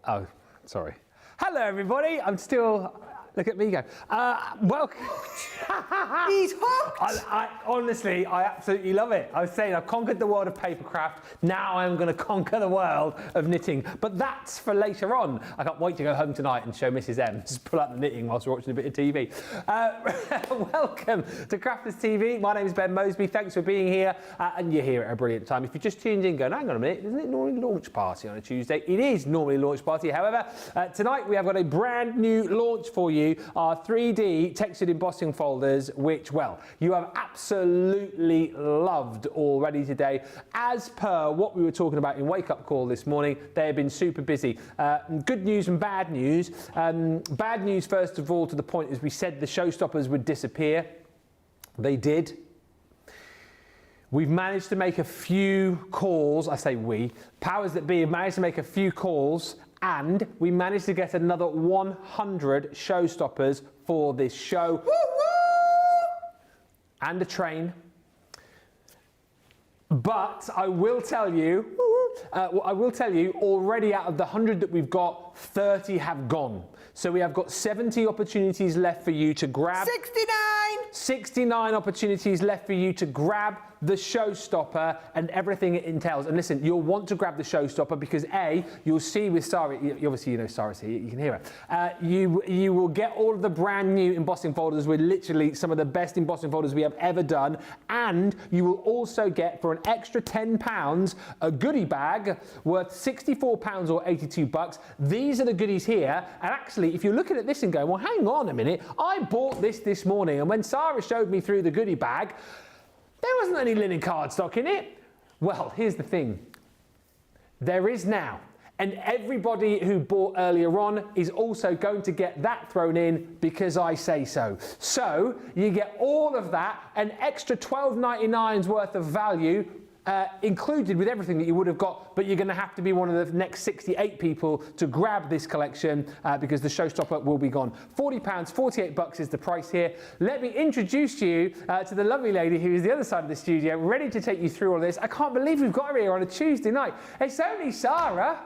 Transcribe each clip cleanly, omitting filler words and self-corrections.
Oh, sorry. Hello, everybody. I'm still. Look at me go. Welcome. He's hooked. Honestly, I absolutely love it. I was saying I've conquered the world of papercraft. Now I'm going to conquer the world of knitting. But that's for later on. I can't wait to go home tonight and show Mrs. M. Just pull out the knitting whilst we're watching a bit of TV. Welcome to Crafters TV. My name is Ben Moseby. Thanks for being here. And you're here at a brilliant time. If you just tuned in going, hang on a minute, isn't it normally launch party on a Tuesday? It is normally launch party. However, tonight we have got a brand new launch for you. Our 3D textured embossing folders, which, well, you have absolutely loved already today. As per what we were talking about in Wake Up Call this morning, they have been super busy. Good news and bad news. Bad news, first of all, to the point is we said the showstoppers would disappear. They did. We've managed to make a few calls. I say we. Powers that be have managed to make a few calls, and we managed to get another 100 showstoppers for this show. And a train. But I will tell you, already out of the 100 that we've got, 30 have gone. So we have got 70 opportunities left for you to grab. 69 opportunities left for you to grab the showstopper and everything it entails. And listen, you'll want to grab the showstopper because A, you'll see with Sara, obviously you know Sara's here, you can hear her. You will get all of the brand new embossing folders with literally some of the best embossing folders we have ever done. And you will also get, for an extra £10, a goodie bag worth £64 or 82 bucks. These are the goodies here. And actually, if you're looking at this and going, well, hang on a minute, I bought this morning. And when Sara showed me through the goodie bag, there wasn't any linen cardstock in it. Well, here's the thing. There is now. And everybody who bought earlier on is also going to get that thrown in because I say so. So you get all of that, an extra $12.99's worth of value, included with everything that you would have got, but you're going to have to be one of the next 68 people to grab this collection because the showstopper will be gone. £40, 48 bucks is the price here. Let me introduce you to the lovely lady who is the other side of the studio, ready to take you through all this. I can't believe we've got her here on a Tuesday night. It's only Sara.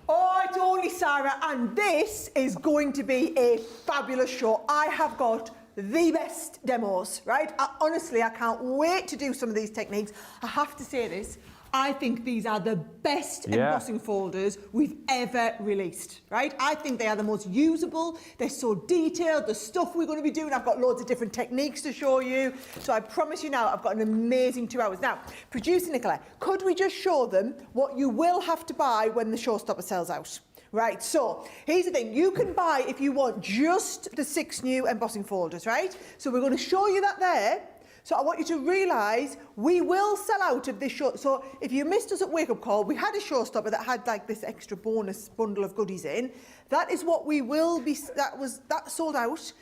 Oh, it's only Sara, and this is going to be a fabulous show. I have got the best demos, right? Honestly, I can't wait to do some of these techniques. I have to say this, I think these are the best embossing folders we've ever released, right? I think they are the most usable, they're so detailed, the stuff we're going to be doing, I've got loads of different techniques to show you. So I promise you now, I've got an amazing 2 hours. Now, producer Nicola, could we just show them what you will have to buy when the showstopper sells out? Right, so here's the thing, you can buy, if you want, just the 6 new embossing folders, right? So we're going to show you that there. So I want you to realise we will sell out of this show. So if you missed us at Wake Up Call, we had a showstopper that had like this extra bonus bundle of goodies in. That is what we will be, that sold out.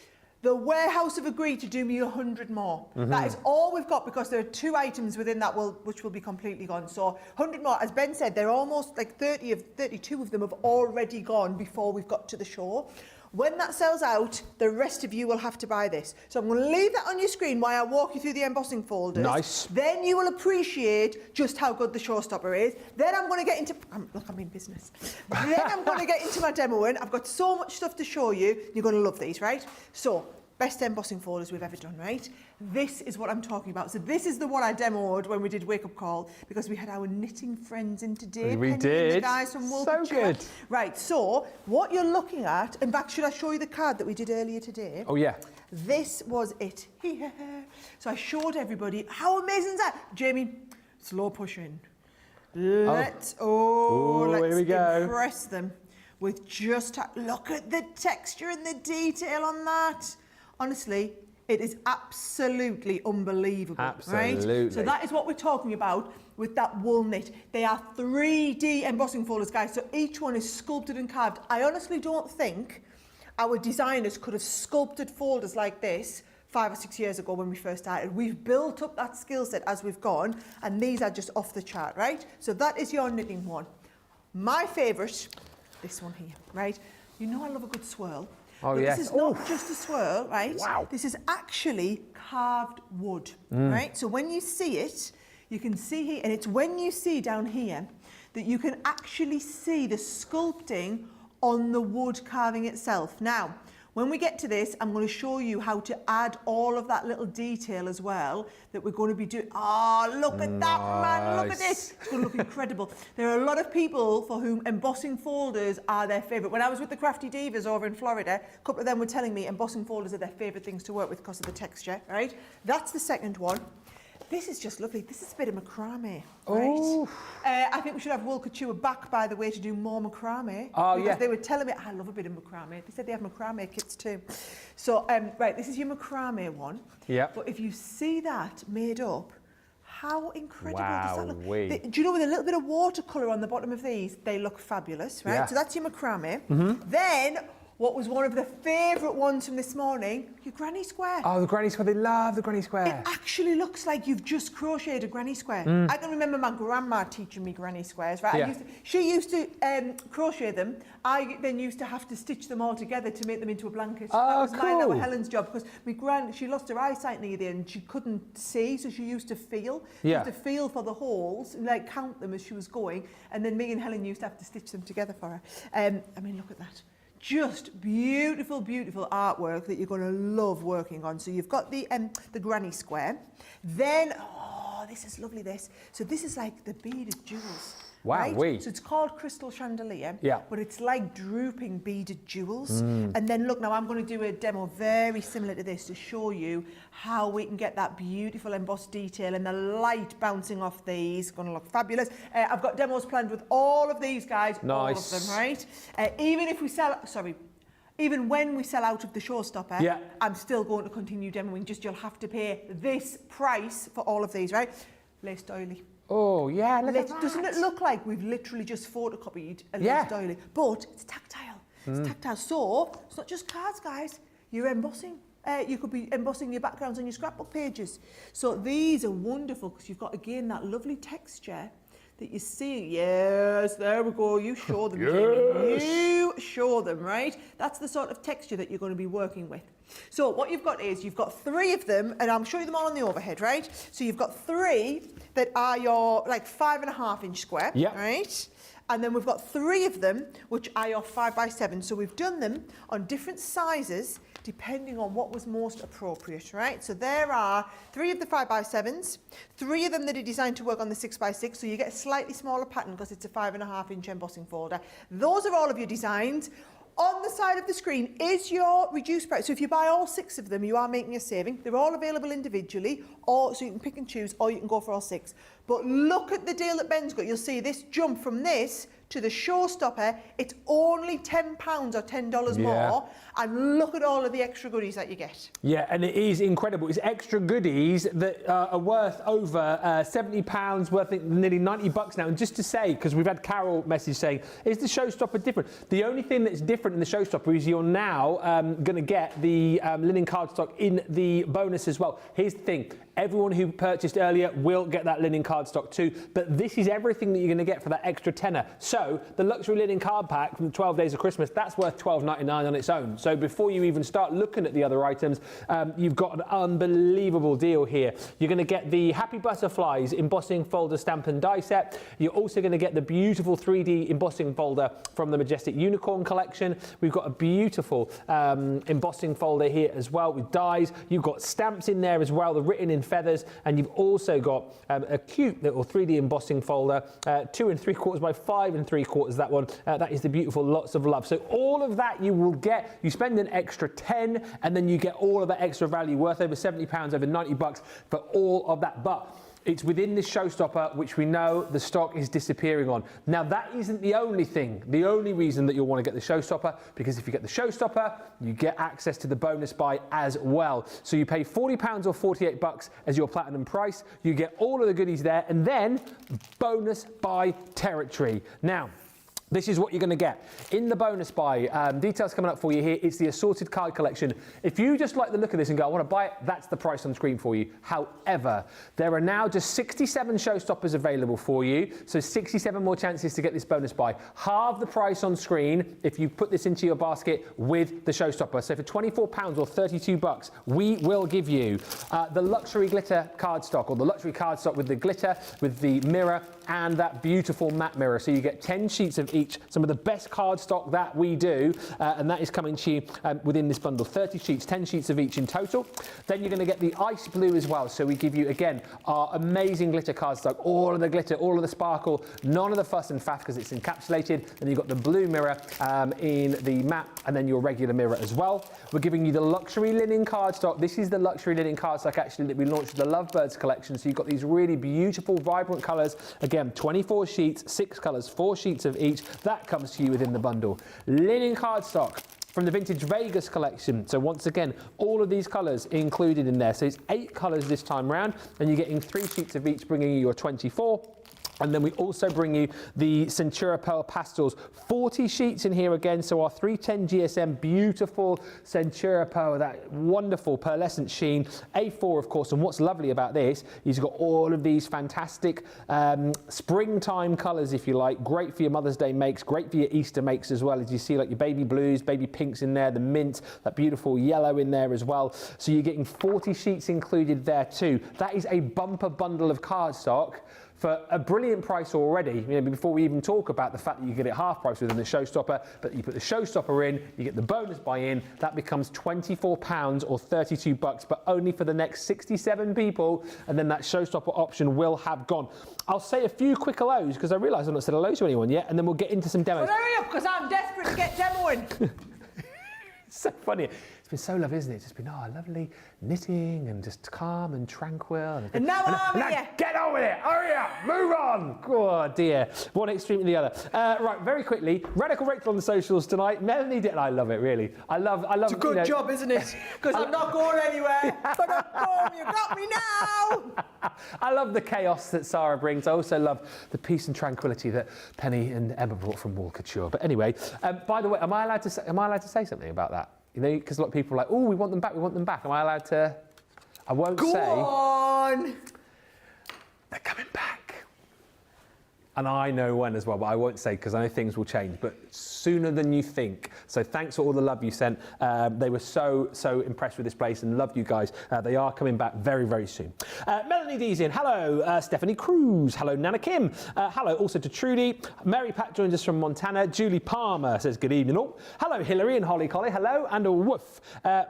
The warehouse have agreed to do me 100 more. That is all we've got because there are 2 items within that which will be completely gone. So 100 more. As Ben said, they're almost like 32 of them have already gone before we've got to the show. When that sells out, the rest of you will have to buy this. So I'm going to leave that on your screen while I walk you through the embossing folders. Nice. Then you will appreciate just how good the showstopper is. Then I'm going to get into... Look, I'm in business. Then I'm going to get into my demoing. I've got so much stuff to show you. You're going to love these, right? So, best embossing folders we've ever done, right? This is what I'm talking about. So this is the one I demoed when we did Wake Up Call because we had our knitting friends in today. We Penny did. And the guys from So good. Right, so what you're looking at, in fact, should I show you the card that we did earlier today? Oh, yeah. This was it here. So I showed everybody. How amazing is that? Jamie, slow pushing. Let's here we go. Impress them with just, look at the texture and the detail on that. Honestly, it is absolutely unbelievable. Absolutely. Right? So that is what we're talking about with that wool knit. They are 3D embossing folders, guys. So each one is sculpted and carved. I honestly don't think our designers could have sculpted folders like this 5 or 6 years ago when we first started. We've built up that skill set as we've gone, and these are just off the chart, right? So that is your knitting one. My favourite, this one here, right? You know I love a good swirl. Oh, yes. This is not just a swirl, right? Wow. This is actually carved wood, right? So when you see it, you can see here, and it's when you see down here that you can actually see the sculpting on the wood carving itself. Now, when we get to this, I'm going to show you how to add all of that little detail as well that we're going to be doing. Oh, look at that, man. Look at this. It's going to look incredible. There are a lot of people for whom embossing folders are their favourite. When I was with the Crafty Divas over in Florida, a couple of them were telling me embossing folders are their favourite things to work with because of the texture, right? That's the second one. This is just lovely. This is a bit of macrame, right? I think we should have Wool Couture back, by the way, to do more macrame. Oh, because yeah. they were telling me, I love a bit of macrame. They said they have macrame kits too. So, right, this is your macrame one. Yeah. But if you see that made up, how incredible does that look? Wow-wee. Do you know, with a little bit of watercolour on the bottom of these, they look fabulous, right? Yeah. So that's your macrame. Then, what was one of the favourite ones from this morning, your granny square. Oh, the granny square. They love the granny square. It actually looks like you've just crocheted a granny square. I can remember my grandma teaching me granny squares, right? Yeah. She used to crochet them. I then used to have to stitch them all together to make them into a blanket. Oh, that was mine, that was cool. Helen's job, because my she lost her eyesight near the end. She couldn't see, so she used to feel. She Yeah. used to feel for the holes, and like count them as she was going, and then me and Helen used to have to stitch them together for her. I mean, look at that. Just beautiful, beautiful artwork that you're going to love working on. So you've got the granny square. Then, oh, this is lovely, this. So this is like the beaded jewels. Wow-wee. Right? So it's called Crystal Chandelier, Yeah. but it's like drooping beaded jewels. And then look, now I'm going to do a demo very similar to this to show you how we can get that beautiful embossed detail and the light bouncing off these. Going to look fabulous. I've got demos planned with all of these guys, Nice. all of them, right? Even when we sell out of the Showstopper, Yeah. I'm still going to continue demoing. Just you'll have to pay this price for all of these, right? Lace doily. Oh, yeah, look at that. Doesn't it look like we've literally just photocopied a Yeah. lace doily? But it's tactile. It's tactile. So it's not just cards, guys. You're embossing. You could be embossing your backgrounds on your scrapbook pages. So these are wonderful because you've got, again, that lovely texture that you see. Yes, there we go. You show them, Jamie. You show them, right? That's the sort of texture that you're going to be working with. So what you've got is, you've got 3 of them, and I'll show you them all on the overhead, right? So you've got 3 that are your, like, 5.5-inch square, Yep. right? And then we've got 3 of them, which are your 5x7. So we've done them on different sizes, depending on what was most appropriate, right? So there are 3 of the 5x7s, 3 of them that are designed to work on the 6x6, so you get a slightly smaller pattern because it's a 5.5-inch embossing folder. Those are all of your designs. On the side of the screen is your reduced price. So if you buy all 6 of them, you are making a saving. They're all available individually, or so you can pick and choose, or you can go for all 6. But look at the deal that Ben's got. You'll see this jump from this to the Showstopper. It's only £10 or $10 more. And look at all of the extra goodies that you get. Yeah, and it is incredible. It's extra goodies that are worth over £70, worth nearly $90 now. And just to say, because we've had Carol message saying, is the Showstopper different? The only thing that's different in the Showstopper is you're now going to get the linen cardstock in the bonus as well. Here's the thing. Everyone who purchased earlier will get that linen cardstock too, but this is everything that you're going to get for that extra tenner. So the luxury linen card pack from 12 Days of Christmas, that's worth $12.99 on its own. So before you even start looking at the other items, you've got an unbelievable deal here. You're going to get the Happy Butterflies embossing folder stamp and die set. You're also going to get the beautiful 3D embossing folder from the Majestic Unicorn collection. We've got a beautiful embossing folder here as well with dies. You've got stamps in there as well, the written in feathers, and you've also got a cute little 3D embossing folder, 2 3/4 by 5 3/4, that one. That is the beautiful Lots of Love. So all of that you will get. You spend an extra 10 and then you get all of that extra value worth over £70, over $90 for all of that. But it's within this Showstopper, which we know the stock is disappearing on. Now, that isn't the only thing, the only reason that you'll want to get the Showstopper, because if you get the Showstopper, you get access to the bonus buy as well. So you pay £40 or $48 as your platinum price. You get all of the goodies there, and then bonus buy territory. Now, this is what you're going to get in the bonus buy. Details coming up for you here. It's the assorted card collection. If you just like the look of this and go, I want to buy it, that's the price on screen for you. However, there are now just 67 Showstoppers available for you. So 67 more chances to get this bonus buy. Halve the price on screen if you put this into your basket with the Showstopper. So for £24 or $32, we will give you the luxury glitter cardstock, or the luxury cardstock with the glitter, with the mirror, and that beautiful matte mirror. So you get 10 sheets of each. Some of the best cardstock that we do, and that is coming to you within this bundle. 30 sheets, 10 sheets of each in total. Then you're going to get the ice blue as well. So we give you, again, our amazing glitter cardstock, all of the glitter, all of the sparkle, none of the fuss and faff because it's encapsulated. And you've got the blue mirror in the matte, and then your regular mirror as well. We're giving you the luxury linen cardstock. This is the luxury linen cardstock actually that we launched with the Lovebirds collection. So you've got these really beautiful, vibrant colours. Again, 24 sheets, 6 colours, 4 sheets of each. That comes to you within the bundle. Linen cardstock from the Vintage Vegas collection. So once again, all of these colours included in there. So it's 8 colours this time round, and you're getting 3 sheets of each, bringing you your 24. And then we also bring you the Centura Pearl Pastels, 40 sheets in here again. So our 310 GSM, beautiful Centura Pearl, that wonderful pearlescent sheen, A4 of course. And what's lovely about this is you've got all of these fantastic springtime colours, if you like. Great for your Mother's Day makes, great for your Easter makes as well. As you see, like your baby blues, baby pinks in there, the mint, that beautiful yellow in there as well. So you're getting 40 sheets included there too. That is a bumper bundle of cardstock for a brilliant price already, you know, before we even talk about the fact that you get it half price within the Showstopper, but you put the Showstopper in, you get the bonus buy-in, that becomes £24 or 32 bucks, but only for the next 67 people, and then that Showstopper option will have gone. I'll say a few quick hellos, because I realise I've not said hello to anyone yet, and then we'll get into some demos. Well, hurry up, because I'm desperate to get demoing. It's so funny. It's been so lovely, isn't it? It's just been, lovely knitting and just calm and tranquil. And now I'm here. Get on with it. Hurry up. Move on. Oh, dear. One extreme to the other. Right, very quickly. Radical Rachel on the socials tonight. Melanie did. I love it, really. I love It's a good job, isn't it? Because I'm not going anywhere. But I'm home. You got me now. I love the chaos that Sarah brings. I also love the peace and tranquility that Penny and Emma brought from Wall Couture. But anyway, by the way, am I allowed to say something about that? You know, because a lot of people are like, oh, we want them back, we want them back. Am I allowed to? I won't say. Go on. They're coming back. And I know when as well, but I won't say because I know things will change, but sooner than you think. So thanks for all the love you sent. They were so impressed with this place and love you guys. They are coming back very, very soon. Melanie D's in. Hello, Stephanie Cruz. Hello, Nana Kim. Hello also to Trudy. Mary Pat joins us from Montana. Julie Palmer says good evening all. Hello, Hilary and Holly Collie. Hello, and a woof.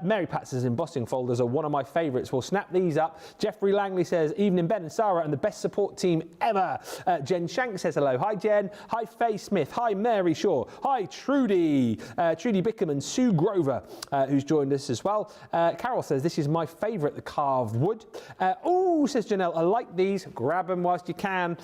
Mary Pat says embossing folders are one of my favourites. We'll snap these up. Jeffrey Langley says evening Ben and Sarah and the best support team ever. Jen Shank says hello. Hi Jen. Hi Faye Smith. Hi Mary Shaw. Hi Trudy. Trudy Bickham and Sue Grover who's joined us as well. Carol says this is my favourite, the carved wood. Oh, says Janelle, I like these. Grab them whilst you can.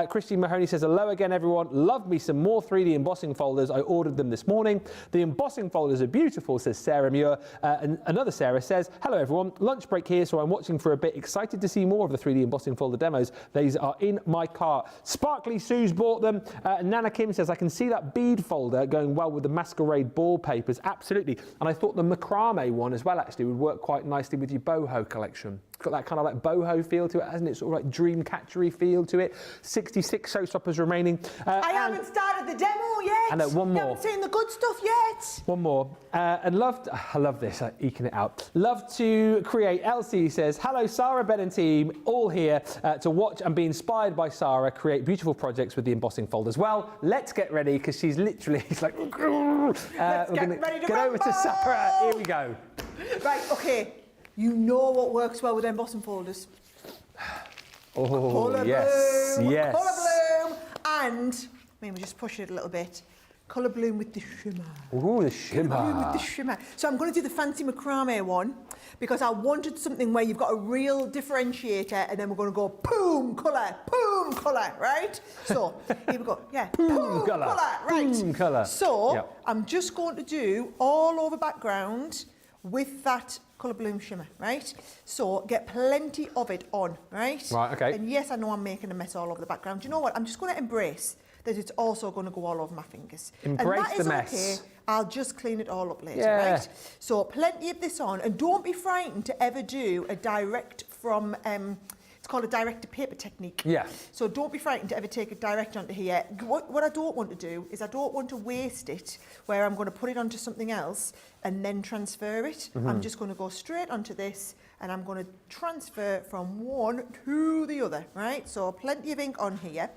Christine Mahoney says hello again everyone. Love me some more 3D embossing folders. I ordered them this morning. The embossing folders are beautiful, says Sarah Muir. And another Sarah says hello everyone. Lunch break here, so I'm watching for a bit. Excited to see more of the 3D embossing folder demos. These are in my cart. Sparkly Sue's bought them. Nana Kim says, I can see that bead folder going well with the masquerade ball papers. Absolutely. And I thought the macrame one as well actually would work quite nicely with your boho collection. It's got that kind of like boho feel to it, hasn't it? Sort of like dream catchery feel to it. 66 showstoppers remaining. I haven't started the demo yet. And one more. You haven't seen the good stuff yet. One more. I love this, eking it out. Love to create. Elsie says, hello Sarah, Ben and team, all here to watch and be inspired by Sarah create beautiful projects with the embossing folders. Well, let's get ready because she's literally, it's like, let's get ready to get over to Sarah. Here we go. Right, okay. You know what works well with embossing folders. Oh, yes, yes. ColourBloom, and maybe just push it a little bit. ColourBloom with the shimmer. Ooh, the shimmer. ColourBloom with the shimmer. So I'm going to do the Fancy Macrame one because I wanted something where you've got a real differentiator and then we're going to go boom, colour, right? So here we go. Yeah, boom, colour, right. Boom, colour. So yep. I'm just going to do all over background with that ColourBloom shimmer, right? So get plenty of it on, right? Right, okay. And yes, I know I'm making a mess all over the background. Do you know what? I'm just going to embrace that it's also going to go all over my fingers. Embrace and that the is mess. Okay. I'll just clean it all up later, Yeah. right? So plenty of this on, and don't be frightened to ever do a direct from, it's called a direct to paper technique. Yeah. So don't be frightened to ever take it direct onto here. What I don't want to do is I don't want to waste it where I'm going to put it onto something else and then transfer it. I'm just going to go straight onto this and I'm going to transfer from one to the other, right? So plenty of ink on here.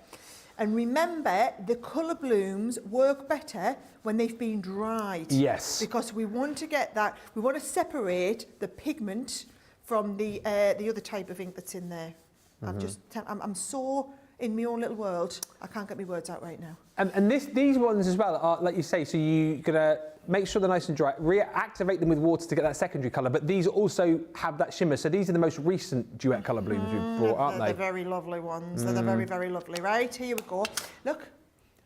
And remember, the ColourBlooms work better when they've been dried. Yes. Because we want to get that, we want to separate the pigment from the other type of ink that's in there. I'm so in my own little world, I can't get my words out right now. And these ones as well are, like you say, so you're gonna make sure they're nice and dry, reactivate them with water to get that secondary colour, but these also have that shimmer. So these are the most recent duet ColourBlooms we've brought, aren't they? They're the very lovely ones. They're the very, very lovely. Right, here we go. Look,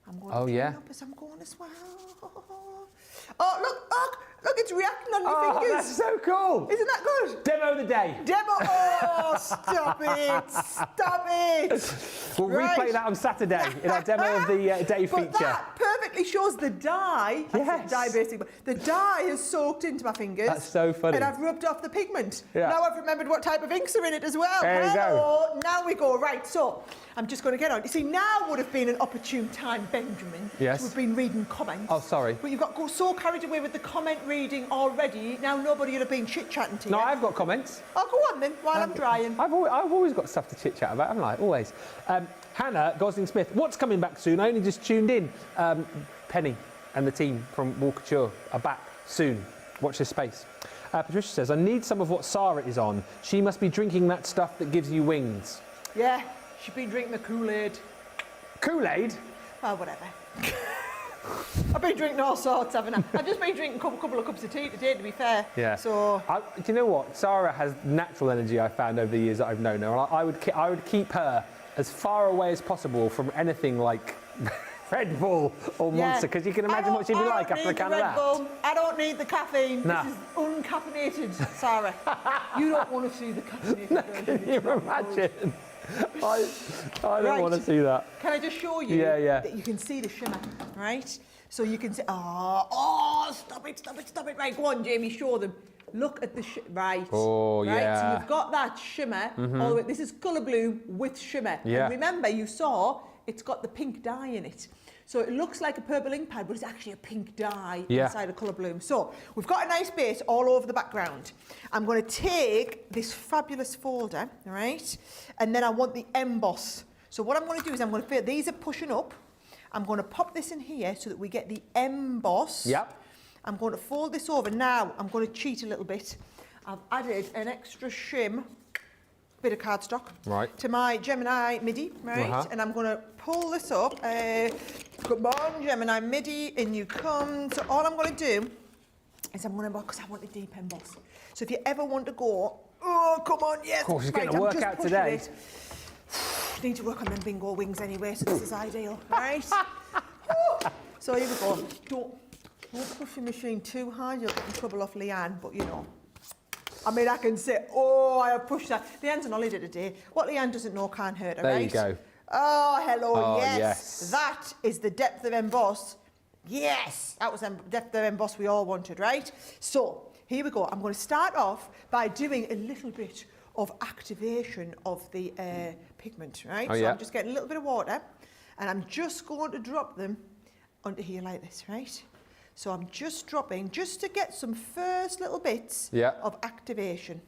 I'm going to turn up as I'm going as well. Oh, look, it's reacting on my fingers. That's so cool. Isn't that good? Demo of the day. Demo, oh, stop it. We'll replay that on Saturday in our demo of the day feature. But that perfectly shows the dye. Yes. Dye basically, but the dye has soaked into my fingers. That's so funny. And I've rubbed off the pigment. Yeah. Now I've remembered what type of inks are in it as well. There you go. Now we go. Right, so I'm just going to get on. You see, now would have been an opportune time, Benjamin, yes, to have been reading comments. Oh, sorry. But you've got so carried away with the comment reading already, now nobody would have been chit-chatting to you. No, I've got comments. Oh, go on then, while I'm drying. I've always got stuff to chit-chat about, haven't I? Always. Hannah Gosling-Smith, what's coming back soon? I only just tuned in. Penny and the team from Walkature are back soon. Watch this space. Patricia says, I need some of what Sarah is on. She must be drinking that stuff that gives you wings. Yeah, she's been drinking the Kool-Aid. Kool-Aid? Well, whatever. I've been drinking all sorts, haven't I? I've just been drinking a couple of cups of tea today, to be fair. Yeah. So. Do you know what? Sarah has natural energy, I've found over the years that I've known her. I would keep her as far away as possible from anything like Red Bull or Monster, because you can imagine what she'd be like after a can of that. Bull. I don't need the caffeine. Nah. This is uncaffeinated, Sarah. You don't want to see the caffeinated version. Can you imagine? I don't want to see that. Can I just show you that you can see the shimmer, right? So you can see, stop it. Right, go on, Jamie, show them. Look at the right. Oh, right? yeah. So you've got that shimmer all the way. This is ColourBloom with shimmer. Yeah. And remember, you saw it's got the pink dye in it. So it looks like a purple ink pad, but it's actually a pink dye inside a ColourBloom. So we've got a nice base all over the background. I'm going to take this fabulous folder, right? And then I want the emboss. So what I'm going to do is I'm going to feel these are pushing up. I'm going to pop this in here so that we get the emboss. Yep. I'm going to fold this over. Now I'm going to cheat a little bit. I've added an extra shim, bit of cardstock, to my Gemini MIDI, right? And I'm going to pull this up. Come on, Gemini MIDI, in you come. So all I'm going to do is I'm going to, because I want a deep emboss. So if you ever want to go, oh, come on, yes. Of course, you're getting a workout today. Need to work on them bingo wings anyway, so this is ideal, right? So here we go. Don't push the machine too hard, you'll get in trouble off Leanne, but you know. I mean, I can say, I have pushed that. Leanne's on holiday today. What Leanne doesn't know can't hurt her, right? There you go. Oh, hello, Oh, yes. yes. That is the depth of emboss. Yes, that was the depth of emboss we all wanted, right? So, here we go. I'm going to start off by doing a little bit of activation of the pigment, right? So I'm just getting a little bit of water, and I'm just going to drop them onto here like this, right? So I'm just dropping, just to get some first little bits of activation.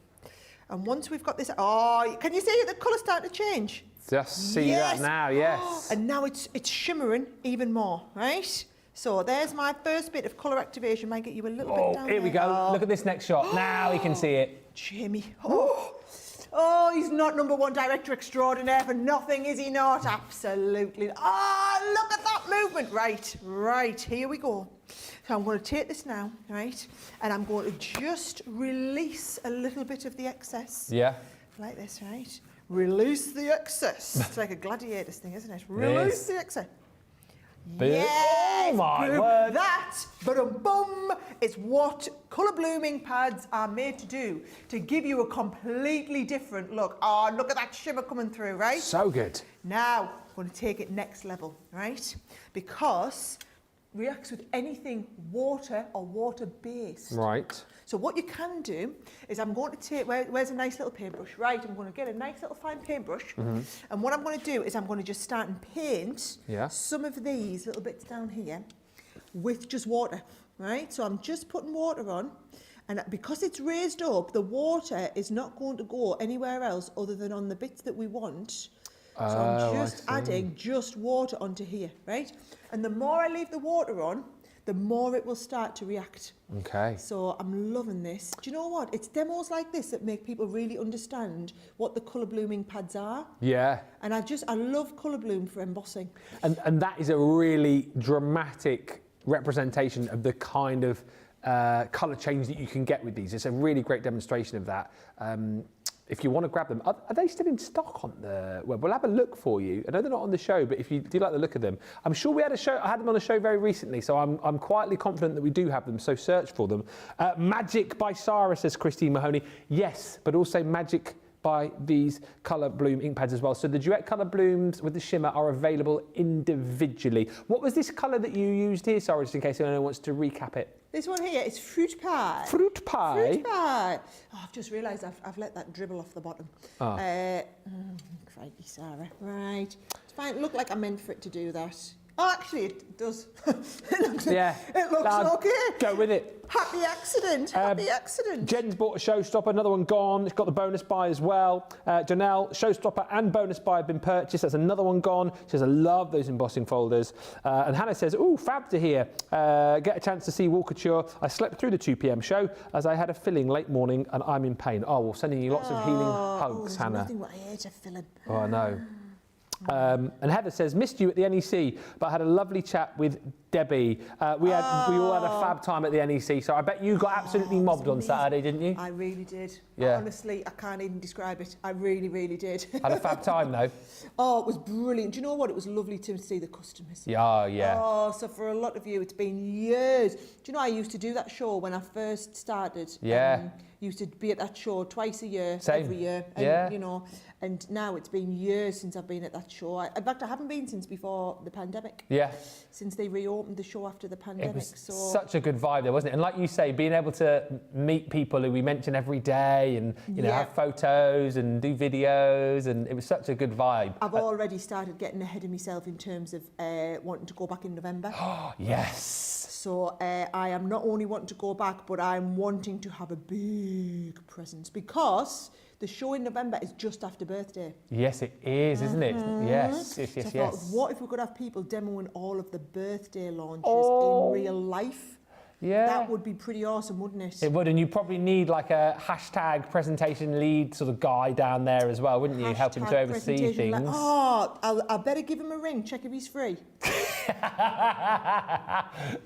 And once we've got this, can you see the colour starting to change? Just see that now, yes. And now it's shimmering even more, right? So there's my first bit of colour activation. Might get you a little bit down here we go. Look at this next shot. Now we can see it. Jamie. Oh, he's not #1 director extraordinaire for nothing, is he not? Absolutely. Look at that movement. Right, here we go. So I'm going to take this now, right? And I'm going to just release a little bit of the excess. Yeah. Like this, right? Release the excess. It's like a gladiators thing, isn't it? Release the excess. Yes! Oh my word! That, boom, is what ColourBloom Inkpads are made to do, to give you a completely different look. Oh, look at that shimmer coming through, right? So good. Now, I'm going to take it next level, right? Because it reacts with anything water or water-based. Right. So what you can do is I'm going to take, where's a nice little paintbrush? Right, I'm going to get a nice little fine paintbrush. And what I'm going to do is I'm going to just start and paint some of these little bits down here with just water, right? So I'm just putting water on, and because it's raised up, the water is not going to go anywhere else other than on the bits that we want So I'm just adding just water onto here, right? And the more I leave the water on, the more it will start to react. Okay. So I'm loving this. Do you know what? It's demos like this that make people really understand what the ColourBloom Inkpads are. Yeah. And I love ColourBloom for embossing. And that is a really dramatic representation of the kind of colour change that you can get with these. It's a really great demonstration of that. If you want to grab them, are they still in stock on the web? We'll have a look for you. I know they're not on the show, but if you do like the look of them, I'm sure we had a show. I had them on a show very recently, so I'm quietly confident that we do have them. So search for them. Magic by Sara, says Christine Mahoney. Yes, but also Magic by these ColourBloom Inkpads as well. So the Duet ColourBlooms with the shimmer are available individually. What was this colour that you used here, Sara, just in case anyone wants to recap it? This one here is fruit pie. Fruit pie? Fruit pie. Oh, I've just realised I've let that dribble off the bottom. Oh. Crikey, Sara. Right. It's fine. It looked like I meant for it to do that. Oh, actually, it does. It looks okay. Go with it. Happy accident. Happy accident. Jen's bought a Showstopper, another one gone. It's got the bonus buy as well. Janelle, Showstopper and bonus buy have been purchased. That's another one gone. She says, I love those embossing folders. And Hannah says, ooh, fab to hear. Get a chance to see Walkature. I slept through the 2 p.m. show as I had a filling late morning and I'm in pain. Oh, well, sending you lots of healing hugs, Hannah. Nothing but I hate a filling. Oh, I know. And Heather says, missed you at the NEC, but I had a lovely chat with Debbie. We all had a fab time at the NEC, so I bet you got absolutely mobbed on Saturday, didn't you? I really did. Yeah. Honestly, I can't even describe it. I really, really did. Had a fab time, though. Oh, it was brilliant. Do you know what? It was lovely to see the customers. Yeah, yeah. Oh, so for a lot of you, it's been years. Do you know, I used to do that show when I first started. Yeah. Used to be at that show twice a year, Same. every year. And, Yeah. you know, and now it's been years since I've been at that show. In fact, I haven't been since before the pandemic. Yeah. Since they reopened the show after the pandemic. It was such a good vibe there, wasn't it? And like you say, being able to meet people who we mention every day and, you know, have photos and do videos, and it was such a good vibe. I've already started getting ahead of myself in terms of wanting to go back in November. Oh, yes. So I am not only wanting to go back, but I'm wanting to have a big presence because the show in November is just after birthday. Yes, it is, isn't it? Yes, yes, yes, So I thought, what if we could have people demoing all of the birthday launches in real life? Yeah. That would be pretty awesome, wouldn't it? It would, and you probably need like a hashtag presentation lead sort of guy down there as well, wouldn't you? Help him to oversee things. Like, oh, I better give him a ring, check if he's free.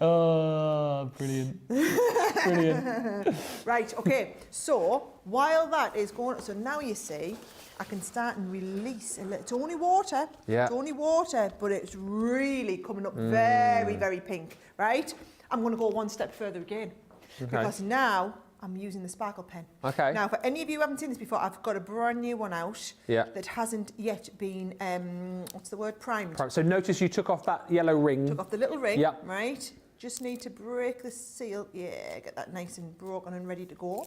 Oh, brilliant. Brilliant. Right, okay, so while that is going on, so now you see, I can start and release a little. It's only water. Yeah. It's only water, but it's really coming up very, very pink, right? I'm going to go one step further again because now I'm using the sparkle pen. Okay. Now, for any of you who haven't seen this before, I've got a brand new one out that hasn't yet been, what's the word, primed. So notice you took off that yellow ring. Took off the little ring, Yep. right? Just need to break the seal. Yeah, get that nice and broken and ready to go.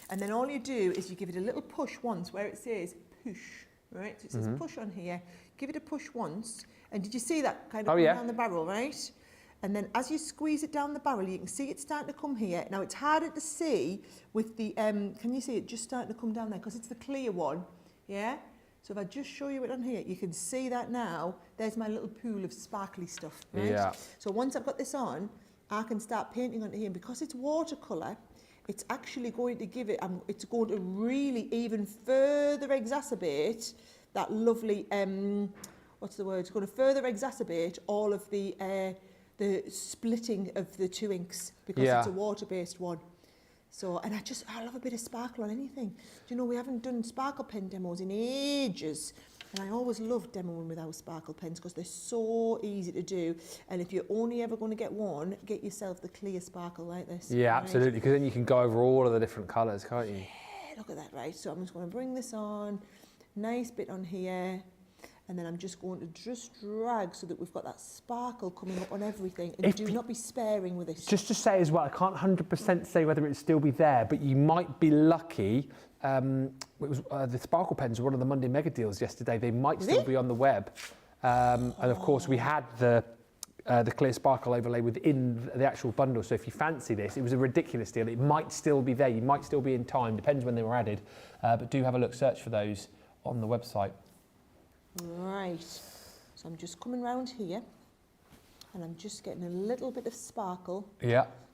And then all you do is you give it a little push once where it says push, right? So it says push on here. Give it a push once. And did you see that kind of come down the barrel, right? And then as you squeeze it down the barrel, you can see it starting to come here. Now, it's harder to see with the, can you see it just starting to come down there? Because it's the clear one, yeah? So if I just show you it on here, you can see that now. There's my little pool of sparkly stuff, right? Yeah. So once I've got this on, I can start painting onto here. And because it's watercolour, it's actually going to give it, it's going to really even further exacerbate that lovely, what's the word? It's going to further exacerbate all of the splitting of the two inks because it's a water-based one. So, and I love a bit of sparkle on anything. Do you know, we haven't done sparkle pen demos in ages. And I always love demoing with our sparkle pens because they're so easy to do. And if you're only ever going to get one, get yourself the clear sparkle like this. Yeah, right? absolutely, because then you can go over all of the different colours, can't you? Yeah, look at that, right? So I'm just going to bring this on, nice bit on here. And then I'm just going to just drag so that we've got that sparkle coming up on everything. And do not be sparing with this. Just to say as well, I can't 100% say whether it'll still be there, but you might be lucky. It was the sparkle pens were one of the Monday mega deals yesterday. They might still be on the web. And of course, we had the clear sparkle overlay within the actual bundle. So if you fancy this, it was a ridiculous deal. It might still be there. You might still be in time. Depends when they were added. But do have a look. Search for those on the website. Right, so I'm just coming round here and I'm just getting a little bit of sparkle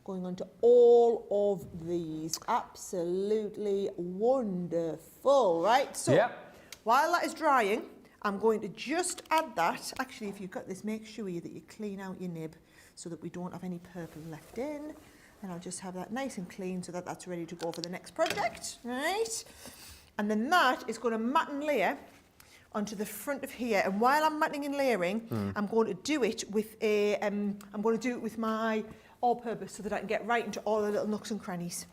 going onto all of these. Absolutely wonderful, right? So while that is drying, I'm going to just add that. Actually, if you've got this, make sure that you clean out your nib so that we don't have any purple left in. And I'll just have that nice and clean so that that's ready to go for the next project, right? And then that is going to mat and layer onto the front of here. And while I'm matting and layering, I'm going to do it with a, I'm going to do it with my all-purpose so that I can get right into all the little nooks and crannies.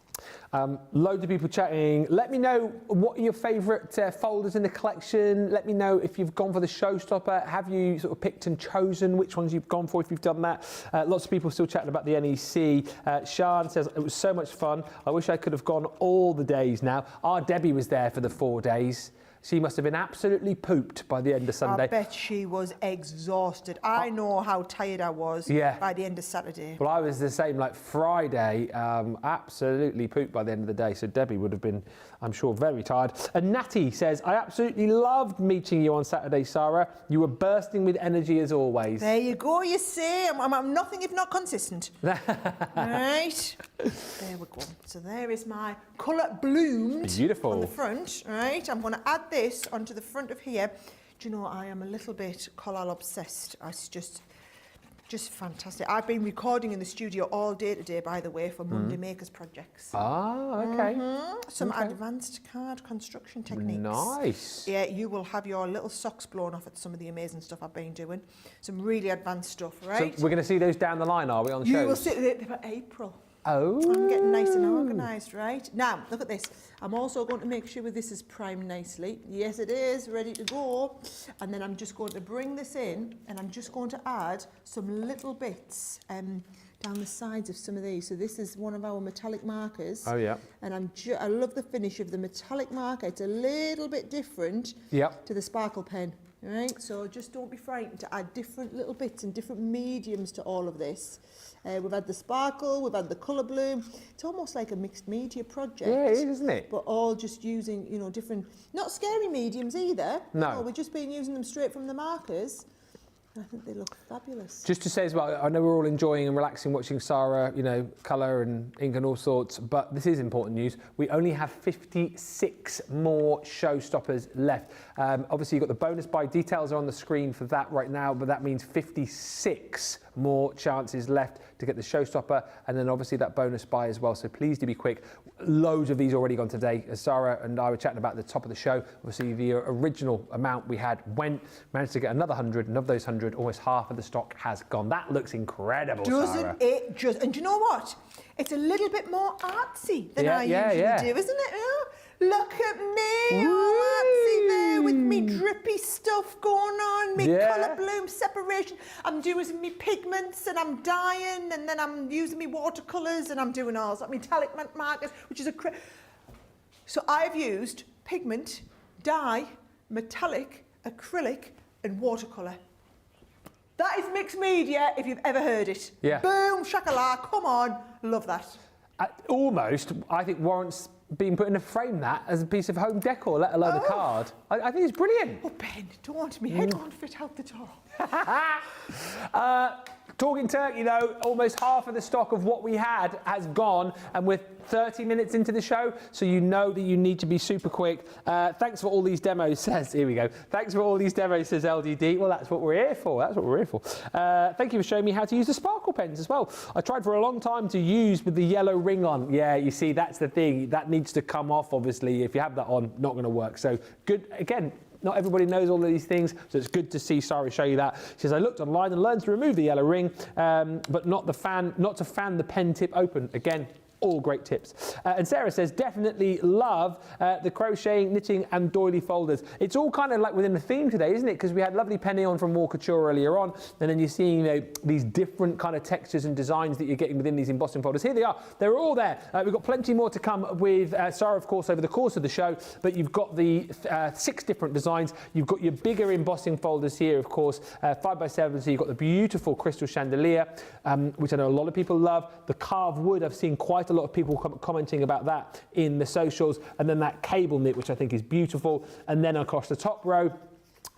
Loads of people chatting. Let me know what are your favourite folders in the collection. Let me know if you've gone for the Showstopper. Have you sort of picked and chosen which ones you've gone for if you've done that? Lots of people still chatting about the NEC. Sean says, it was so much fun. I wish I could have gone all the days now. Our Debbie was there for the 4 days. She must have been absolutely pooped by the end of Sunday. I bet she was exhausted. I know how tired I was by the end of Saturday. Well, I was the same, like Friday, absolutely pooped by the end of the day. So Debbie would have been, I'm sure, very tired. And Natty says, I absolutely loved meeting you on Saturday, Sara. You were bursting with energy as always. There you go, you see. I'm nothing if not consistent. Right. There we go. So there is my ColourBloom Beautiful. On the front. Right. I'm going to add this onto the front of here. Do you know, I am a little bit colour obsessed. It's just fantastic. I've been recording in the studio all day today, by the way, for Monday Makers projects. Ah, okay. Some advanced card construction techniques. Nice. Yeah, you will have your little socks blown off at some of the amazing stuff I've been doing. Some really advanced stuff, right? So we're going to see those down the line, are we, on the shows? You will see they're for April. Oh. I'm getting nice and organised, right? Now, look at this. I'm also going to make sure this is primed nicely. Yes, it is, ready to go. And then I'm just going to bring this in and I'm just going to add some little bits down the sides of some of these. So this is one of our metallic markers. Oh, yeah. And I love the finish of the metallic marker. It's a little bit different to the sparkle pen, right? So just don't be frightened to add different little bits and different mediums to all of this. We've had the sparkle, we've had the ColourBloom. It's almost like a mixed media project. Yeah, it is, isn't it? But all just using, you know, different, not scary mediums either. No. We've just been using them straight from the markers. I think they look fabulous. Just to say as well, I know we're all enjoying and relaxing watching Sara, you know, colour and ink and all sorts, but this is important news. We only have 56 more Showstoppers left. Obviously, you've got the bonus buy. Details are on the screen for that right now, but that means 56 more chances left to get the Showstopper, and then obviously that bonus buy as well. So please do be quick. Loads of these already gone today. As Sara and I were chatting about at the top of the show, obviously the original amount we had managed to get another 100, and of those 100, almost half of the stock has gone. That looks incredible, Doesn't Sara. it just? And do you know what? It's a little bit more artsy than I usually do, isn't it? Oh, look at me, all artsy there with me drippy stuff going on, me ColourBloom separation. I'm doing me pigments and I'm dyeing, and then I'm using me watercolours, and I'm doing all that metallic markers, which is so I've used pigment, dye, metallic, acrylic, and watercolour. That is mixed media, if you've ever heard it. Yeah. Boom, shakalaka, come on, love that. Almost, I think warrants being put in a frame that as a piece of home decor, let alone a card. I think it's brilliant. Oh, Ben, don't me head won't fit out the door. Talking turkey though, almost half of the stock of what we had has gone, and we're 30 minutes into the show, so you know that you need to be super quick. Thanks for all these demos, says, here we go. Thanks for all these demos, says LDD. Well, that's what we're here for. That's what we're here for. Thank you for showing me how to use the sparkle pens as well. I tried for a long time to use with the yellow ring on. Yeah, you see, that's the thing. That needs to come off, obviously. If you have that on, not going to work. So good, again, not everybody knows all of these things, so it's good to see Sara show you that. She says, I looked online and learned to remove the yellow ring, but not to fan the pen tip open. Again, all great tips. And Sarah says, definitely love the crocheting, knitting and doily folders. It's all kind of like within the theme today, isn't it? Because we had lovely Penny on from More Couture earlier on, and then you're seeing, you know, these different kind of textures and designs that you're getting within these embossing folders. Here they are. They're all there. We've got plenty more to come with Sara, of course, over the course of the show, but you've got the 6 different designs. You've got your bigger embossing folders here, of course, 5x7, so you've got the beautiful Crystal Chandelier, which I know a lot of people love. The carved wood, I've seen quite a lot of people commenting about that in the socials, and then that cable knit, which I think is beautiful. And then across the top row,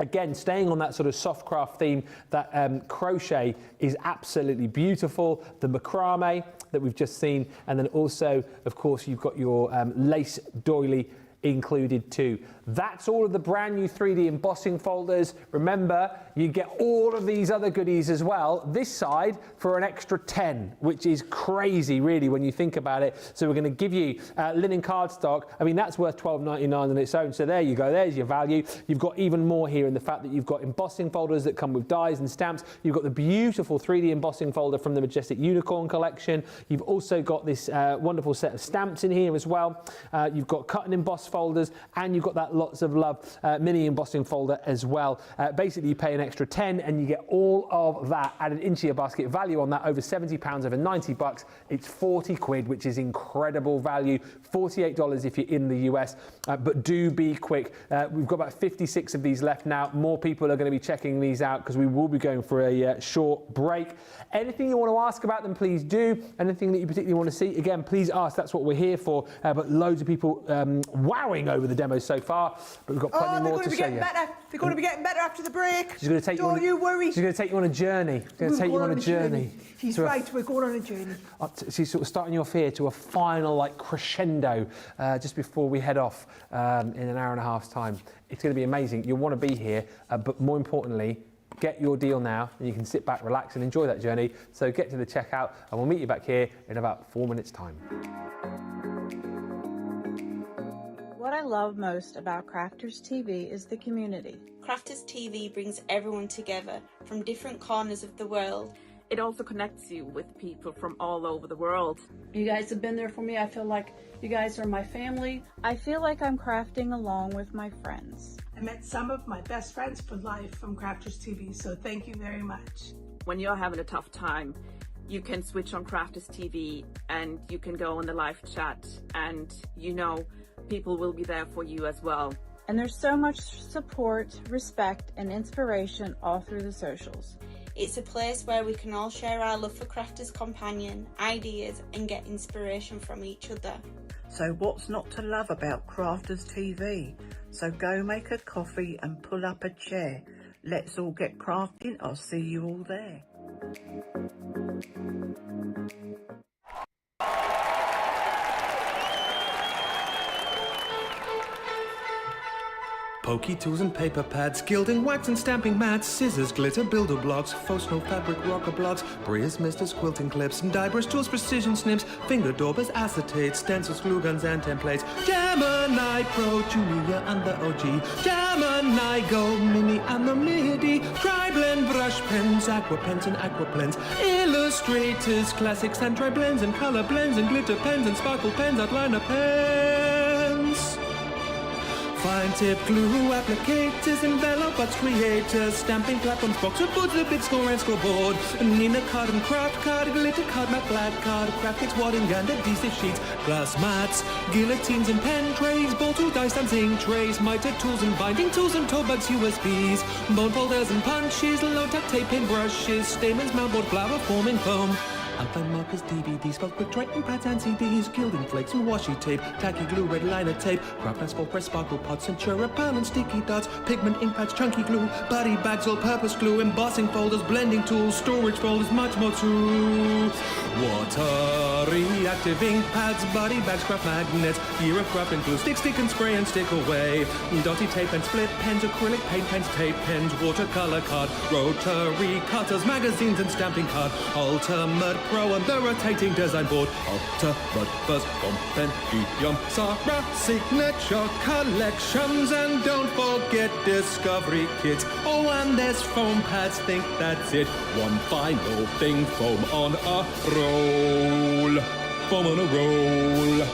Again, staying on that sort of soft craft theme, that crochet is absolutely beautiful. The macrame that we've just seen, and then also, of course, you've got your lace doily included too. That's all of the brand new 3D embossing folders. Remember, you get all of these other goodies as well, this side for an extra 10, which is crazy really when you think about it. So we're going to give you linen cardstock. I mean, that's worth $12.99 on its own. So there you go, there's your value. You've got even more here in the fact that you've got embossing folders that come with dies and stamps. You've got the beautiful 3D embossing folder from the Majestic Unicorn collection. You've also got this wonderful set of stamps in here as well. You've got cut and emboss folders, and you've got that lots of love mini embossing folder as well. Basically you pay an extra 10 and you get all of that added into your basket. Value on that over £70, over 90 bucks. It's 40 quid, which is incredible value. $48 if you're in the US, but do be quick. We've got about 56 of these left now. More people are going to be checking these out because we will be going for a short break. Anything you want to ask about them, please do. Anything that you particularly want to see, again, please ask. That's what we're here for. But loads of people wowing over the demos so far, but we've got plenty more to show you. They're going to be getting better after the break. She's going to take Don't you worry. She's going to take you on a journey. She's going to take you on a journey. She's right, we're going on a journey. She's sort of starting you off here to a final like crescendo just before we head off in an hour and a half's time. It's going to be amazing. You'll want to be here, but more importantly, get your deal now and you can sit back, relax and enjoy that journey. So get to the checkout and we'll meet you back here in about 4 minutes time. What I love most about Crafters TV is the community. Crafters TV brings everyone together from different corners of the world. It also connects you with people from all over the world. You guys have been there for me. I feel like you guys are my family. I feel like I'm crafting along with my friends. I met some of my best friends for life from Crafters TV, so thank you very much. When you're having a tough time, you can switch on Crafters TV and you can go on the live chat and people will be there for you as well. And there's so much support, respect, and inspiration all through the socials. It's a place where we can all share our love for Crafters Companion, ideas, and get inspiration from each other. So what's not to love about Crafters TV? So go make a coffee and pull up a chair. Let's all get crafting. I'll see you all there. Pokey tools and paper pads, gilding wax and stamping mats, scissors, glitter, builder blocks, faux snow fabric rocker blocks, Breas, misters, quilting clips, dye brush tools, precision snips, finger daubers, acetates, stencils, glue guns and templates, Gemini Pro, Julia and the OG, Gemini Go, Mini and the MIDI, tri-blend brush pens, aqua pens and aqua blends, illustrators, classics and tri-blends and color blends and glitter pens and sparkle pens, outliner pens. Fine tip glue applicators, envelope box creators, stamping platforms, boxer boards, the big score and scoreboard, Nina card and craft card, glitter card, matte black card, graphics, wadding and adhesive sheets, glass mats, guillotines and pen trays, ball tool, dice and zinc trays, mitre tools and binding tools and toe bags, USBs, bone folders and punches, low-tack tape and brushes, stamens, mountboard, flower forming foam, outline markers, DVDs, felt quick dry pads and CDs, gilding flakes and washi tape, tacky glue, red liner tape, craft mask, full press, sparkle pots, Centura pan and sticky dots, pigment, ink pads, chunky glue, body bags, all-purpose glue, embossing folders, blending tools, storage folders, much more too. Water reactive ink pads, body bags, craft magnets, gear of craft and glue, stick and spray and stick away, dotty tape and split pens, acrylic paint pens, tape pens, watercolor card, rotary cutters, magazines and stamping card, ultimate Pro and the rotating design board, Ultimate Compendium, Sara signature collections, and don't forget discovery kits. Oh, and there's foam pads, think that's it. One final thing, foam on a roll. Foam on a roll.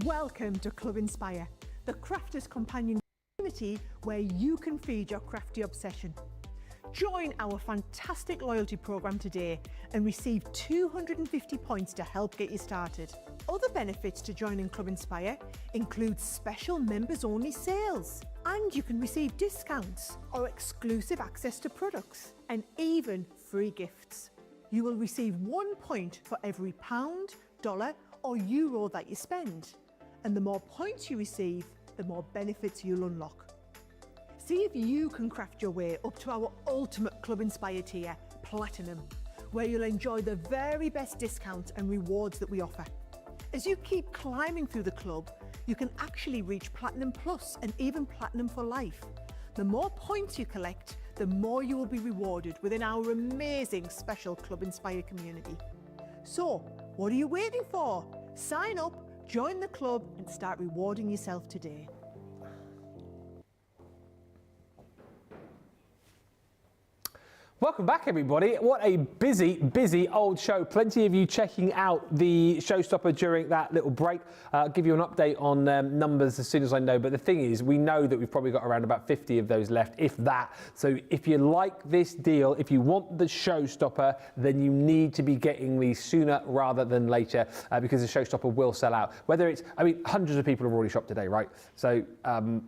Welcome to Club Inspire, the Crafters Companion community where you can feed your crafty obsession. Join our fantastic loyalty program today and receive 250 points to help get you started. Other benefits to joining Club Inspire include special members-only sales, and you can receive discounts or exclusive access to products, and even free gifts. You will receive 1 point for every pound, dollar or euro that you spend, and the more points you receive, the more benefits you'll unlock. See if you can craft your way up to our ultimate Club Inspire tier, Platinum, where you'll enjoy the very best discounts and rewards that we offer. As you keep climbing through the club, you can actually reach Platinum Plus and even Platinum for life. The more points you collect, the more you will be rewarded within our amazing special Club Inspire community. So, what are you waiting for? Sign up, join the club and start rewarding yourself today. Welcome back, everybody. What a busy old show. Plenty of you checking out the Showstopper during that little break. I'll give you an update on numbers as soon as I know. But the thing is, we know that we've probably got around about 50 of those left, if that. So if you like this deal, if you want the Showstopper, then you need to be getting these sooner rather than later, because the Showstopper will sell out. Whether it's, I mean, hundreds of people have already shopped today, right? So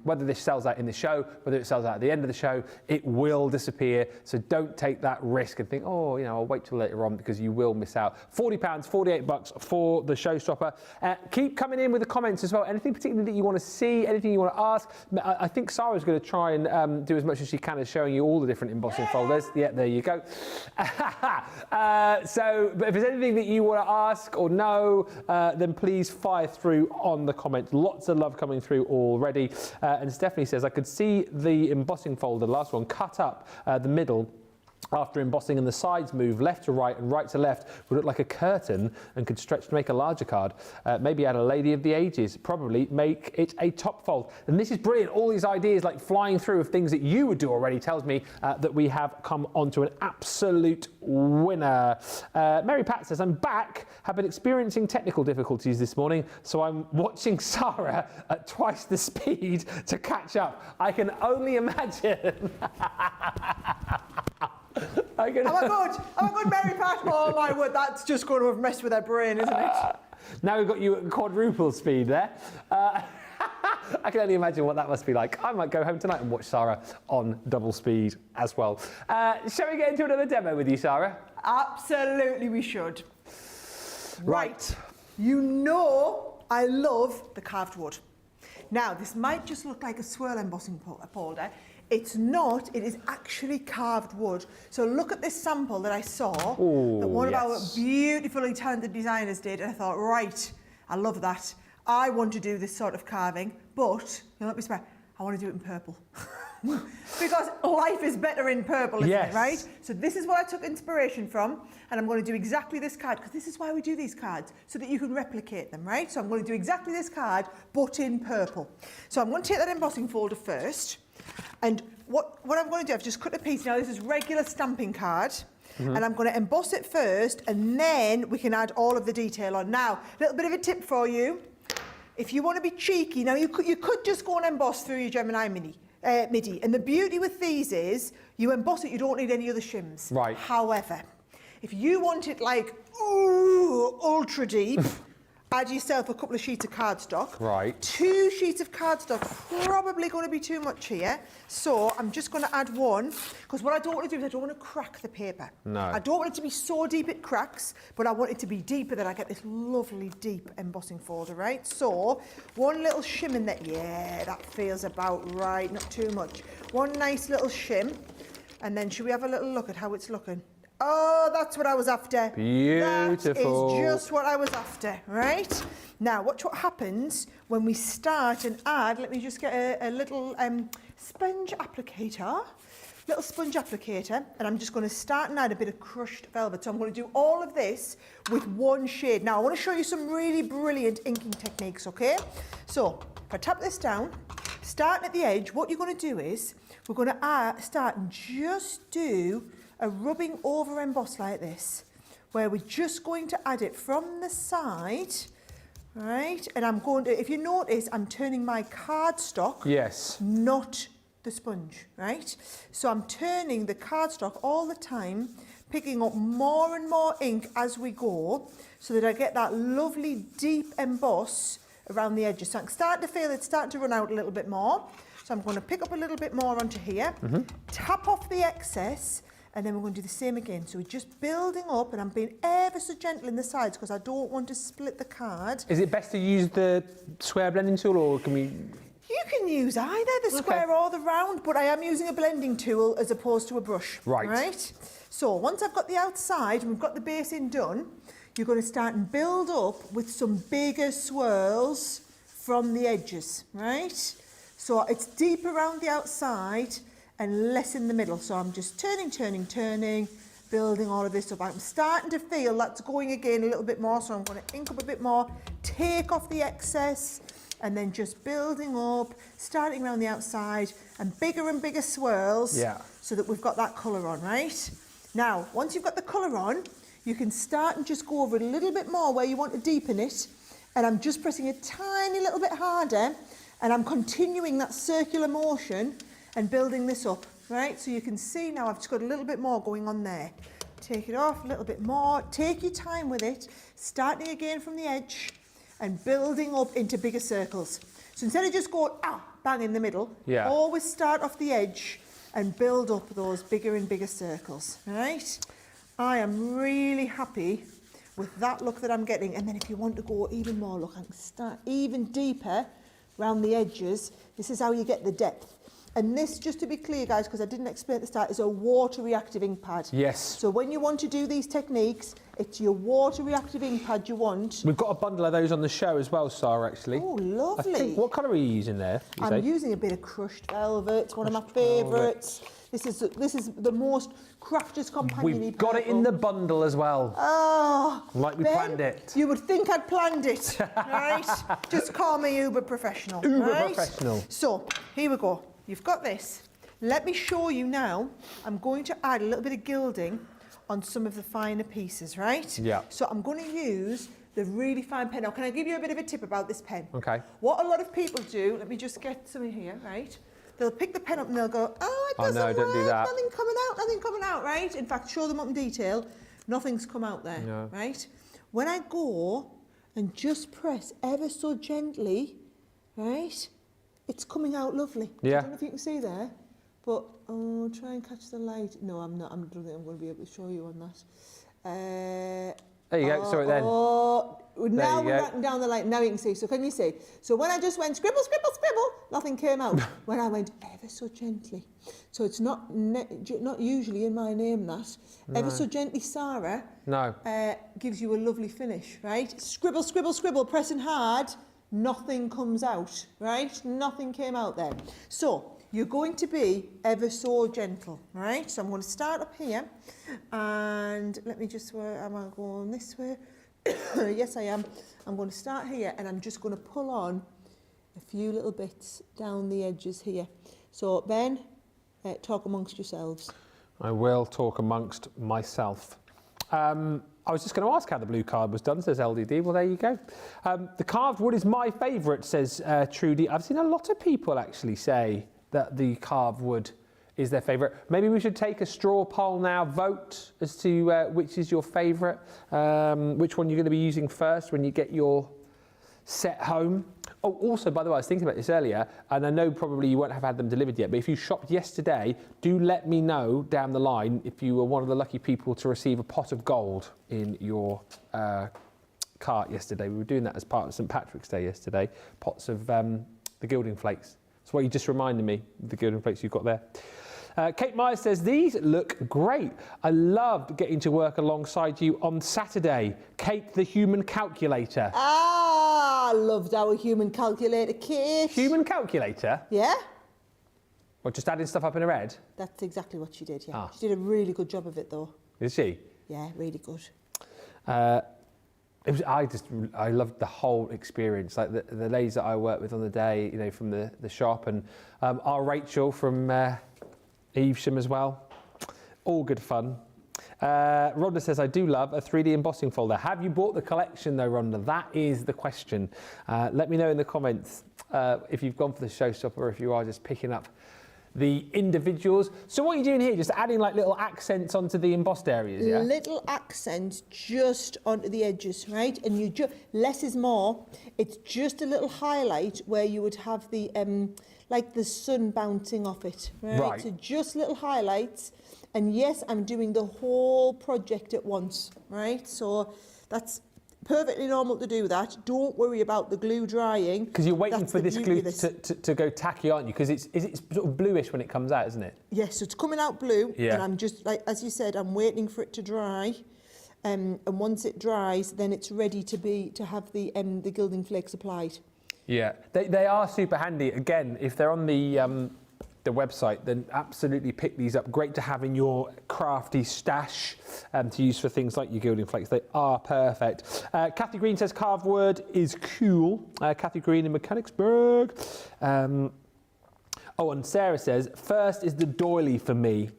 whether this sells out in the show, whether it sells out at the end of the show, it will disappear. So don't take that risk and think, oh, you know, I'll wait till later on, because you will miss out. £40, $48 for the Showstopper. Keep coming in with the comments as well. Anything particularly that you want to see, anything you want to ask. I think Sarah's going to try and do as much as she can as showing you all the different embossing folders. Yeah, there you go. So, but if there's anything that you want to ask or know, then please fire through on the comments. Lots of love coming through already. And Stephanie says, I could see the embossing folder, the last one, cut up the middle after embossing, and the sides move left to right and right to left, would look like a curtain and could stretch to make a larger card. Maybe add a Lady of the Ages, probably make it a top fold. And this is brilliant. All these ideas like flying through of things that you would do already tells me that we have come onto an absolute winner. Mary Pat says, I'm back, have been experiencing technical difficulties this morning, so I'm watching Sarah at twice the speed to catch up. I can only imagine. Oh my God, Mary Pat, oh my word, that's just going to have messed with her brain, isn't it? Now we've got you at quadruple speed there. I can only imagine what that must be like. I might go home tonight and watch Sarah on double speed as well. Shall we get into another demo with you, Sarah? Absolutely, we should. Right. You know I love the carved wood. Now, this might just look like a swirl embossing folder. It's not, it is actually carved wood. So look at this sample that I saw that one of our beautifully talented designers did, and I thought, right, I love that. I want to do this sort of carving, but, you'll not be surprised, I want to do it in purple. Because life is better in purple, isn't it, right? So this is what I took inspiration from, and I'm going to do exactly this card, because this is why we do these cards, so that you can replicate them, right? So I'm going to do exactly this card, but in purple. So I'm going to take that embossing folder first, and what I'm going to do, I've just cut a piece. Now this is regular stamping card, and I'm going to emboss it first, and then we can add all of the detail on. Now, a little bit of a tip for you. If you want to be cheeky, now you could just go and emboss through your Gemini MIDI. And the beauty with these is, you emboss it, you don't need any other shims. Right. However, if you want it like, ooh, ultra deep, add yourself a couple of sheets of cardstock. Right. 2 sheets of cardstock, probably going to be too much here. So I'm just going to add one, because what I don't want to do is I don't want to crack the paper. No. I don't want it to be so deep it cracks, but I want it to be deeper that I get this lovely deep embossing folder, right? So one little shim in there. Yeah, that feels about right, not too much. One nice little shim, and then should we have a little look at how it's looking? Oh, that's what I was after. Beautiful. That is just what I was after, right? Now, watch what happens when we start and add. Let me just get a little sponge applicator. Little sponge applicator, and I'm just going to start and add a bit of crushed velvet. So I'm going to do all of this with one shade. Now, I want to show you some really brilliant inking techniques, okay? So, if I tap this down, starting at the edge, what you're going to do is, we're going to start and just do a rubbing over emboss like this, where we're just going to add it from the side, right? And I'm going to, if you notice, I'm turning my cardstock, not the sponge, right? So I'm turning the cardstock all the time picking up more and more ink as we go so that I get that lovely deep emboss around the edges. So I'm starting to feel it's starting to run out a little bit more. So I'm going to pick up a little bit more onto here, tap off the excess, and then we're going to do the same again. So we're just building up, and I'm being ever so gentle in the sides because I don't want to split the card. Is it best to use the square blending tool, or can we... You can use either the square or the round, but I am using a blending tool as opposed to a brush. Right. So once I've got the outside and we've got the basing done, you're going to start and build up with some bigger swirls from the edges, right? So it's deep around the outside and less in the middle. So I'm just turning, building all of this up. I'm starting to feel that's going again a little bit more, so I'm going to ink up a bit more, take off the excess, and then just building up, starting around the outside, and bigger swirls, so that we've got that colour on, right? Now, once you've got the colour on, you can start and just go over it a little bit more where you want to deepen it, and I'm just pressing a tiny little bit harder, and I'm continuing that circular motion and building this up, right? So you can see now I've just got a little bit more going on there. Take it off a little bit more, take your time with it, starting again from the edge, and building up into bigger circles. So instead of just going, bang in the middle, always start off the edge and build up those bigger and bigger circles, right? I am really happy with that look that I'm getting. And then if you want to go even more, look, I can start even deeper around the edges. This is how you get the depth. And this, just to be clear, guys, because I didn't explain at the start, is a water reactive ink pad. Yes. So when you want to do these techniques, it's your water reactive ink pad you want. We've got a bundle of those on the show as well, Sarah, actually. Oh, lovely. What colour are you using there? I'm using a bit of crushed velvet. It's one of my favourites. This is the most crafter's companion. We've got it in the bundle as well. Oh, like we planned it. You would think I'd planned it, right? Just call me uber professional. Professional. So here we go. You've got this. Let me show you now. I'm going to add a little bit of gilding on some of the finer pieces, right? Yeah. So I'm going to use the really fine pen. Now, can I give you a bit of a tip about this pen? Okay. What a lot of people do, let me just get some in here, right? They'll pick the pen up and they'll go, it doesn't work, don't do that. nothing coming out, right? In fact, show them up in detail, nothing's come out there, right? When I go and just press ever so gently, right? It's coming out lovely. Yeah. I don't know if you can see there, but try and catch the light. No, I'm not. I don't think I'm going to be able to show you on that. There you go. Sorry then. Now we're writing down the light. Now you can see. So can you see? So when I just went scribble, scribble, scribble, nothing came out. When I went ever so gently. So it's not usually in my name that. No. Ever so gently, Sarah. No. Gives you a lovely finish, right? Scribble, scribble, scribble, pressing hard. Nothing comes out, right? Nothing came out there. So you're going to be ever so gentle, right? So I'm going to start up here, and let me just, where am I going this way? Yes, I am. I'm going to start here, and I'm just going to pull on a few little bits down the edges here. So Ben, talk amongst yourselves. I will talk amongst myself. I was just going to ask how the blue card was done, says LDD. Well, there you go. The carved wood is my favourite, says Trudy. I've seen a lot of people actually say that the carved wood is their favourite. Maybe we should take a straw poll now, vote as to which is your favourite, which one you're going to be using first when you get your set home. Oh, also, by the way, I was thinking about this earlier, and I know probably you won't have had them delivered yet, but if you shopped yesterday, do let me know down the line if you were one of the lucky people to receive a pot of gold in your cart yesterday. We were doing that as part of St. Patrick's Day yesterday, pots of the Gilding Flakes. That's what you just reminded me of the Gilding Flakes you've got there. Kate Myers says, these look great. I loved getting to work alongside you on Saturday. Kate, the human calculator. I loved our human calculator, Kate. Human calculator? Yeah. What, just adding stuff up in her head? That's exactly what she did, yeah. She did a really good job of it, though. Did she? Yeah, really good. I loved the whole experience. Like the ladies that I worked with on the day, you know, from the shop, and our Rachel from Evesham as well. All good fun. Rhonda says, I do love a 3D embossing folder. Have you bought the collection though, Rhonda? That is the question. Let me know in the comments if you've gone for the Showstopper or if you are just picking up the individuals. So what are you doing here? Just adding like little accents onto the embossed areas, yeah? Little accents just onto the edges, right? And you less is more. It's just a little highlight where you would have the like the sun bouncing off it, right? So just little highlights. And yes, I'm doing the whole project at once, right? So that's perfectly normal to do that. Don't worry about the glue drying. Because you're waiting for this glue to go tacky, aren't you? Because it's sort of bluish when it comes out, isn't it? Yes, so it's coming out blue. Yeah. And I'm just, like, as you said, I'm waiting for it to dry. And once it dries, then it's ready to have the gilding flakes applied. Yeah, they are super handy. Again, if they're on the website, then absolutely pick these up. Great to have in your crafty stash to use for things like your gilding flakes. They are perfect. Kathy Green says carved wood is cool. Kathy Green in Mechanicsburg. Oh, and Sarah says first is the doily for me.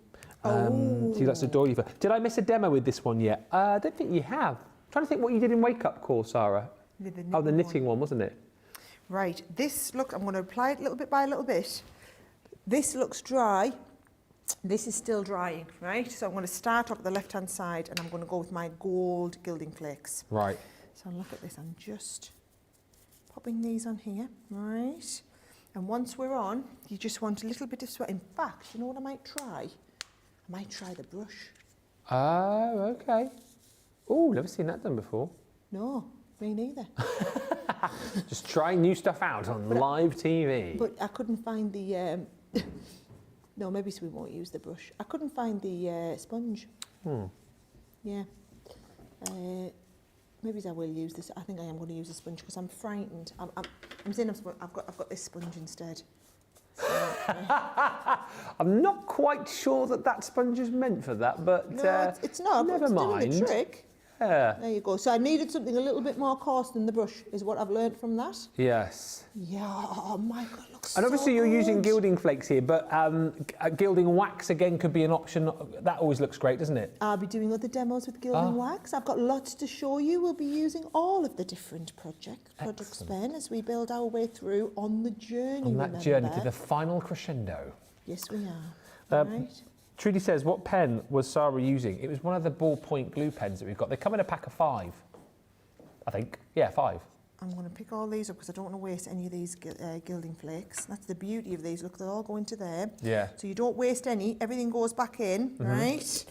She likes the doily. Did I miss a demo with this one yet? I don't think you have. I'm trying to think what you did in Wake Up Call, Sarah. The knitting one, wasn't it? Right. This, look, I'm going to apply it little bit by little bit. This looks dry. This is still drying, right? So I'm going to start off at the left-hand side and I'm going to go with my gold gilding flakes. Right. So look at this. I'm just popping these on here, right? And once we're on, you just want a little bit of sweat. In fact, you know what I might try? I might try the brush. Oh, okay. Oh, never seen that done before. No, me neither. Just trying new stuff out on live TV. But I couldn't find the... no, maybe we won't use the brush. I couldn't find the sponge. Yeah. Maybe I will use this. I think I am going to use a sponge because I'm frightened. I'm saying I've got this sponge instead. So, I'm not quite sure that sponge is meant for that, but no, it's not. Never mind. Doing the trick. Yeah. There you go. So I needed something a little bit more coarse than the brush, is what I've learned from that. Yes. Yeah. Oh my God, it looks And obviously so you're good. using gilding flakes here, but gilding wax again could be an option. That always looks great, doesn't it? I'll be doing other demos with gilding wax. I've got lots to show you. We'll be using all of the different products then as we build our way through on the journey. On that journey to the final crescendo. Yes, we are. Right. Trudy says, what pen was Sarah using? It was one of the ballpoint glue pens that we've got. They come in a pack of 5, I think. Yeah, 5. I'm going to pick all these up because I don't want to waste any of these gilding flakes. That's the beauty of these. Look, they all go into there. Yeah. So you don't waste any. Everything goes back in, right?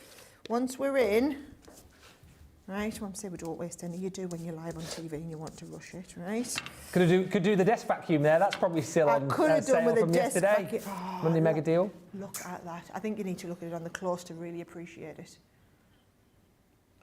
Once we're in, right? Well, I'm saying we don't waste any. You do when you're live on TV and you want to rush it, right? Could do the desk vacuum there. That's probably still on sale from yesterday. Monday mega deal. Look at that. I think you need to look at it on the close to really appreciate it.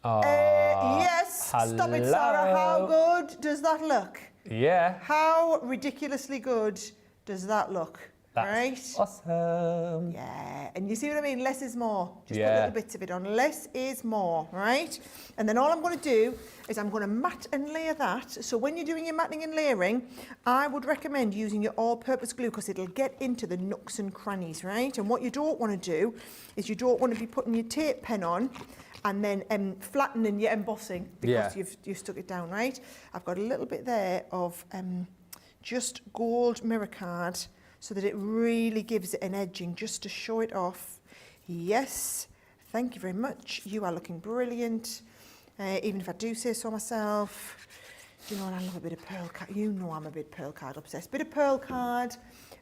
Yes. Hello. Stop it, Sarah. How good does that look? Yeah. How ridiculously good does that look? That's right? awesome. Yeah, and you see what I mean? Less is more. Just Yeah. put little bits of it on. Less is more, right? And then all I'm going to do is I'm going to mat and layer that. So when you're doing your matting and layering, I would recommend using your all-purpose glue because it'll get into the nooks and crannies, right? And what you don't want to do is you don't want to be putting your tape pen on and then flattening your embossing because you've stuck it down, right? I've got a little bit there of just gold mirror card so that it really gives it an edging just to show it off. Yes, thank you very much. You are looking brilliant. Even if I do say so myself. You know, I love a bit of pearl card. You know I'm a bit pearl card obsessed. Bit of pearl card,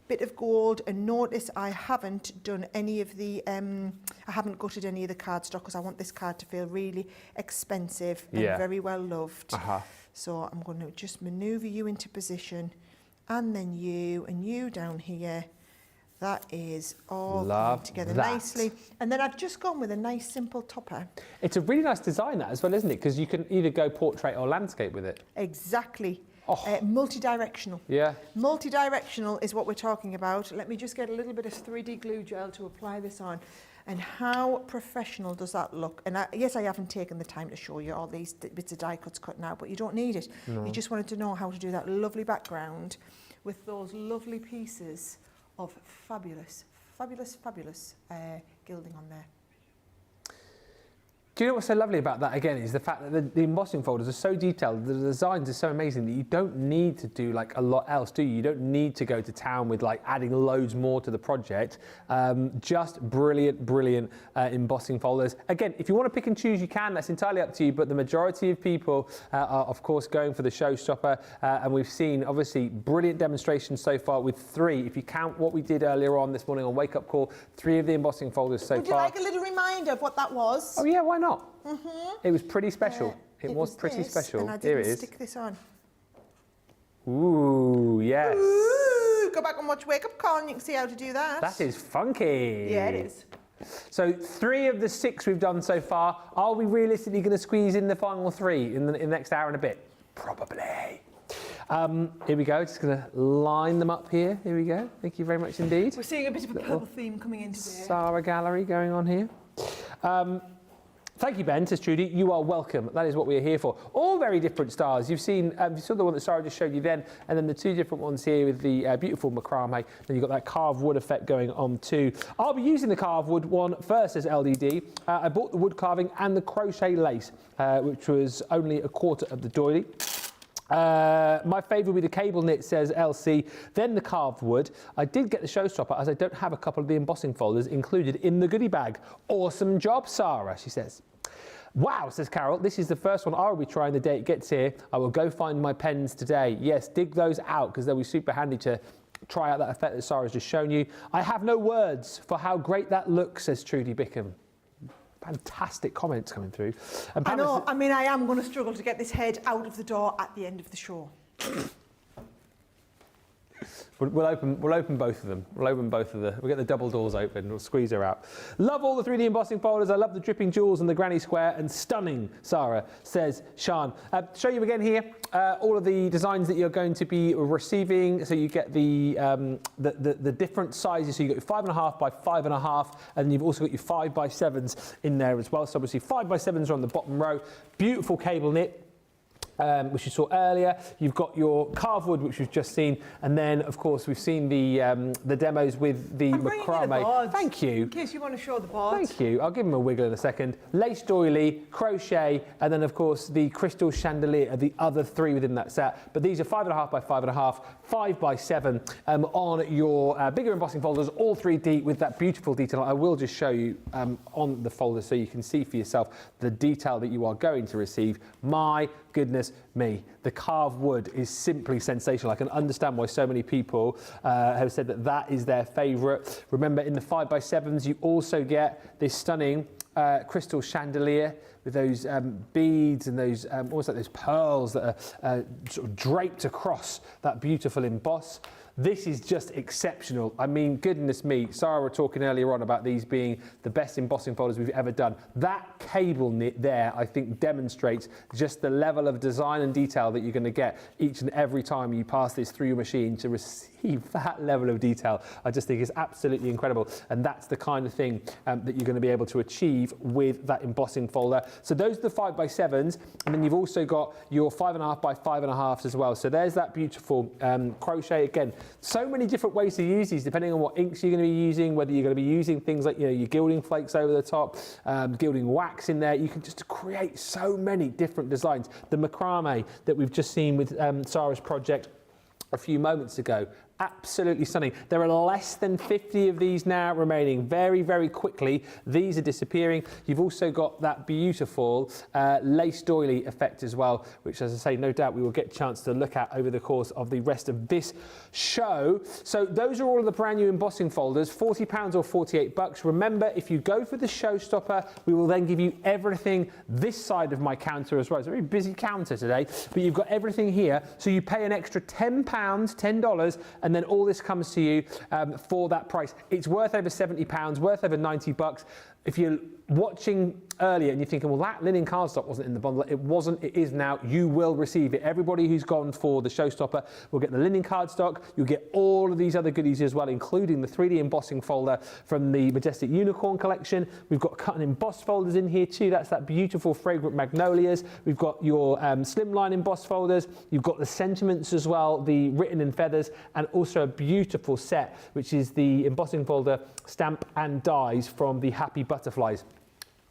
bit of gold, and notice I haven't done any of the, I haven't gutted any of the cardstock because I want this card to feel really expensive and very well loved. So I'm going to just manoeuvre you into position and then you and you down here. That is all coming together nicely. And then I've just gone with a nice simple topper. It's a really nice design that as well, isn't it? Because you can either go portrait or landscape with it. Exactly. Multi-directional. Yeah. Multi-directional is what we're talking about. Let me just get a little bit of 3D glue gel to apply this on. And how professional does that look? And yes, I haven't taken the time to show you all these bits of die cuts cut now, but you don't need it. No. You just wanted to know how to do that lovely background with those lovely pieces of fabulous gilding on there. Do you know what's so lovely about that, again, is the fact that the embossing folders are so detailed, the designs are so amazing that you don't need to do like a lot else, do you? You don't need to go to town with like adding loads more to the project. Just brilliant embossing folders. Again, if you want to pick and choose, you can. That's entirely up to you, but the majority of people are, of course, going for the Showstopper, and we've seen, obviously, brilliant demonstrations so far with 3. If you count what we did earlier on this morning on Wake Up Call, 3 of the embossing folders so far. Would you like a little reminder of what that was? Oh yeah, why not? It was pretty special. It was pretty this, special. And I Here didn't it is. stick this on. Ooh, yes. Ooh, go back and watch Wake Up Call and you can see how to do that. That is funky. Yeah, it is. So 3 of the 6 we've done so far. Are we realistically going to squeeze in the final 3 in the next hour and a bit? Probably. Here we go. Just going to line them up here. Here we go. Thank you very much indeed. We're seeing a bit of a purple theme coming in today. Sara gallery going on here. Thank you, Ben, says Trudy. You are welcome. That is what we are here for. All very different styles. You've seen, you saw the one that Sara just showed you then, and then the 2 different ones here with the beautiful macrame. Then you've got that carved wood effect going on too. I'll be using the carved wood one first, says LDD. I bought the wood carving and the crochet lace, which was only a quarter of the doily. My favourite will be the cable knit, says LC, then the carved wood. I did get the Showstopper as I don't have a couple of the embossing folders included in the goodie bag. Awesome job, Sara, she says. Wow, says Carol, this is the first one I will be trying the day it gets here. I will go find my pens today. Yes, dig those out because they'll be super handy to try out that effect that Sara's just shown you. I have no words for how great that looks, says Trudy Bickham. Fantastic comments coming through. And I know, I mean, I am going to struggle to get this head out of the door at the end of the show. We'll open both of them. We'll get the double doors open. We'll squeeze her out. Love all the 3D embossing folders. I love the dripping jewels and the granny square and stunning, Sara, says Sean. Show you again here all of the designs that you're going to be receiving. So you get the different sizes. So you've got your 5.5 by 5.5, and you've also got your 5 by 7s in there as well. So obviously 5 by 7s are on the bottom row. Beautiful cable knit. Which you saw earlier. You've got your carved wood, which we've just seen, and then of course we've seen the demos with the macrame. Thank you. In case you want to show the board. Thank you. I'll give them a wiggle in a second. Lace doily, crochet, and then of course the Crystal Chandelier are the other 3 within that set. But these are 5.5 by 5.5, 5 by 7 on your bigger embossing folders, all 3D with that beautiful detail. I will just show you on the folder so you can see for yourself the detail that you are going to receive. My goodness me, the carved wood is simply sensational. I can understand why so many people have said that that is their favourite. Remember, in the 5 by 7s you also get this stunning Crystal Chandelier with those beads and those almost like those pearls that are sort of draped across that beautiful emboss. This is just exceptional. I mean, goodness me, Sara were talking earlier on about these being the best embossing folders we've ever done. That cable knit there, I think, demonstrates just the level of design and detail that you're going to get each and every time you pass this through your machine to receive that level of detail. I just think it's absolutely incredible. And that's the kind of thing that you're going to be able to achieve with that embossing folder. So those are the 5 by 7s. And then you've also got your 5.5 by 5.5s as well. So there's that beautiful crochet. Again, so many different ways to use these depending on what inks you're going to be using, whether you're going to be using things like, you know, your gilding flakes over the top, gilding wax in there. You can just create so many different designs. The macrame that we've just seen with Sara's project a few moments ago. Absolutely stunning. There are less than 50 of these now remaining. Very, very quickly, these are disappearing. You've also got that beautiful lace doily effect as well, which, as I say, no doubt we will get a chance to look at over the course of the rest of this show. So those are all of the brand new embossing folders, £40 or $48. Remember, if you go for the Showstopper, we will then give you everything this side of my counter as well. It's a very busy counter today, but you've got everything here. So you pay an extra $10, and then all this comes to you for that price. It's worth over £70, worth over $90. If you're watching earlier and you're thinking, well, that linen cardstock wasn't in the bundle. It wasn't, it is now. You will receive it. Everybody who's gone for the Showstopper will get the linen cardstock. You'll get all of these other goodies as well, including the 3D embossing folder from the Majestic Unicorn collection. We've got cut and embossed folders in here too. That's that beautiful fragrant magnolias. We've got your slimline embossed folders. You've got the sentiments as well, the written in feathers, and also a beautiful set, which is the embossing folder stamp and dies from the Happy Butterflies.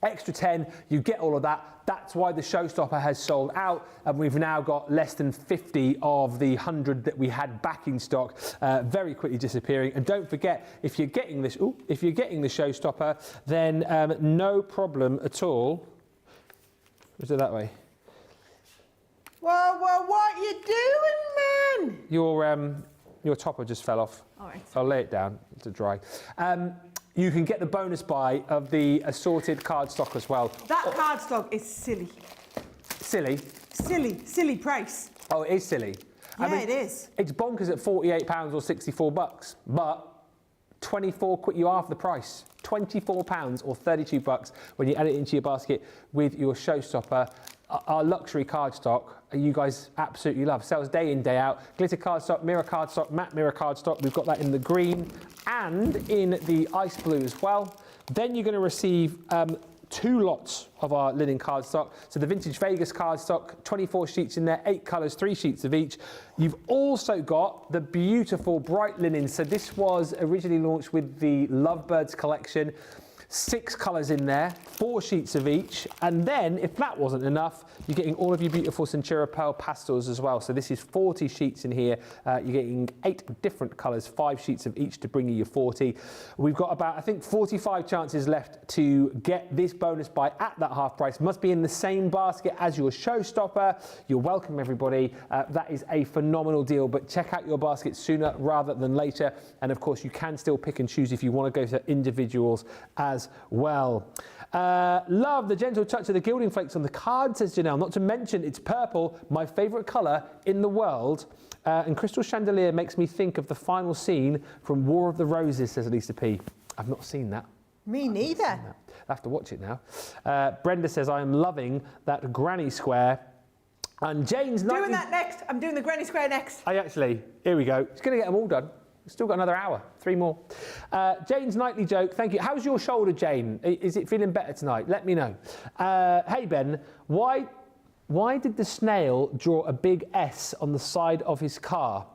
Extra 10, you get all of that. That's why the Showstopper has sold out, and we've now got less than 50 of the 100 that we had back in stock, very quickly disappearing. And don't forget, if you're getting this, if you're getting the Showstopper, then no problem at all. Is it that way? Whoa, what are you doing, man? Your topper just fell off. All right. I'll lay it down to dry. You can get the bonus buy of the assorted cardstock as well. That cardstock is silly. Silly? Silly price. Oh, it is silly. Yeah, I mean, it is. It's bonkers at £48 or $64, but 24 quid, you half the price. £24 or $32 when you add it into your basket with your Showstopper. Our luxury cardstock, you guys absolutely love. Sells day in, day out. Glitter cardstock, mirror cardstock, matte mirror cardstock. We've got that in the green and in the ice blue as well. Then you're going to receive 2 lots of our linen cardstock. So the Vintage Vegas cardstock, 24 sheets in there, 8 colours, 3 sheets of each. You've also got the beautiful bright linen. So this was originally launched with the Lovebirds collection. 6 colours in there, 4 sheets of each, and then if that wasn't enough, you're getting all of your beautiful Centura Pearl pastels as well. So this is 40 sheets in here. You're getting 8 different colours, 5 sheets of each to bring you your 40. We've got about, I think, 45 chances left to get this bonus buy at that half price. Must be in the same basket as your Showstopper. You're welcome, everybody. That is a phenomenal deal, but check out your basket sooner rather than later. And of course, you can still pick and choose if you want to go to individuals as well. Love the gentle touch of the gilding flakes on the card, says Janelle. Not to mention it's purple, my favourite colour in the world. And Crystal Chandelier makes me think of the final scene from War of the Roses, says Lisa P. I've not seen that. Me neither. I have to watch it now. Brenda says, I am loving that granny square. And Jane's doing that next. I'm doing the granny square next. Here we go. It's going to get them all done. We've still got another hour, 3 more. Jane's nightly joke, thank you. How's your shoulder, Jane? Is it feeling better tonight? Let me know. Hey, Ben, why did the snail draw a big S on the side of his car?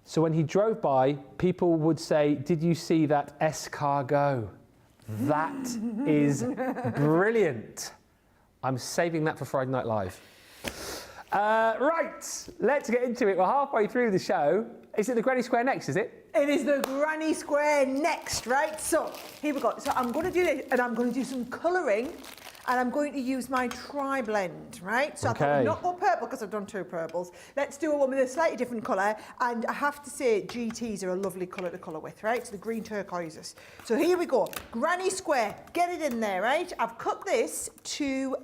So when he drove by, people would say, did you see that S car go? That is brilliant. I'm saving that for Friday Night Live. Right, let's get into it. We're halfway through the show. Is it the granny square next, is it? It is the granny square next, right? So, here we go. So I'm going to do this, and I'm going to do some colouring, and I'm going to use my tri-blend, right? So Okay. I thought, not go purple, because I've done 2 purples. Let's do one with a slightly different colour, and I have to say, GTs are a lovely colour to colour with, right? So the green turquoises. So here we go. Granny square, get it in there, right? I've cut this to,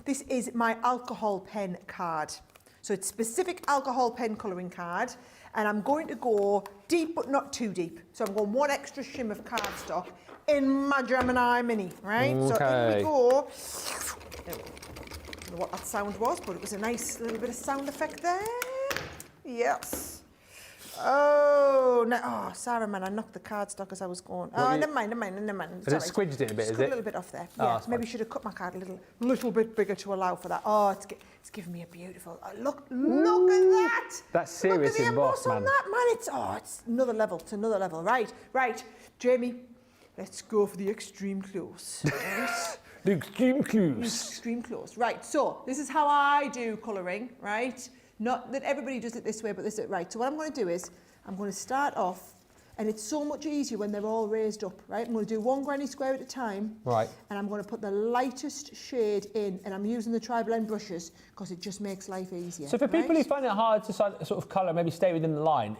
this is my alcohol pen card. So it's specific alcohol pen colouring card. And I'm going to go deep, but not too deep. So I'm going 1 extra shim of cardstock in my Gemini Mini, right? Okay. So in we go. I don't know what that sound was, but it was a nice little bit of sound effect there. Yes. Oh, no. Oh, sorry, man, I knocked the cardstock as I was going. Oh, never mind. Has it squidged it a bit, Just is cut it? a little bit off there. Oh, Yeah, that's maybe fine. should have cut my card a little bit bigger to allow for that. Oh, it's giving me a beautiful. Look at that. That's serious Look at the emboss, emboss on man. that, man. It's another level. It's another level. Right, Jamie. Let's go for the extreme close. Right? The extreme clues. Extreme close. Right. So this is how I do colouring. Right. Not that everybody does it this way, but this is right. So what I'm going to do is I'm going to start off, and it's so much easier when they're all raised up, right? I'm going to do 1 granny square at a time. Right. And I'm going to put the lightest shade in, and I'm using the tri-blend brushes because it just makes life easier. So for people who right? find it hard to sort of colour, maybe stay within the line,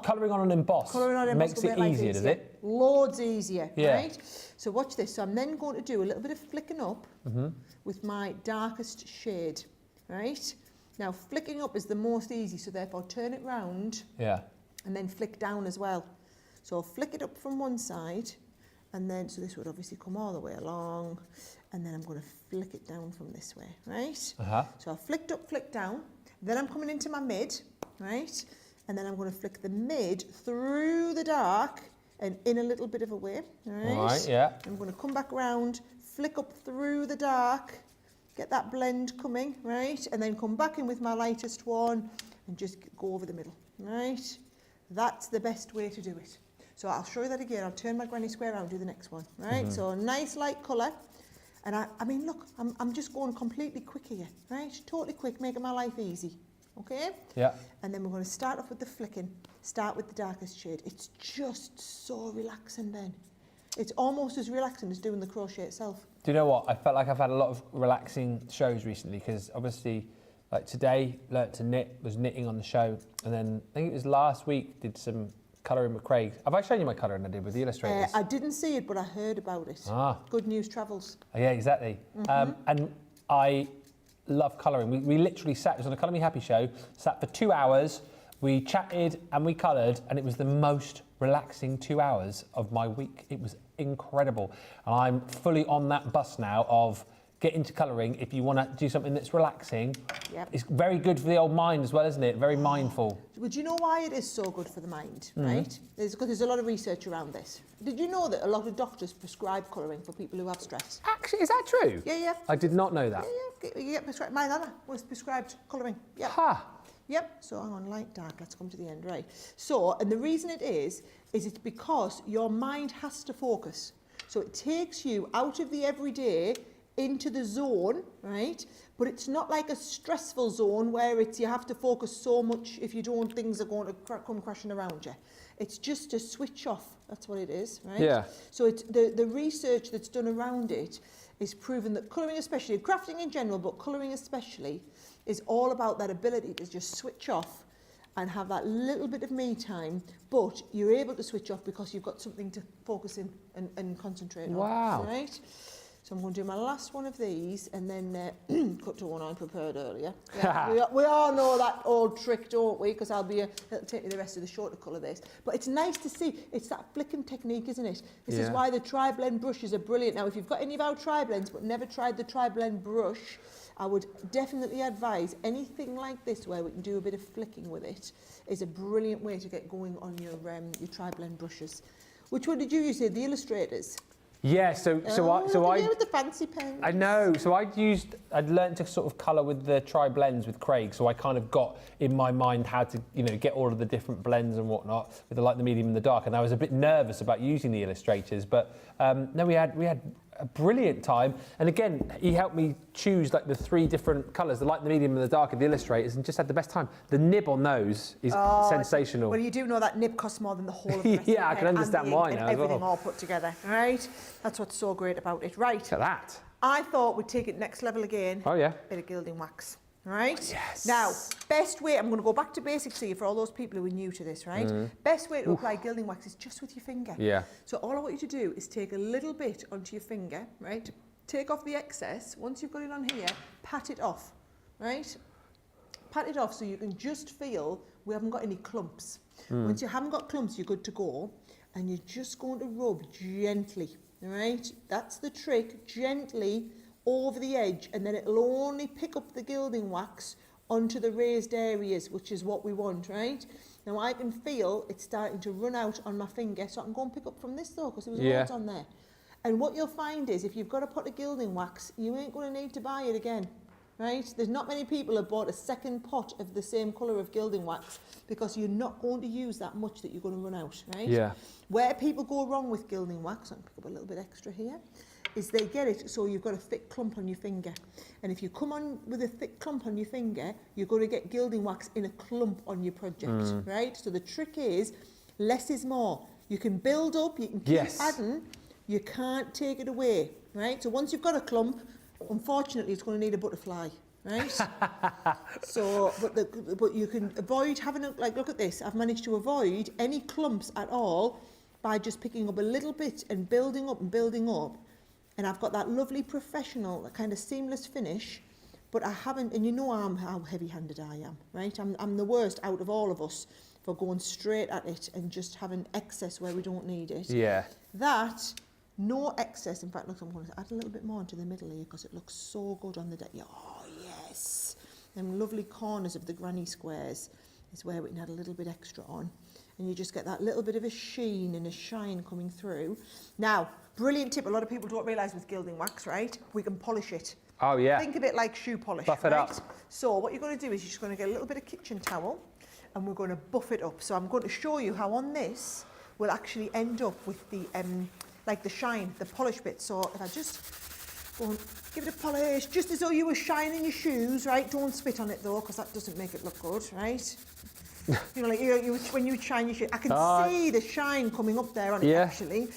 colouring on an emboss makes it easier, does it? Loads easier, Yeah. right? So watch this. So I'm then going to do a little bit of flicking up with my darkest shade, right? Now, flicking up is the most easy, so therefore turn it round and then flick down as well. So I'll flick it up from one side, and then, so this would obviously come all the way along, and then I'm going to flick it down from this way, right? So I've flicked up, flicked down, then I'm coming into my mid, right? And then I'm going to flick the mid through the dark and in a little bit of a way, right? I'm going to come back round, flick up through the dark, get that blend coming, right? And then come back in with my lightest one and just go over the middle, right? That's the best way to do it. So I'll show you that again. I'll turn my granny square around, do the next one, right? So a nice light colour. And I mean, look, I'm just going completely quick here, right? Totally quick, making my life easy, okay? Yeah. And then we're going to start off with the flicking. Start with the darkest shade. It's just so relaxing then. It's almost as relaxing as doing the crochet itself. Do you know what? I felt like I've had a lot of relaxing shows recently because obviously, like today, learnt to knit, was knitting on the show. And then I think it was last week, did some colouring with Craig. Have I shown you my colouring I did with the illustrators? I didn't see it, but I heard about it. Ah. Good news travels. Yeah, exactly. And I love colouring. We literally sat, it was on a Colour Me Happy show, sat for 2 hours, we chatted and we coloured, and it was the most relaxing 2 hours of my week. It was incredible. And I'm fully on that bus now of get into colouring if you want to do something that's relaxing. Yep. It's very good for the old mind as well, isn't it? Very mindful. Would you know why it is so good for the mind, right? There's a lot of research around this. Did you know that a lot of doctors prescribe colouring for people who have stress? Actually, is that true? Yeah. I did not know that. Yeah, you get prescribed. My nana was prescribed colouring. Yeah. Ha! Yep, so hang on, light, dark, let's come to the end, right. So, and the reason it is it's because your mind has to focus. So it takes you out of the everyday into the zone, right? But it's not like a stressful zone where it's you have to focus so much. If you don't, things are going to come crashing around you. It's just a switch off, that's what it is, right? Yeah. So it's the research that's done around it is proven that colouring especially, crafting in general, but colouring especially, is all about that ability to just switch off and have that little bit of me time, but you're able to switch off because you've got something to focus in and concentrate on. Wow. Right? So I'm going to do my last one of these and then cut to one I prepared earlier. Yeah, we all know that old trick, don't we? Because it'll take me the rest of the show to colour this. But it's nice to see. It's that flicking technique, isn't it? This is why the tri-blend brushes are brilliant. Now, if you've got any of our tri-blends but never tried the tri-blend brush, I would definitely advise anything like this where we can do a bit of flicking with it is a brilliant way to get going on your tri-blend brushes. Which one did you use here? The illustrators? Yeah, so I with the fancy pen. I know. So I'd learned to sort of colour with the tri-blends with Craig. So I kind of got in my mind how to, get all of the different blends and whatnot with the light, the medium, and the dark. And I was a bit nervous about using the illustrators, but no, we had a brilliant time. And again, he helped me choose like the 3 different colours, the light, the medium, and the dark of the illustrators, and just had the best time. The nib on those is sensational. Well, you do know that nib costs more than the whole of the rest Yeah, of I can understand why now as everything well. all put together, right? That's what's so great about it. Right. Look at that. I thought we'd take it next level again. Oh, yeah. Bit of gilding wax. Right? Yes. Now, best way, I'm going to go back to basics here for all those people who are new to this, right? Best way to apply gilding wax is just with your finger. Yeah. So all I want you to do is take a little bit onto your finger, right? Take off the excess. Once you've got it on here, pat it off, right? Pat it off so you can just feel we haven't got any clumps. Once you haven't got clumps, you're good to go. And you're just going to rub gently, right? That's the trick, gently over the edge, and then it'll only pick up the gilding wax onto the raised areas, which is what we want, right? Now I can feel it's starting to run out on my finger, so I can go and pick up from this though, because there was loads on there. And what you'll find is if you've got a pot of gilding wax, you ain't going to need to buy it again, right? There's not many people who have bought a second pot of the same colour of gilding wax because you're not going to use that much that you're going to run out, right? Yeah. Where people go wrong with gilding wax, I'll pick up a little bit extra here, is they get it so you've got a thick clump on your finger. And if you come on with a thick clump on your finger, you're going to get gilding wax in a clump on your project, right? So the trick is less is more. You can build up, you can keep adding, you can't take it away, right? So once you've got a clump, unfortunately it's going to need a butterfly, right? So, but you can avoid having a, look at this, I've managed to avoid any clumps at all by just picking up a little bit and building up and building up. And I've got that lovely professional, that kind of seamless finish, but I haven't, and you know how heavy-handed I am, right? I'm the worst out of all of us for going straight at it and just having excess where we don't need it. Yeah. That, no excess. In fact, look, I'm going to add a little bit more into the middle here because it looks so good on the deck. Oh, yes. Them lovely corners of the granny squares is where we can add a little bit extra on. And you just get that little bit of a sheen and a shine coming through. Now, brilliant tip, a lot of people don't realise with gilding wax, right? We can polish it. Oh, yeah. Think of it like shoe polish, Buff it up. So what you're going to do is you're just going to get a little bit of kitchen towel and we're going to buff it up. So I'm going to show you how on this, will actually end up with the like the shine, the polish bit. So if I just go and give it a polish, just as though you were shining your shoes, right? Don't spit on it though, because that doesn't make it look good, right? You know, like when you shine your shoes, I can see the shine coming up there on it actually.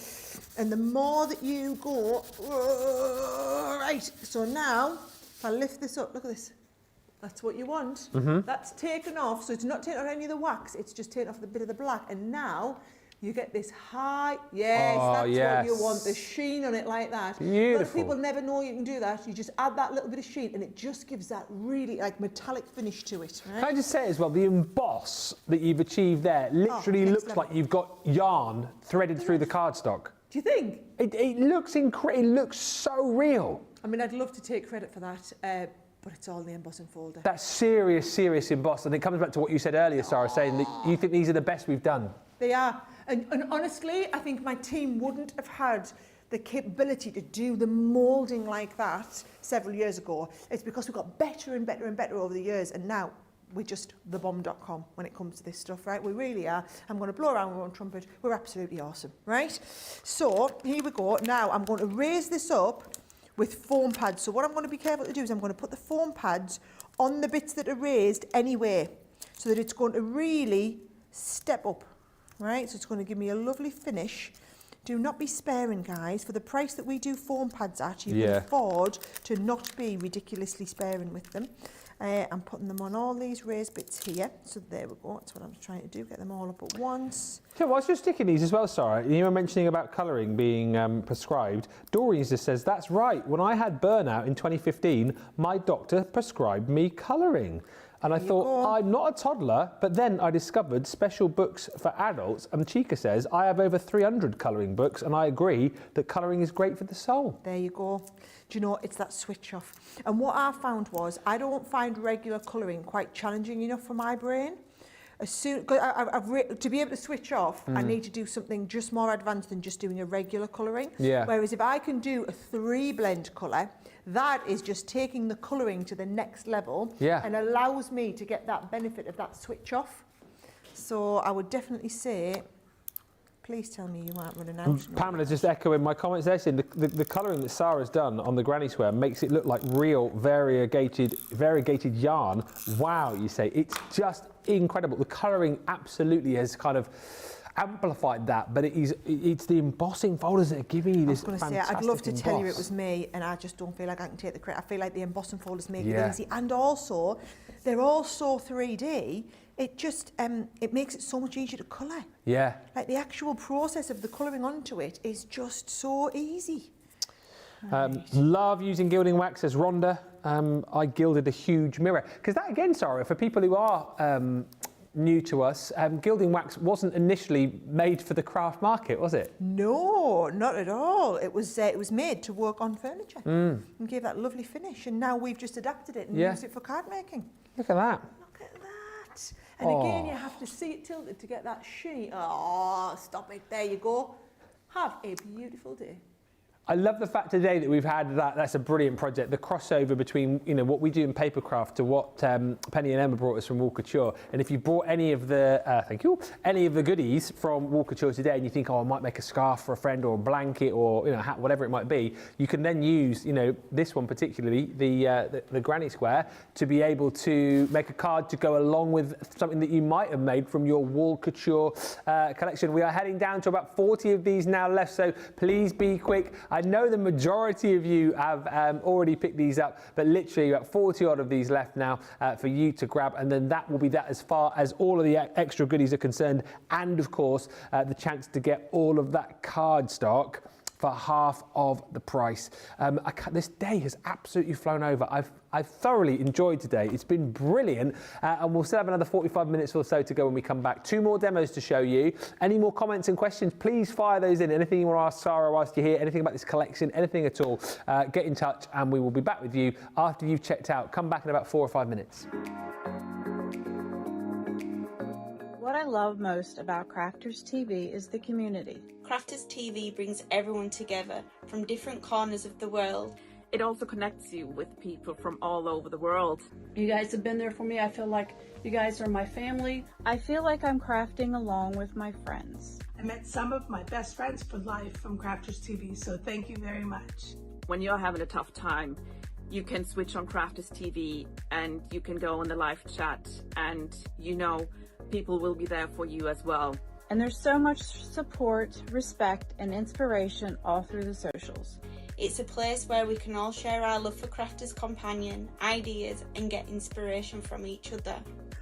And the more that you go, right, so now, if I lift this up, look at this. That's what you want. That's taken off, so it's not taken off any of the wax, it's just taken off the bit of the black. And now, you get this high, that's what you want, the sheen on it like that. Beautiful. A lot of people never know you can do that. You just add that little bit of sheen and it just gives that really like metallic finish to it, right? Can I just say as well, the emboss that you've achieved there literally looks like you've got yarn threaded through the cardstock. Do you think? It looks incredible, it looks so real. I mean, I'd love to take credit for that, but it's all the embossing folder. That's serious emboss, and it comes back to what you said earlier, Sarah, saying that you think these are the best we've done. They are. And honestly, I think my team wouldn't have had the capability to do the moulding like that several years ago. It's because we got better and better and better over the years, and now we're just thebomb.com when it comes to this stuff, right? We really are. I'm going to blow around my own trumpet. We're absolutely awesome, right? So here we go. Now I'm going to raise this up with foam pads. So what I'm going to be careful to do is I'm going to put the foam pads on the bits that are raised anyway, so that it's going to really step up. Right, so it's going to give me a lovely finish. Do not be sparing, guys. For the price that we do foam pads at, you can afford to not be ridiculously sparing with them. I'm putting them on all these raised bits here. So there we go. That's what I'm trying to do, get them all up at once. So whilst you're sticking these as well, Sarah, you were mentioning about colouring being prescribed. Doreen just says, that's right. When I had burnout in 2015, my doctor prescribed me colouring. And I thought, I'm not a toddler, but then I discovered special books for adults, and Chica says, I have over 300 colouring books, and I agree that colouring is great for the soul. There you go. Do you know, it's that switch off. And what I found was, I don't find regular colouring quite challenging enough for my brain. To be able to switch off, I need to do something just more advanced than just doing a regular colouring. Yeah. Whereas if I can do a 3-blend colour, that is just taking the colouring to the next level and allows me to get that benefit of that switch off. So I would definitely say, please tell me you aren't running out. Pamela's just echoing my comments there, saying the colouring that Sarah's done on the granny square makes it look like real variegated yarn. Wow, you say. It's just incredible. The colouring absolutely has kind of amplified that, but it's the embossing folders that are giving you this fantastic emboss. I'd love to tell you it emboss. was me, and I just don't feel like I can take the credit. I feel like the embossing folders make it easy, and also they're all so 3D. It just it makes it so much easier to colour. Yeah. Like the actual process of the colouring onto it is just so easy. Love using gilding wax, says Rhonda. I gilded a huge mirror. Because that again, Sarah, for people who are new to us, gilding wax wasn't initially made for the craft market, was it? No, not at all. It was made to work on furniture and gave that lovely finish. And now we've just adapted it and used it for card making. Look at that. Look at that. And again, you have to see it tilted to get that sheen. Oh, stop it. There you go. Have a beautiful day. I love the fact today that we've had that. That's a brilliant project. The crossover between what we do in papercraft to what Penny and Emma brought us from Walkature. And if you brought any of the any of the goodies from Walkature today, and you think, I might make a scarf for a friend or a blanket or a hat, whatever it might be, you can then use this one particularly, the granny square, to be able to make a card to go along with something that you might have made from your Walkature collection. We are heading down to about 40 of these now left, so please be quick. I know the majority of you have already picked these up, but literally about 40 odd of these left now for you to grab, and then that will be that as far as all of the extra goodies are concerned, and of course the chance to get all of that cardstock for half of the price. This day has absolutely flown over. I've thoroughly enjoyed today. It's been brilliant, and we'll still have another 45 minutes or so to go when we come back. 2 more demos to show you. Any more comments and questions, please fire those in. Anything you want to ask Sarah whilst you're here, anything about this collection, anything at all, get in touch and we will be back with you after you've checked out. Come back in about 4 or 5 minutes. What I love most about Crafters TV is the community. Crafters TV brings everyone together from different corners of the world, It also connects you with people from all over the world. You guys have been there for me. I feel like you guys are my family. I feel like I'm crafting along with my friends. I met some of my best friends for life from Crafters TV, so thank you very much. When you're having a tough time, you can switch on Crafters TV and you can go in the live chat, and you know people will be there for you as well. And there's so much support, respect, and inspiration all through the socials. It's a place where we can all share our love for Crafters Companion, ideas, and get inspiration from each other.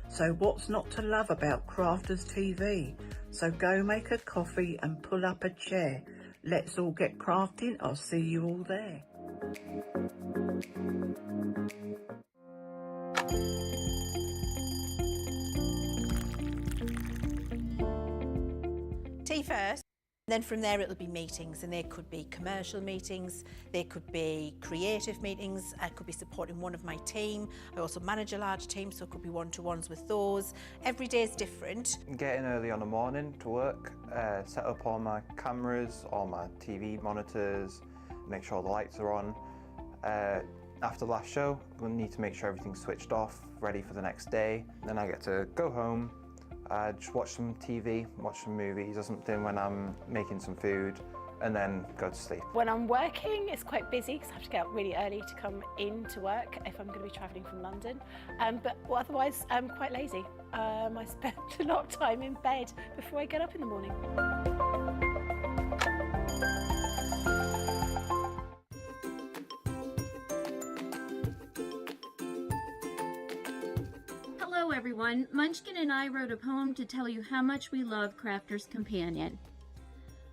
So what's not to love about Crafters TV? So go make a coffee and pull up a chair. Let's all get crafting. I'll see you all there. Tea first. Then from there it'll be meetings, and they could be commercial meetings, they could be creative meetings, I could be supporting one of my team. I also manage a large team, so it could be one-to-ones with those. Every day is different. Get in early on the morning to work, set up all my cameras, all my TV monitors, make sure the lights are on. After the last show, we'll need to make sure everything's switched off, ready for the next day. Then I get to go home, just watch some TV, watch some movies or something when I'm making some food, and then go to sleep. When I'm working, it's quite busy because I have to get up really early to come in to work if I'm going to be travelling from London. But otherwise, I'm quite lazy. I spend a lot of time in bed before I get up in the morning. Hello everyone, Munchkin and I wrote a poem to tell you how much we love Crafter's Companion.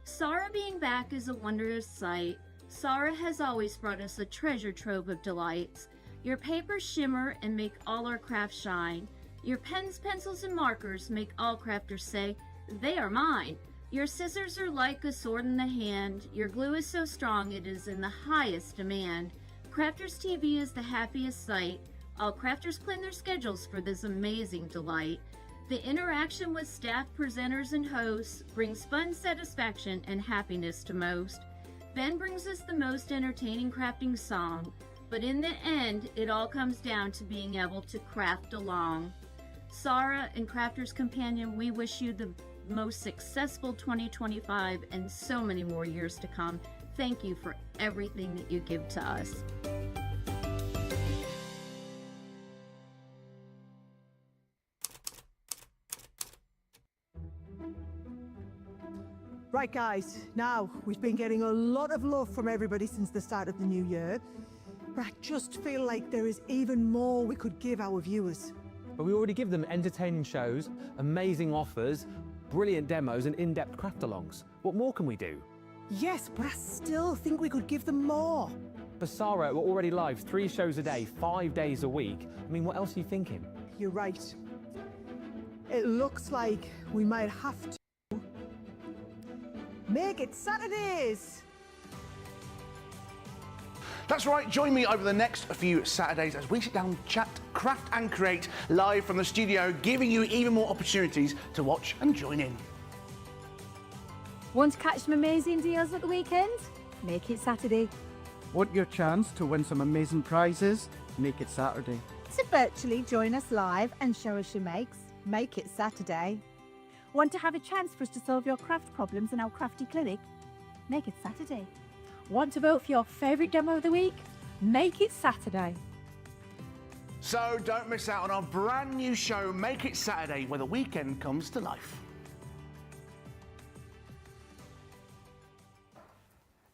Sara being back is a wondrous sight. Sara has always brought us a treasure trove of delights. Your papers shimmer and make all our crafts shine. Your pens, pencils, and markers make all crafters say, they are mine. Your scissors are like a sword in the hand. Your glue is so strong it is in the highest demand. Crafters TV is the happiest sight. All crafters plan their schedules for this amazing delight. The interaction with staff, presenters, and hosts brings fun, satisfaction, and happiness to most. Ben brings us the most entertaining crafting song, but in the end, it all comes down to being able to craft along. Sara and Crafter's Companion, we wish you the most successful 2025 and so many more years to come. Thank you for everything that you give to us. Right guys, now we've been getting a lot of love from everybody since the start of the new year, but I just feel like there is even more we could give our viewers. But we already give them entertaining shows, amazing offers, brilliant demos and in-depth craft-alongs. What more can we do? Yes, but I still think we could give them more. For Sara, we're already live 3 shows a day, 5 days a week. I mean, what else are you thinking? You're right. It looks like we might have to make it Saturdays. That's right, join me over the next few Saturdays as we sit down, chat, craft and create live from the studio, giving you even more opportunities to watch and join in. Want to catch some amazing deals at the weekend? Make it Saturday. Want your chance to win some amazing prizes? Make it Saturday. To virtually join us live and show us your makes? Make it Saturday. Want to have a chance for us to solve your craft problems in our crafty clinic? Make it Saturday. Want to vote for your favourite demo of the week? Make it Saturday. So don't miss out on our brand new show, Make It Saturday, where the weekend comes to life.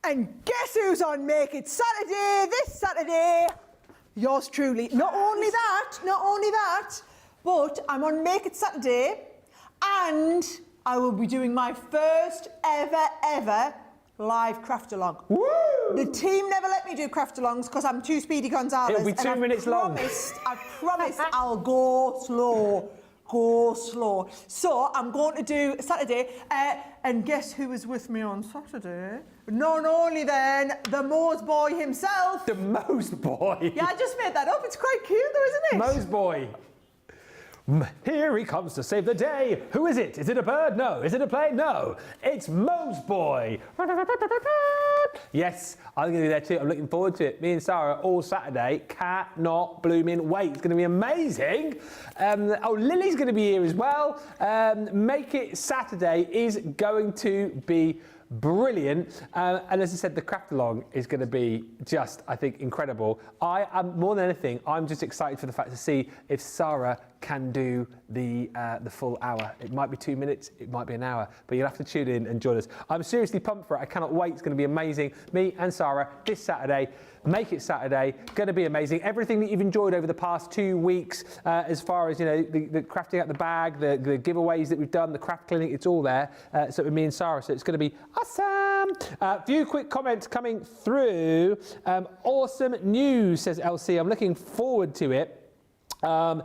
And guess who's on Make It Saturday this Saturday? Yours truly. Not only that, but I'm on Make It Saturday, and I will be doing my first ever live craft-along. Woo! The team never let me do craft-alongs because I'm too Speedy Gonzales. It'll be 2 minutes long. I promised I'll go slow. So I'm going to do Saturday, and guess who was with me on Saturday? None only then, the Moseby himself. The Moseby? Yeah, I just made that up. It's quite cute though, isn't it? Moseby. Here he comes to save the day. Who is it? Is it a bird? No. Is it a plane? No. It's Moseby. Yes, I'm going to be there too. I'm looking forward to it. Me and Sarah all Saturday. Cannot blooming wait. It's going to be amazing. Oh, Lily's going to be here as well. Make It Saturday is going to be brilliant. And as I said, the craft along is going to be just, I think, incredible. I am, more than anything, I'm just excited for the fact to see if Sarah can do the full hour. It might be 2 minutes, it might be an hour, but you'll have to tune in and join us. I'm seriously pumped for it. I cannot wait. It's going to be amazing. Me and Sarah this Saturday. Make It Saturday, going to be amazing. Everything that you've enjoyed over the past 2 weeks, as far as, you know, the crafting out the bag, the giveaways that we've done, the craft clinic, it's all there. So with me and Sarah, so it's going to be awesome. A few quick comments coming through. Awesome news, says LC. I'm looking forward to it. My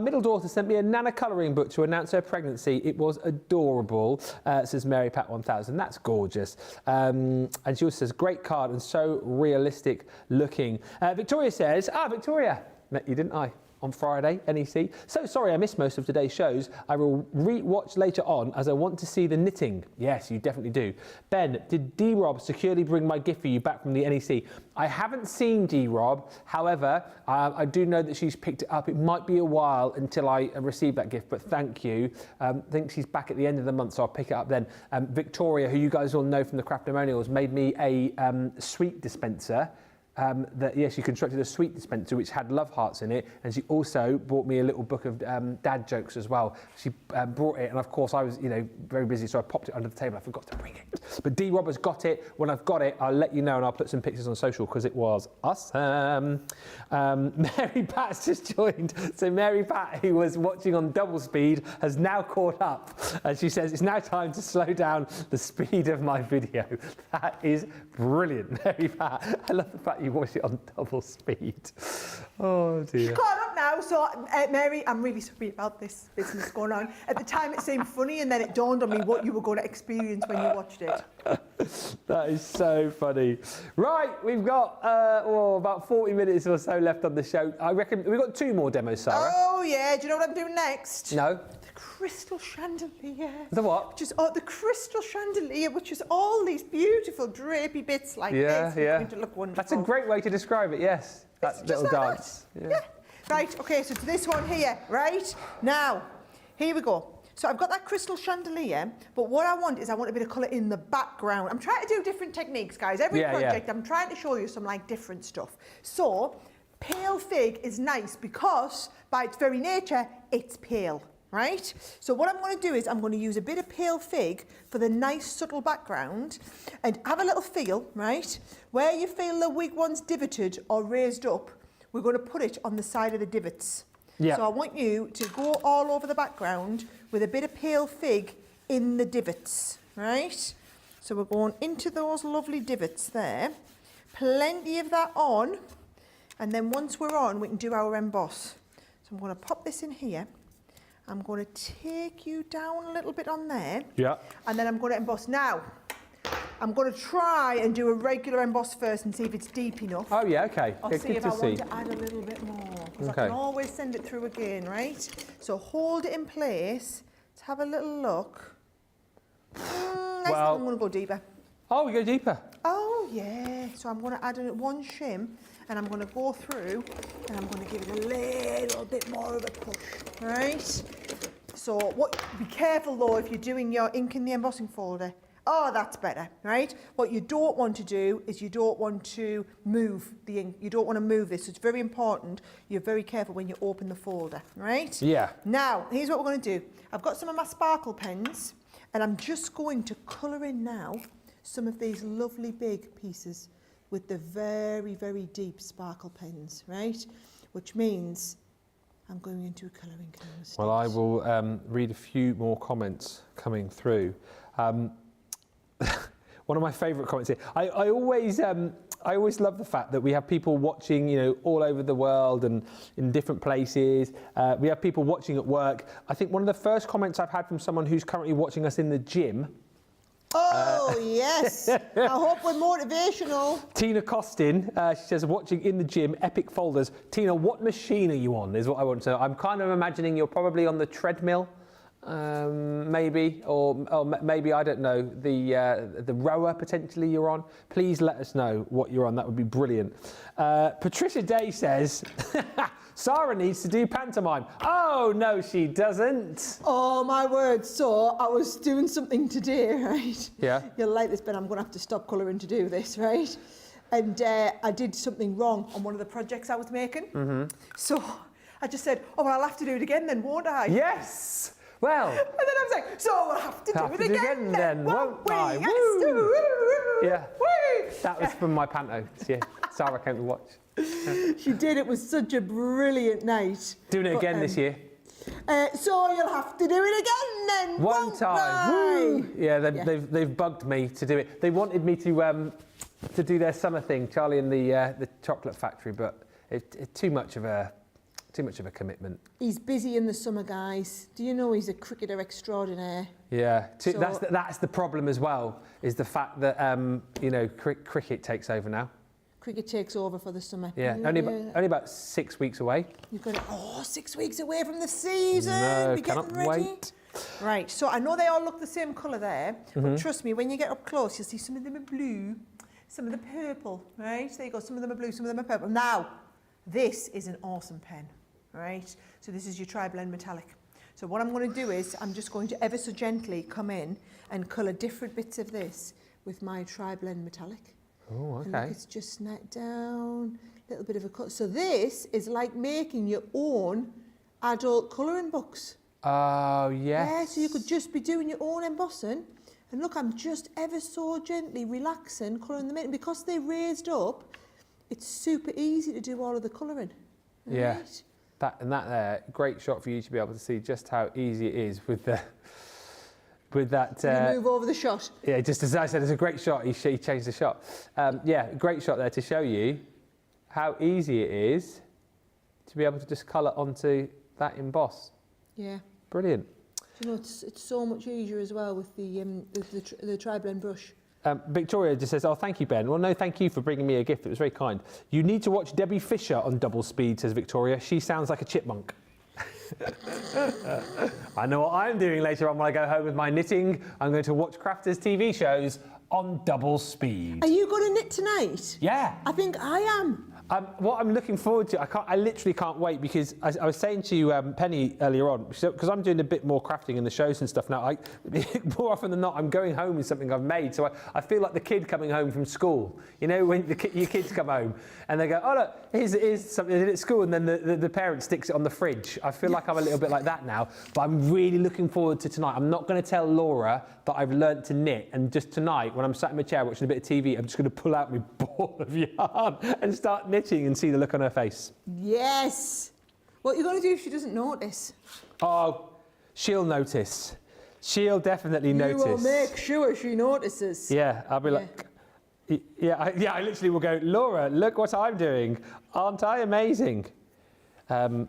middle daughter sent me a Nana colouring book to announce her pregnancy. It was adorable, says Mary Pat 1000. That's gorgeous. And she also says, great card and so realistic looking. Victoria says, Victoria, met you, didn't I? On Friday, NEC. So sorry I missed most of today's shows. I will re-watch later on as I want to see the knitting. Yes, you definitely do. Ben, did D-Rob securely bring my gift for you back from the NEC? I haven't seen D-Rob. However, I do know that she's picked it up. It might be a while until I receive that gift, but thank you. I think she's back at the end of the month, so I'll pick it up then. Victoria, who you guys all know from the Craftimonials, made me a sweet dispenser. She constructed a sweet dispenser which had love hearts in it, and she also bought me a little book of dad jokes as well. She brought it, and of course I was, very busy, so I popped it under the table. I forgot to bring it. But D. Robert's got it. When I've got it, I'll let you know, and I'll put some pictures on social because it was awesome. Mary Pat's just joined. So Mary Pat, who was watching on double speed, has now caught up, and she says it's now time to slow down the speed of my video. That is brilliant, Mary Pat. I love the fact you watch it on double speed. Oh dear. She's caught up now, so Mary, I'm really sorry about this business going on. At the time it seemed funny, and then it dawned on me what you were going to experience when you watched it. That is so funny. Right, we've got about 40 minutes or so left on the show. I reckon we've got 2 more demos, Sarah. Oh yeah, do you know what I'm doing next? No. Crystal Chandelier. The what? Which is the Crystal Chandelier, which is all these beautiful drapey bits like this. Yeah. Going to look wonderful. That's a great way to describe it, yes. That little dance. Yeah. Right, okay, so to this one here, right? Now, here we go. So I've got that Crystal Chandelier, but what I want is I want a bit of colour in the background. I'm trying to do different techniques, guys. Every project, I'm trying to show you some different stuff. So, pale fig is nice because by its very nature, it's pale. Right? So what I'm going to do is I'm going to use a bit of pale fig for the nice subtle background and have a little feel, right? Where you feel the wig one's divoted or raised up, we're going to put it on the side of the divots. Yeah. So I want you to go all over the background with a bit of pale fig in the divots, right? So we're going into those lovely divots there. Plenty of that on. And then once we're on, we can do our emboss. So I'm going to pop this in here. I'm going to take you down a little bit on there. Yeah. And then I'm going to emboss. Now, I'm going to try and do a regular emboss first and see if it's deep enough. Oh, yeah, okay. I'll see if I want to add a little bit more. Because I can always send it through again, right? So hold it in place. Let's have a little look. I'm going to go deeper. Oh, we go deeper? Oh, yeah. So I'm going to add one shim. And I'm going to go through and I'm going to give it a little bit more of a push, right? So be careful though if you're doing your ink in the embossing folder. Oh, that's better, right? What you don't want to do is you don't want to move the ink. You don't want to move this. So it's very important. You're very careful when you open the folder, right? Yeah. Now, here's what we're going to do. I've got some of my sparkle pens and I'm just going to colour in now some of these lovely big pieces with the very, very deep sparkle pens, right? Which means I'm going into a colouring canvas. Well, I will read a few more comments coming through. One of my favourite comments here. I always love the fact that we have people watching, all over the world and in different places. We have people watching at work. I think one of the first comments I've had from someone who's currently watching us in the gym Oh, yes. I hope we're motivational. Tina Costin, she says, watching in the gym, epic folders. Tina, what machine are you on is what I want to know. I'm kind of imagining you're probably on the treadmill, maybe, or maybe, I don't know, the rower potentially you're on. Please let us know what you're on. That would be brilliant. Patricia Day says, Sara needs to do pantomime. Oh, no, she doesn't. Oh, my word. So I was doing something today, right? Yeah. You'll like this, Ben. I'm going to have to stop colouring to do this, right? And I did something wrong on one of the projects I was making. Mm-hmm. So I just said, oh, well, I'll have to do it again then, won't I? Yes. Well. And then I was like, so I'll have to do it again then, won't I? Woo. Yeah. Woo. That was from my panto. Yeah. Sarah came to watch. She did. It was such a brilliant night. Doing it again this year. So you'll have to do it again then. One time. Woo. Yeah, they've bugged me to do it. They wanted me to do their summer thing, Charlie and the Chocolate Factory, but it's too much of a commitment. He's busy in the summer, guys. Do you know he's a cricketer extraordinaire? Yeah, So- that's the problem as well. Is the fact that cricket takes over now. Cricket takes over for the summer. Yeah, only about 6 weeks away. You've got 6 weeks away from the season. No, Be getting cannot ready. wait. Right, so I know they all look the same colour there, Mhm. but trust me, when you get up close, you'll see some of them are blue, some of them purple, right? There you go, some of them are blue, some of them are purple. Now, this is an awesome pen, right? So this is your Tri-Blend Metallic. So what I'm going to do is, I'm just going to ever so gently come in and colour different bits of this with my Tri-Blend Metallic. Oh, And okay. look, it's just snapped down, a little bit of a cut. So this is like making your own adult colouring books. Oh, yes. Yeah, so you could just be doing your own embossing. And look, I'm just ever so gently relaxing, colouring them in. And because they're raised up, it's super easy to do all of the colouring. Yeah. Right? That there, great shot for you to be able to see just how easy it is with that. Can you move over the shot? Yeah, just as I said, it's a great shot. He changed the shot. Yeah, great shot there to show you how easy it is to be able to just colour onto that emboss. Yeah. Brilliant. Do you know, it's so much easier as well with the Tri-Blend brush. Victoria just says, oh, thank you, Ben. Well, no, thank you for bringing me a gift. It was very kind. You need to watch Debbie Fisher on double speed, says Victoria. She sounds like a chipmunk. I know what I'm doing later on when I go home with my knitting. I'm going to watch Crafters TV shows on double speed. Are you going to knit tonight? Yeah. I think I am. What I'm looking forward to, I literally can't wait, because I was saying to Penny earlier on, because I'm doing a bit more crafting in the shows and stuff now, more often than not, I'm going home with something I've made. So I feel like the kid coming home from school. You know, when your kids come home and they go, oh, look, here's something I did at school, and then the parent sticks it on the fridge. I feel like I'm a little bit like that now, but I'm really looking forward to tonight. I'm not going to tell Laura that I've learnt to knit, and just tonight, when I'm sat in my chair watching a bit of TV, I'm just going to pull out my ball of yarn and start knitting and see the look on her face. Yes. What are you going to do if she doesn't notice? Oh, she'll notice. She'll definitely notice. You will make sure she notices. Yeah, I'll be like, I literally will go, Laura, look what I'm doing. Aren't I amazing? Right.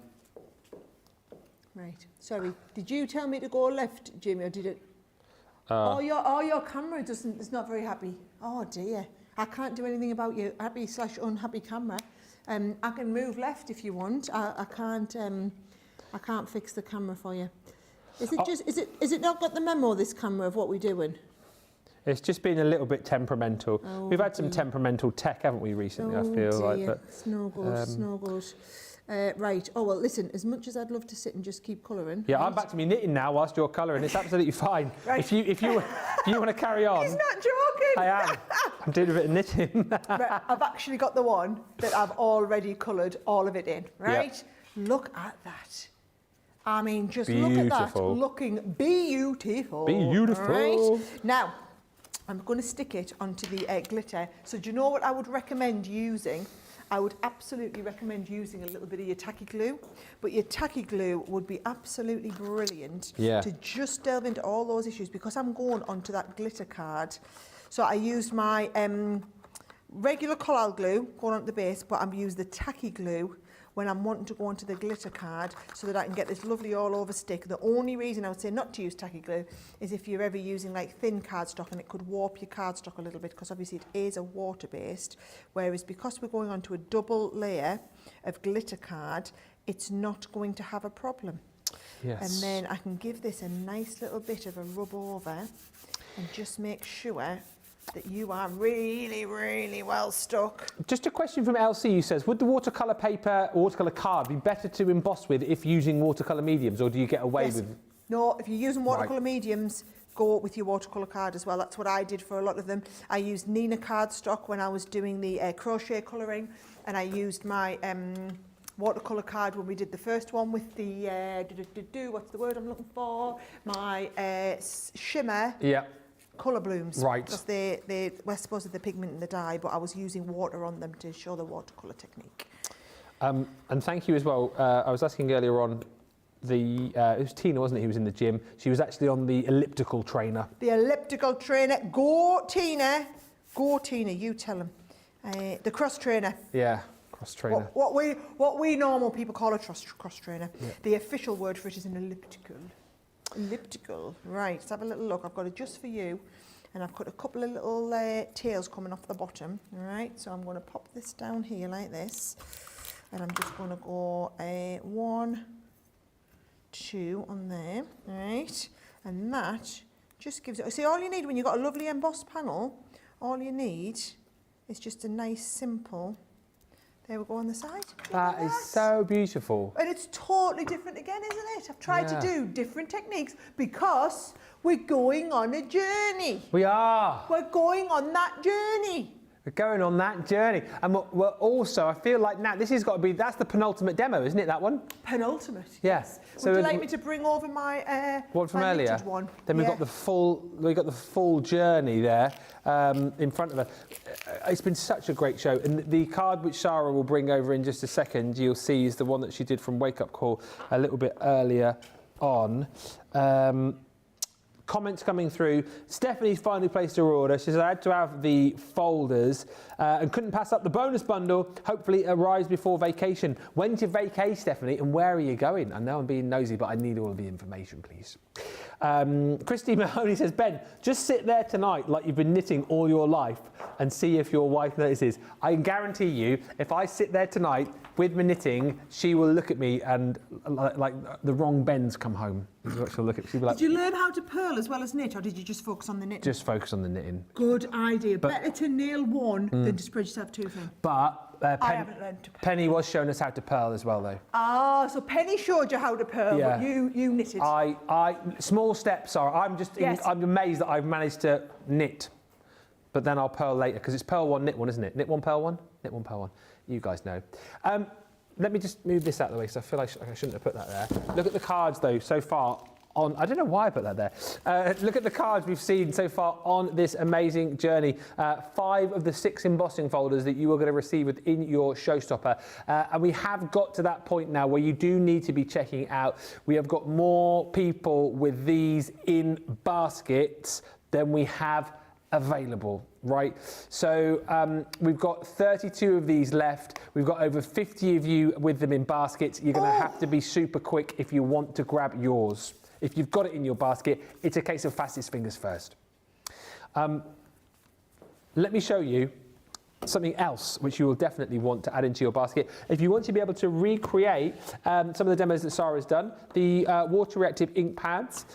Sorry. Did you tell me to go left, Jamie, or did it? Your camera is not very happy. Oh dear. I can't do anything about your happy/unhappy camera. I can move left if you want. I can't fix the camera for you. Is it not got the memo, this camera, of what we're doing? It's just been a little bit temperamental. Oh, We've had some temperamental tech, haven't we, recently, I feel like. But, it's no good, it's no good. Right. Oh, well, listen, as much as I'd love to sit and just keep colouring. Yeah, I'm back to me knitting now whilst you're colouring. It's absolutely fine. Right. If you want to carry on. He's not joking. I am. I'm doing a bit of knitting. Right, I've actually got the one that I've already coloured all of it in, right? Yep. Look at that. I mean, just Beautiful. look at that. Looking beautiful. Beautiful. Right? Now, I'm going to stick it onto the glitter. So do you know what I would recommend using? I would absolutely recommend using a little bit of your tacky glue, but your tacky glue would be absolutely brilliant to just delve into all those issues, because I'm going onto that glitter card. So I used my regular collal glue going onto the base, but I've used the tacky glue, when I'm wanting to go onto the glitter card so that I can get this lovely all over stick. The only reason I would say not to use tacky glue is if you're ever using like thin cardstock and it could warp your cardstock a little bit, because obviously it is a water based, whereas because we're going onto a double layer of glitter card, it's not going to have a problem. Yes. And then I can give this a nice little bit of a rub over and just make sure that you are really, really well stuck. Just a question from LC who says, would the watercolour paper or watercolour card be better to emboss with if using watercolour mediums, or do you get away with... No, if you're using watercolour mediums, go with your watercolour card as well. That's what I did for a lot of them. I used Nina cardstock when I was doing the crochet colouring, and I used my watercolour card when we did the first one with the, what's the word I'm looking for? My shimmer. Yeah. ColourBlooms, right? Because they were supposed to be the pigment and the dye, but I was using water on them to show the watercolour technique. And thank you as well. I was asking earlier on, it was Tina, wasn't it, who was in the gym? She was actually on the elliptical trainer. The elliptical trainer. Go Tina, you tell them. The cross trainer. Yeah, cross trainer. What we normal people call a cross trainer. Yeah. The official word for it is an elliptical. Elliptical, right, let's have a little look. I've got it just for you, and I've got a couple of little tails coming off the bottom, all right? So I'm going to pop this down here like this, and I'm just going to go 1, 2 on there, all right? And that just gives it, see, all you need when you've got a lovely embossed panel, all you need is just a nice simple, there we go on the side. That is so beautiful. And it's totally different again, isn't it? I've tried to do different techniques because we're going on a journey. We are. We're going on that journey. We're going on that journey. And we're also, I feel like now, this has got to be, that's the penultimate demo, isn't it, that one? Penultimate, yes. So would you like me to bring over my one from my earlier? One? Then we've got the full journey there in front of us. It's been such a great show, and the card which Sara will bring over in just a second, you'll see, is the one that she did from Wake Up Call a little bit earlier on. Comments coming through. Stephanie's finally placed her order. She says, I had to have the folders and couldn't pass up the bonus bundle. Hopefully it arrives before vacation. When to vacay, Stephanie, and where are you going? I know I'm being nosy, but I need all of the information, please. Christy Mahoney says, Ben, just sit there tonight like you've been knitting all your life and see if your wife notices. I can guarantee you, if I sit there tonight with my knitting, she will look at me and like the wrong Ben's come home. She'll look at, she'll be like, did you learn how to purl as well as knit, or did you just focus on the knitting? Just focus on the knitting. Good idea. Better to nail one than to spread yourself too thin. But I haven't learned to purl. Penny was showing us how to purl as well, though. Ah, so Penny showed you how to purl, but you knitted. I small steps are. I'm just I'm amazed that I've managed to knit, but then I'll purl later because it's purl one, knit one, isn't it? Knit one, purl one, knit one, purl one. You guys know. Let me just move this out of the way because I feel like I shouldn't have put that there. Look at the cards though so far. I don't know why I put that there. Look at the cards we've seen so far on this amazing journey. 5 of the 6 embossing folders that you are going to receive within your Showstopper. And we have got to that point now where you do need to be checking out. We have got more people with these in baskets than we have available, right? So we've got 32 of these left. We've got over 50 of you with them in baskets. You're going to have to be super quick if you want to grab yours. If you've got it in your basket, it's a case of fastest fingers first. Let me show you something else which you will definitely want to add into your basket. If you want to be able to recreate some of the demos that Sara's done, the Water Reactive Inkpads,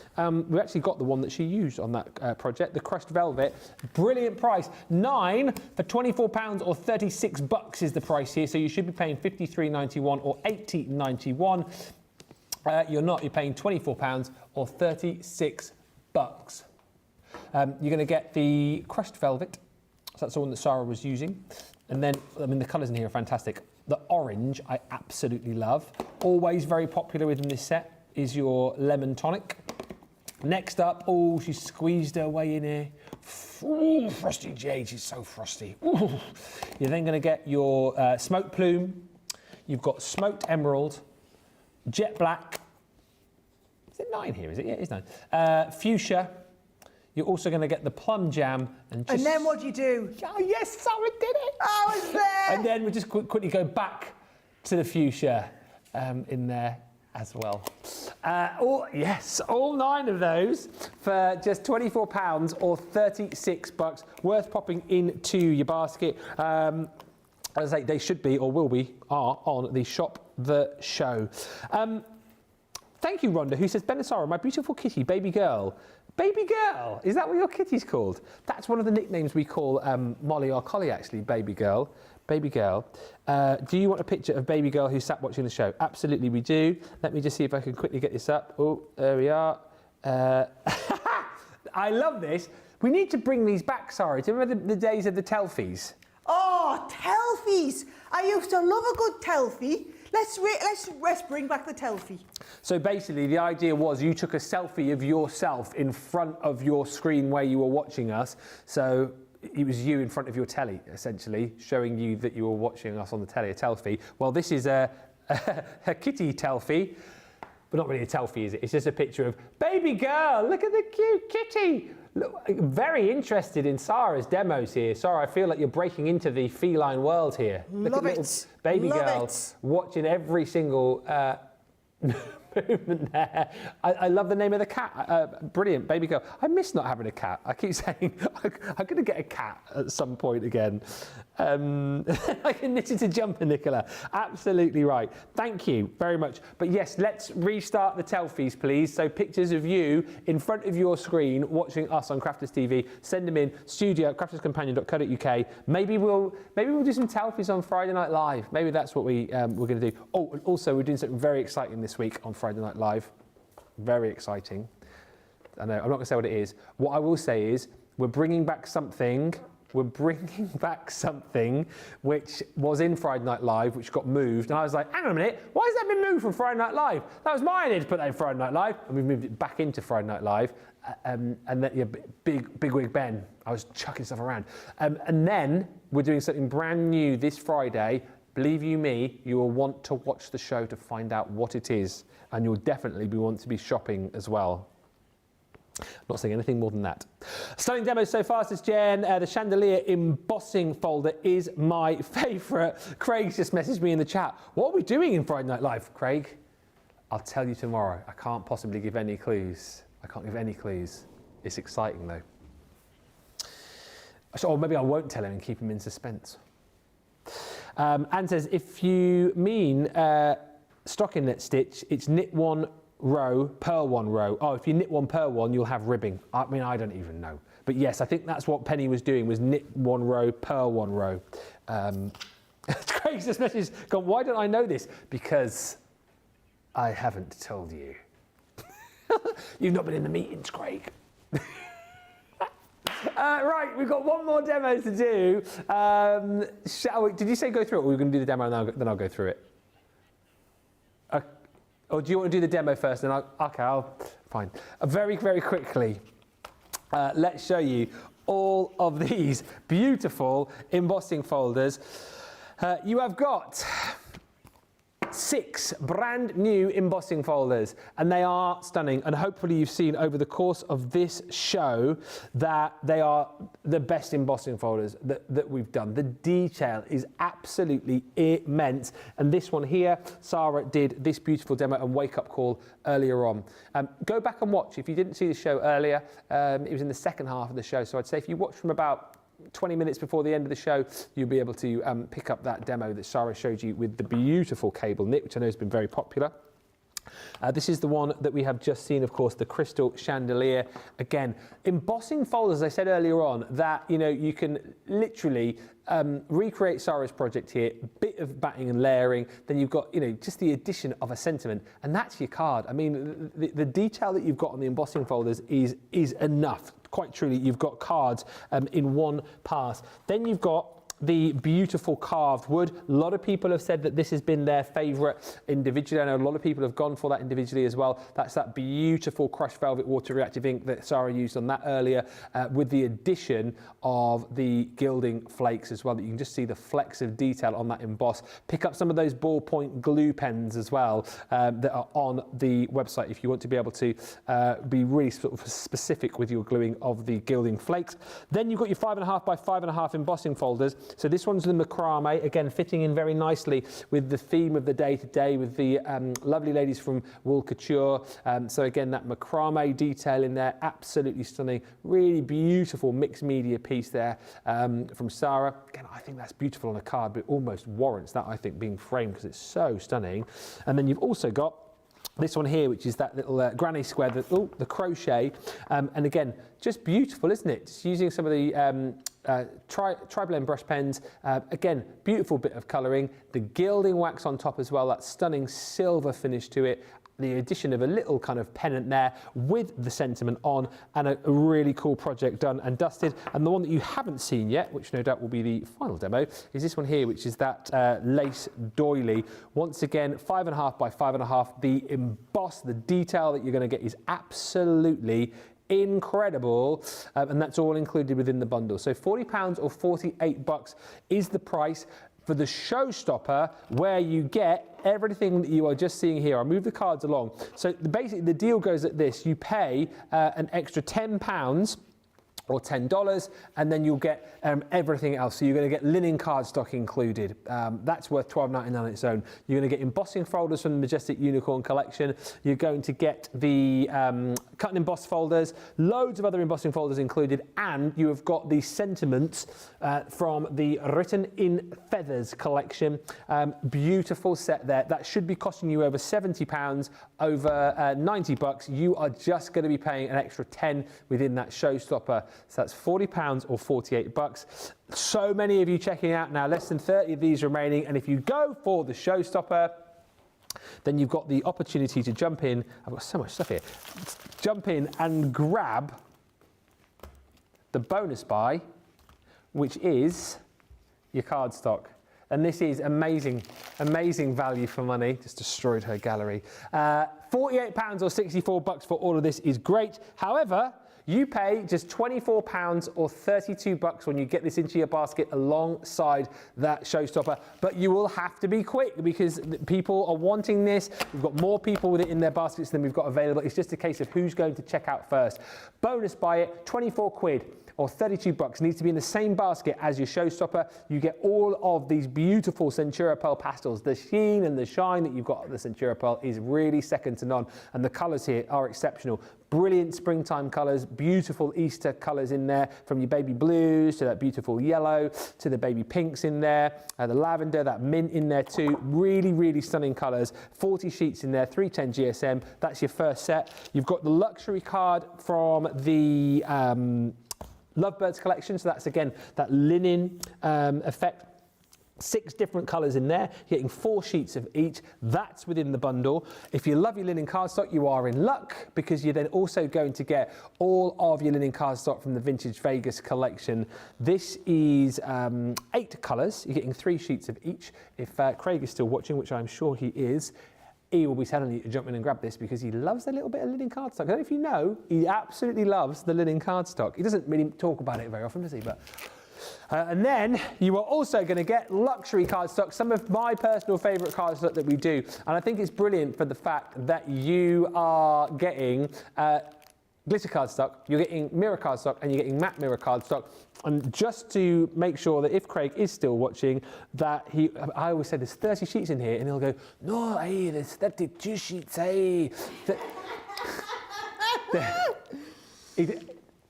we actually got the one that she used on that project, the crushed velvet. Brilliant price. 9 for £24 or $36 is the price here, so you should be paying $53.91 or $80.91. You're not, you're paying £24 or $36. You're going to get the crushed velvet. So that's the one that Sara was using. And then, I mean, the colours in here are fantastic. The orange, I absolutely love. Always very popular within this set is your lemon tonic. Next up, oh, she's squeezed her way in here. Ooh, frosty jade, she's so frosty. Ooh. You're then going to get your smoked plume. You've got smoked emerald, jet black. Is it 9 here, is it? Yeah, it's 9. Fuchsia. You're also going to get the plum jam. And then what do you do? Oh, yes, Sara did it. I was there. And then we'll just quickly go back to the fuchsia in there as well. All 9 of those for just £24 or $36, worth popping into your basket. As I say, they should be, or will be, are on the Shop the Show. Thank you, Rhonda, who says, Ben and Sara, my beautiful kitty, baby girl. Baby girl, is that what your kitty's called? That's one of the nicknames we call Molly, our collie, actually, baby girl. Baby girl. Do you want a picture of baby girl who sat watching the show? Absolutely, we do. Let me just see if I can quickly get this up. Oh, there we are. I love this. We need to bring these back, Sara. Do you remember the days of the telfies? Oh, telfies! I used to love a good telfie. Let's bring back the telfie. So basically, the idea was you took a selfie of yourself in front of your screen where you were watching us. So it was you in front of your telly, essentially, showing you that you were watching us on the telly, a telfie. Well, this is a kitty telfie, but not really a telfie, is it? It's just a picture of baby girl. Look at the cute kitty. Look, very interested in Sara's demos here. Sara, I feel like you're breaking into the feline world here. Look at little baby girl watching every single movement there. I love the name of the cat. Brilliant, baby girl. I miss not having a cat. I keep saying I'm going to get a cat at some point again. I can knit it a jumper, Nicola. Absolutely right. Thank you very much. But yes, let's restart the telfies, please. So pictures of you in front of your screen watching us on Crafters TV. Send them in studio@crafterscompanion.co.uk. Maybe we'll do some telfies on Friday Night Live. Maybe that's what we're going to do. Oh, and also we're doing something very exciting this week on Friday Night Live. Very exciting. I know, I'm not going to say what it is. What I will say is we're bringing back something which was in Friday Night Live, which got moved. And I was like, hang on a minute, why has that been moved from Friday Night Live? That was my idea to put that in Friday Night Live. And we moved it back into Friday Night Live. And then, yeah, Big Wig Ben, I was chucking stuff around. And then we're doing something brand new this Friday. Believe you me, you will want to watch the show to find out what it is. And you'll definitely want to be shopping as well. Not saying anything more than that. Stunning demos so far, says Jen. The Chandelier Embossing Folder is my favourite. Craig's just messaged me in the chat. What are we doing in Friday Night Live, Craig? I'll tell you tomorrow. I can't possibly give any clues. I can't give any clues. It's exciting though. Or maybe I won't tell him and keep him in suspense. Anne says, if you mean stockinette stitch, it's knit one row, purl one row. Oh, if you knit one, purl one, you'll have ribbing. I mean, I don't even know. But yes, I think that's what Penny was doing, was knit one row, purl one row. Craig's just message gone, why don't I know this? Because I haven't told you. You've not been in the meetings, Craig. Right, we've got one more demo to do. Shall we, did you say go through it, or we're going to do the demo and then I'll go through it? Or do you want to do the demo first? And I'll fine. Very, very quickly, let's show you all of these beautiful embossing folders. You have got 6 brand new embossing folders, and they are stunning, and hopefully you've seen over the course of this show that they are the best embossing folders that we've done. The detail is absolutely immense, and this one here, Sara did this beautiful demo and wake up call earlier on. Go back and watch if you didn't see the show earlier. It was in the second half of the show, so I'd say if you watch from about 20 minutes before the end of the show, you'll be able to pick up that demo that Sara showed you with the beautiful cable knit, which I know has been very popular. This is the one that we have just seen, of course, the Crystal Chandelier. Again, embossing folders, as I said earlier on, that, you know, you can literally recreate Sara's project here, bit of batting and layering, then you've got, you know, just the addition of a sentiment, and that's your card. I mean, the detail that you've got on the embossing folders is enough. Quite truly, you've got cards in one pass. Then you've got the beautiful carved wood. A lot of people have said that this has been their favourite individually. I know a lot of people have gone for that individually as well. That's that beautiful crushed velvet water reactive ink that Sara used on that earlier, with the addition of the gilding flakes as well, that you can just see the flecks of detail on that emboss. Pick up some of those ballpoint glue pens as well that are on the website if you want to be able to be really sort of specific with your gluing of the gilding flakes. Then you've got your 5.5 by 5.5 embossing folders. So this one's the macrame, again fitting in very nicely with the theme of the day today with the lovely ladies from Wool Couture. So again, that macrame detail in there, absolutely stunning, really beautiful mixed media piece there from Sara. Again, I think that's beautiful on a card, but it almost warrants that, I think, being framed because it's so stunning. And then you've also got this one here, which is that little granny square, the crochet, and again, just beautiful, isn't it? Just using some of the tri-blend brush pens. Again, beautiful bit of colouring. The gilding wax on top as well, that stunning silver finish to it. The addition of a little kind of pennant there with the sentiment on, and a really cool project done and dusted. And the one that you haven't seen yet, which no doubt will be the final demo, is this one here, which is that lace doily. Once again, 5.5 by 5.5. The emboss, the detail that you're going to get is absolutely incredible, and that's all included within the bundle. So £40 or $48 is the price for the Showstopper, where you get everything that you are just seeing here. I'll move the cards along. So basically the deal goes at this: you pay an extra £10 or $10, and then you'll get everything else. So you're going to get linen cardstock included. That's worth $12.99 on its own. You're going to get embossing folders from the Majestic Unicorn collection. You're going to get the cut and embossed folders, loads of other embossing folders included, and you have got the sentiments from the Written in Feathers collection. Beautiful set there. That should be costing you over £70, over $90. You are just going to be paying an extra $10 within that Showstopper. So that's £40 or $48. So many of you checking out now, less than 30 of these remaining. And if you go for the Showstopper, then you've got the opportunity to jump in. I've got so much stuff here. Jump in and grab the bonus buy, which is your cardstock. And this is amazing, amazing value for money. Just destroyed her gallery. £48 or $64 for all of this is great. However, you pay just £24 or $32 when you get this into your basket alongside that Showstopper. But you will have to be quick because people are wanting this. We've got more people with it in their baskets than we've got available. It's just a case of who's going to check out first. Bonus buy it, 24 quid or $32. Needs to be in the same basket as your Showstopper. You get all of these beautiful Centura Pearl pastels. The sheen and the shine that you've got of the Centura Pearl is really second to none. And the colours here are exceptional. Brilliant springtime colours, beautiful Easter colours in there, from your baby blues to that beautiful yellow to the baby pinks in there, the lavender, that mint in there too. Really, really stunning colours. 40 sheets in there, 310 GSM. That's your first set. You've got the luxury card from the Lovebirds collection. So that's again that linen effect. 6 different colours in there, you're getting 4 sheets of each. That's within the bundle. If you love your linen cardstock, you are in luck, because you're then also going to get all of your linen cardstock from the Vintage Vegas collection. This is 8 colours. You're getting 3 sheets of each. If Craig is still watching, which I'm sure he is, he will be telling you to jump in and grab this because he loves a little bit of linen cardstock. I don't know if you know, he absolutely loves the linen cardstock. He doesn't really talk about it very often, does he? But and then you are also going to get luxury cardstock, some of my personal favourite cardstock that we do. And I think it's brilliant for the fact that you are getting glitter cardstock, you're getting mirror cardstock, and you're getting matte mirror cardstock. And just to make sure that if Craig is still watching, that I always say there's 30 sheets in here, and he'll go, no, hey, there's 32 sheets, hey.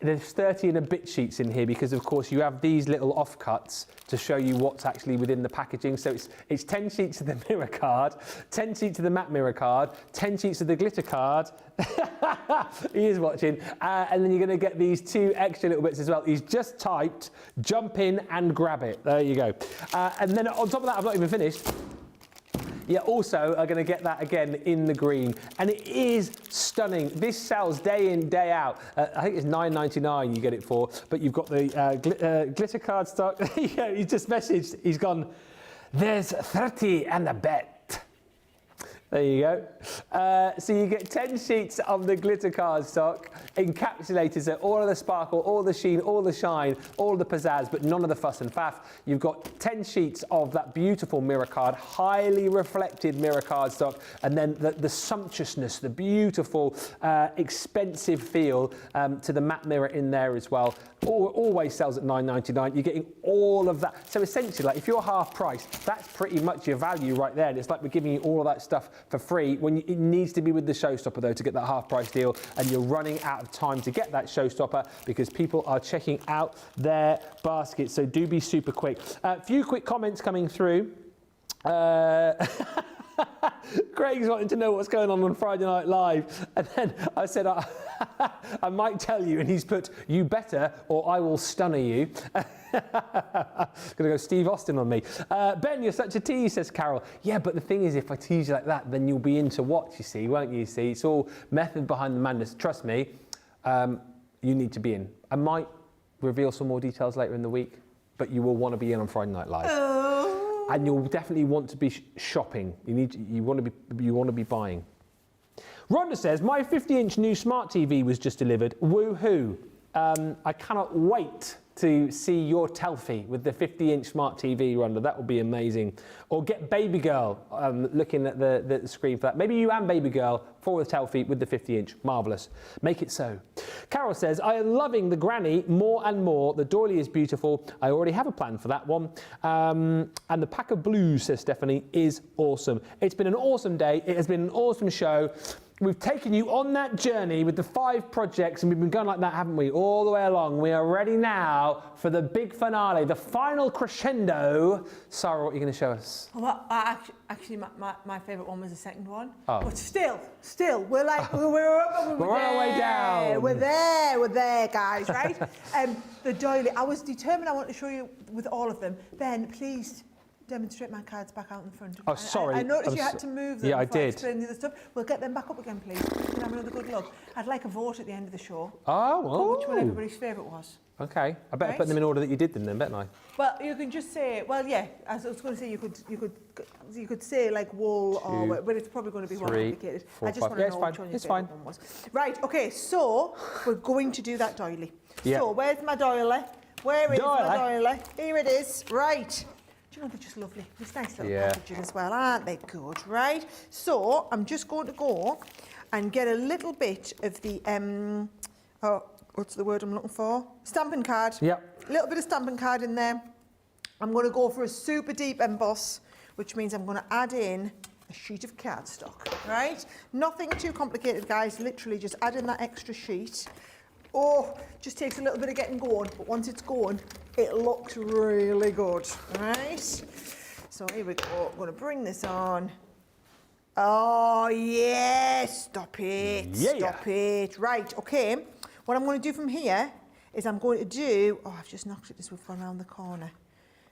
There's 30 and a bit sheets in here because, of course, you have these little offcuts to show you what's actually within the packaging. So it's 10 sheets of the mirror card, 10 sheets of the matte mirror card, 10 sheets of the glitter card. He is watching. And then you're going to get these 2 extra little bits as well. He's just typed, jump in and grab it. There you go. And then on top of that, I've not even finished. You also are going to get that again in the green, and it is stunning. This sells day in, day out. I think it's $9.99 you get it for, but you've got the glitter cardstock. He's just messaged, he's gone, there's 30 and a bit. There you go. So you get 10 sheets of the glitter cardstock, encapsulated, so all of the sparkle, all the sheen, all the shine, all the pizzazz, but none of the fuss and faff. You've got 10 sheets of that beautiful mirror card, highly reflected mirror cardstock, and then the sumptuousness, the beautiful, expensive feel to the matte mirror in there as well. Always sells at £9.99. You're getting all of that. So essentially, like if you're half price, that's pretty much your value right there. And it's like we're giving you all of that stuff for free. It needs to be with the Showstopper though to get that half price deal, and you're running out of time to get that Showstopper because people are checking out their baskets. So do be super quick. A few quick comments coming through. Craig's wanting to know what's going on Friday Night Live, and then I said I might tell you, and he's put, you better or I will stunner you. Gonna go Steve Austin on me. Ben, you're such a tease, says Carol. Yeah, but the thing is, if I tease you like that, then you'll be into what, you see, won't you? See, it's all method behind the madness. Trust me, you need to be in. I might reveal some more details later in the week, but you will want to be in on Friday Night Live. And you'll definitely want to be shopping. You want to be buying. Rhonda says, my 50-inch new smart TV was just delivered. Woohoo! I cannot wait to see your Telfie with the 50-inch smart TV, Rhonda. That will be amazing. Or get Baby Girl looking at the screen for that. Maybe you and Baby Girl for the Telfie with the 50-inch. Marvellous. Make it so. Carol says, I am loving the granny more and more. The doily is beautiful. I already have a plan for that one. And the pack of blues, says Stephanie, is awesome. It's been an awesome day. It has been an awesome show. We've taken you on that journey with the 5 projects, and we've been going like that, haven't we, all the way along. We are ready now for the big finale, the final crescendo. Sarah, what are you going to show us? Well, actually, my favourite one was the second one. Oh. But still, we're like, we're on our way down. We're there, guys, right? The doily, I was determined I want to show you with all of them. Ben, please demonstrate my cards back out in front. Oh, sorry. I noticed you had to move them. Yeah, I before did. explain the other stuff. We'll get them back up again, please. We can have another good look. I'd like a vote at the end of the show. Oh, well. Which one everybody's favourite was. Okay. I better put them in order that you did them then, better I? Well, you can just say, well, yeah, as I was going to say, you could say like wool, or, but it's probably going to be more complicated. 4, I just 5. want to know which one your favourite one was. Right, okay, so we're going to do that doily. Yeah. So where's my doily? Where is my doily? Here it is. Right. Do you know, they're just lovely. This nice little packaging as well, aren't they good, right? So I'm just going to go and get a little bit of the, what's the word I'm looking for? Stamping card. Yep. A little bit of stamping card in there. I'm going to go for a super deep emboss, which means I'm going to add in a sheet of cardstock, right? Nothing too complicated, guys. Literally just add in that extra sheet. Oh, just takes a little bit of getting going, but once it's going, it looks really good, right? So here we go. I'm going to bring this on. Oh, yes. Stop it. Yeah. Stop it. Right, okay. What I'm going to do from here is I'm going to do... Oh, I've just knocked it as we've gone around the corner.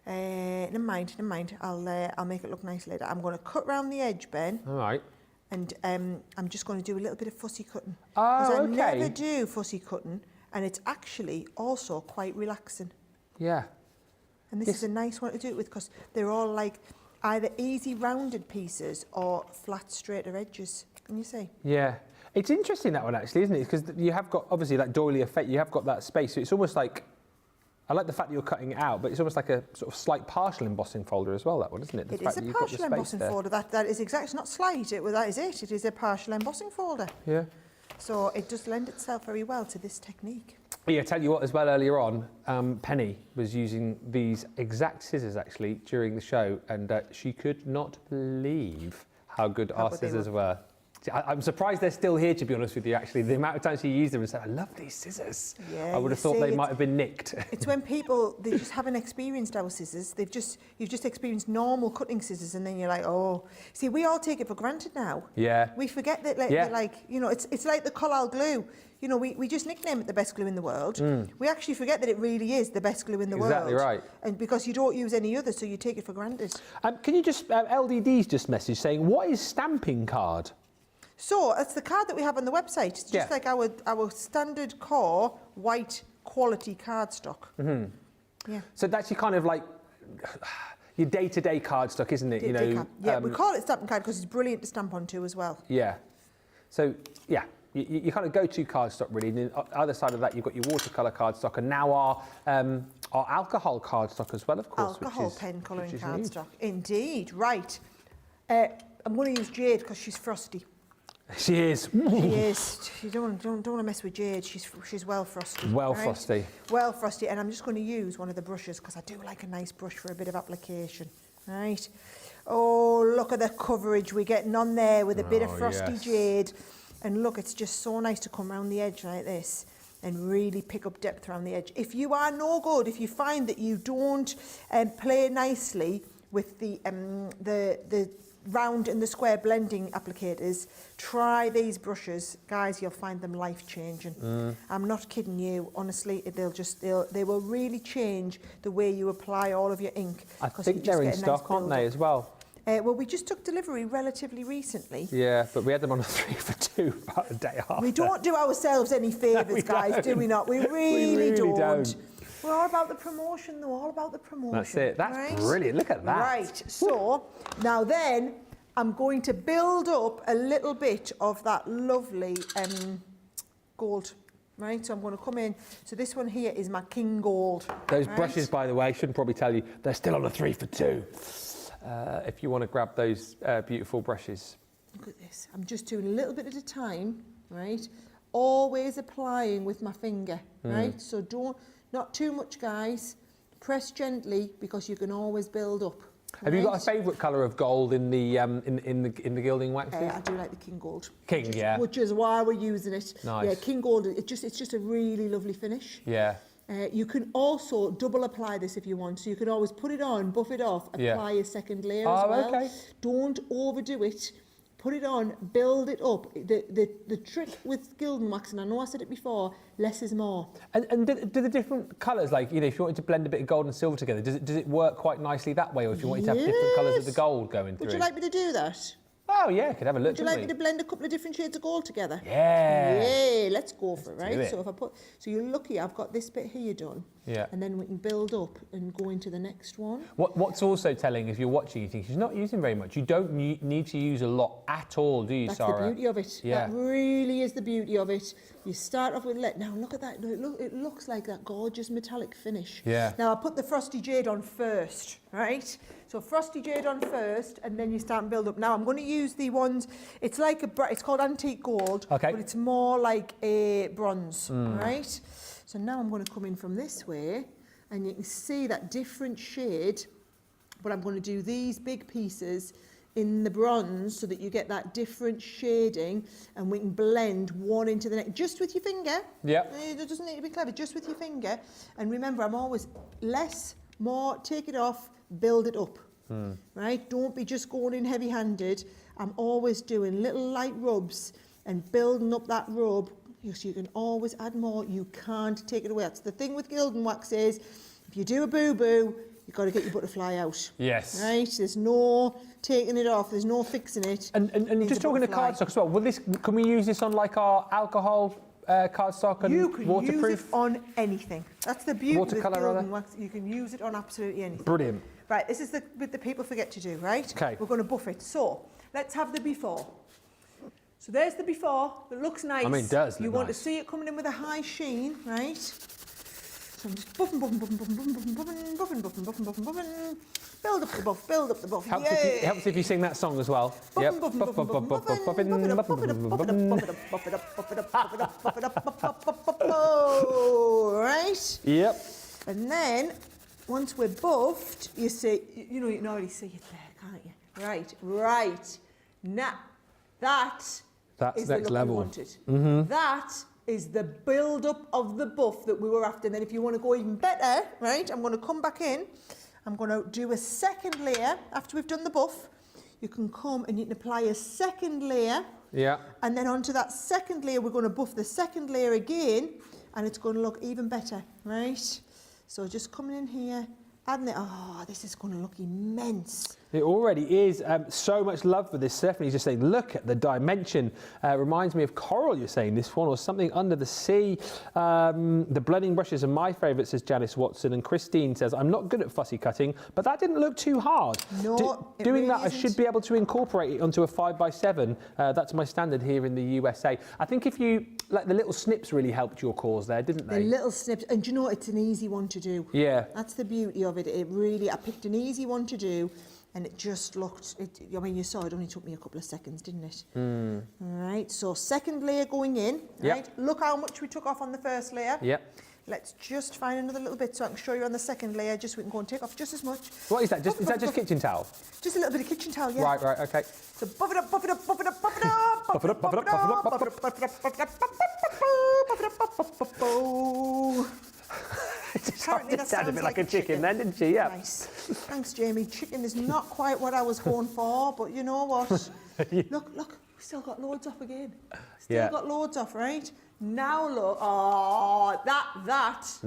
Never mind. I'll make it look nice later. I'm going to cut round the edge, Ben. All right. And I'm just going to do a little bit of fussy cutting. Oh, because okay. I never do fussy cutting, and it's actually also quite relaxing. Yeah. And this is a nice one to do it with, because they're all like either easy rounded pieces or flat straighter edges. Can you see? Yeah. It's interesting, that one, actually, isn't it? Because you have got, obviously, that doily effect, you have got that space, so it's almost like, I like the fact that you're cutting it out, but it's almost like a sort of slight partial embossing folder as well, that one, isn't it? It is a partial embossing folder. That is exactly, it's not slight, that is it. It is a partial embossing folder. Yeah. So it does lend itself very well to this technique. Yeah, tell you what, as well, earlier on, Penny was using these exact scissors, actually, during the show, and she could not believe how good our scissors were. I'm surprised they're still here, to be honest with you, actually. The amount of times you use them and said, I love these scissors. Yeah, I would have thought they might have been nicked. It's when people, they just haven't experienced our scissors. You've just experienced normal cutting scissors, and then you're like, oh. See, we all take it for granted now. Yeah. We forget that, it's like the Collal glue. You know, we just nickname it the best glue in the world. We actually forget that it really is the best glue in the world. Exactly right. And because you don't use any other, so you take it for granted. Can you just, LDD's just message saying, what is stamping card? So it's the card that we have on the website. It's just like our standard core white quality cardstock. Mm-hmm. Yeah. So that's your kind of like, your day-to-day cardstock, isn't it? Yeah, we call it stamping card because it's brilliant to stamp onto as well. Yeah. So, yeah, you kind of go-to cardstock, really. And on the other side of that, you've got your watercolour cardstock, and now our alcohol cardstock as well, of course. Alcohol pen colouring cardstock. Indeed, right. I'm going to use Jade because she's frosty. She is. She is. You don't want to mess with Jade. She's well frosty. Well frosty. Well frosty. And I'm just going to use one of the brushes because I do like a nice brush for a bit of application. Right. Oh, look at the coverage we're getting on there with a bit of frosty Jade. And look, it's just so nice to come around the edge like this and really pick up depth around the edge. If you are no good, if you find that you don't play nicely with the round and the square blending applicators, try these brushes, guys. You'll find them life-changing. I'm not kidding you, honestly. They will really change the way you apply all of your ink. I think they're in stock, aren't they, as well? Well, we just took delivery relatively recently. Yeah, but we had them on a 3 for 2 about a day after. We don't do ourselves any favours, guys, do we not? We really don't. We're all about the promotion, though, all about the promotion. That's it. That's right? Brilliant. Look at that. Right. So, now then, I'm going to build up a little bit of that lovely gold. Right, so I'm going to come in. So this one here is my King Gold. Those brushes, by the way, I shouldn't probably tell you, they're still on a 3 for 2. If you want to grab those beautiful brushes. Look at this. I'm just doing a little bit at a time, right? Always applying with my finger, right? So not too much, guys. Press gently because you can always build up. Have you got a favourite colour of gold in the the gilding waxes? I do like the King Gold. Which is why we're using it. Nice. Yeah, King Gold. It's just a really lovely finish. Yeah. You can also double apply this if you want. So you can always put it on, buff it off, apply a second layer as well. Okay. Don't overdo it. Put it on, build it up. The trick with Gilding Wax, and I know I said it before, less is more. And do the different colours, like, if you wanted to blend a bit of gold and silver together, does it work quite nicely that way? Or if you wanted to have different colours of the gold going through? Would you like me to do that? Oh, yeah, could have a look. Would you like me to blend a couple of different shades of gold together? Yeah. Yeah, let's go for it, right? So if I so you're lucky I've got this bit here done. Yeah. And then we can build up and go into the next one. What's also telling, if you're watching, you think she's not using very much. You don't need to use a lot at all, do you, Sarah? That's the beauty of it. Yeah. That really is the beauty of it. You start off with now look at that. It looks like that gorgeous metallic finish. Yeah. Now I put the Frosty Jade on first, right? So Frosty Jade on first, and then you start and build up. Now I'm going to use the ones. It's like it's called antique gold, but it's more like a bronze, right? So now I'm going to come in from this way, and you can see that different shade. But I'm going to do these big pieces in the bronze so that you get that different shading, and we can blend one into the next, just with your finger. Yeah. It doesn't need to be clever, just with your finger. And remember, I'm always less, more, take it off, build it up. Right? Don't be just going in heavy-handed. I'm always doing little light rubs and building up that rub. So you can always add more. You can't take it away. That's the thing with Gilding Wax is, if you do a boo-boo, you've got to get your butterfly out. Yes. Right? There's no taking it off. There's no fixing it. And just talking to cardstock as well, can we use this on like our alcohol cardstock and you can waterproof? use it on anything. That's the beauty of Watercolour, Gilding Wax. You can use it on absolutely anything. Brilliant. Right, this is the bit that people forget to do, right? Okay. We're going to buff it. So, let's have the before. So there's the before. It looks nice. I mean, it does look You want nice. to see it coming in with a high sheen, right? So I'm just buffing. Build up the buff, build up the buff. It helps if you sing that song as well. Buff it up, buff it up. Right? Yep. And then, once we're buffed, you see, you can already see it there, can't you? Right. Now, that's next the look level. we wanted. That is the build-up of the buff that we were after. And then if you want to go even better, right, I'm going to come back in. I'm going to do a second layer. After we've done the buff, you can come and you can apply a second layer. Yeah. And then onto that second layer, we're going to buff the second layer again, and it's going to look even better, right? So just coming in here Hadn't it? Oh, this is going to look immense. It already is. So much love for this. Stephanie's just saying, look at the dimension. Reminds me of coral, you're saying, this one, or something under the sea. The blending brushes are my favourite, says Janice Watson. And Christine says, I'm not good at fussy cutting, but that didn't look too hard. No, it doing really that, isn't. I should be able to incorporate it onto a 5x7. That's my standard here in the USA. I think if you, like the little snips really helped your cause there, didn't they? The little snips, and do you know, it's an easy one to do. Yeah. That's the beauty of it. It really, I picked an easy one to do. And it just looked, I mean, you saw it only took me a couple of seconds, didn't it? Mm. All right, so second layer going in, Yep. right? Look how much we took off on the first layer. Yep. Let's just find another little bit so I can show you on the second layer, just so we can go and take off just as much. What is that? Is that just kitchen towel? Just a little bit of kitchen towel, yeah. Right, okay. So buff it up, buff it up, buff it up, buff it up, buff it up, buff it up, buff it up, buff it up, buff it up, buff it up, buff it up, buff it up. It sounded a bit like a chicken then, didn't she? Yeah. Nice. Thanks, Jamie. Chicken is not quite what I was going for, but you know what? Look, we still got loads off again. Still got loads off, right? Now look, oh, that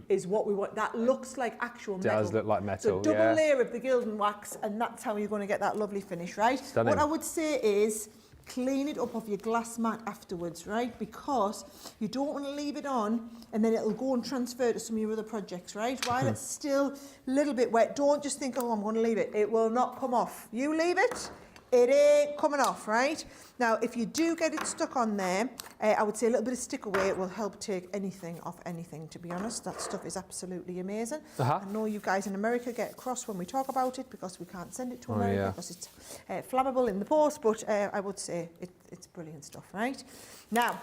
is what we want. That looks like actual metal. Does look like metal, So double layer of the Gilding Wax, and that's how you're going to get that lovely finish, right? Stunning. What I would say is, clean it up off your glass mat afterwards, right? Because you don't want to leave it on and then it'll go and transfer to some of your other projects, right? While it's still a little bit wet, don't just think, oh, I'm going to leave it. It will not come off. You leave it, it ain't coming off, right? Now, if you do get it stuck on there, I would say a little bit of stick away. It will help take anything off anything, to be honest. That stuff is absolutely amazing. I know you guys in America get cross when we talk about it because we can't send it to America because it's flammable in the post, but I would say it's brilliant stuff, right? Now,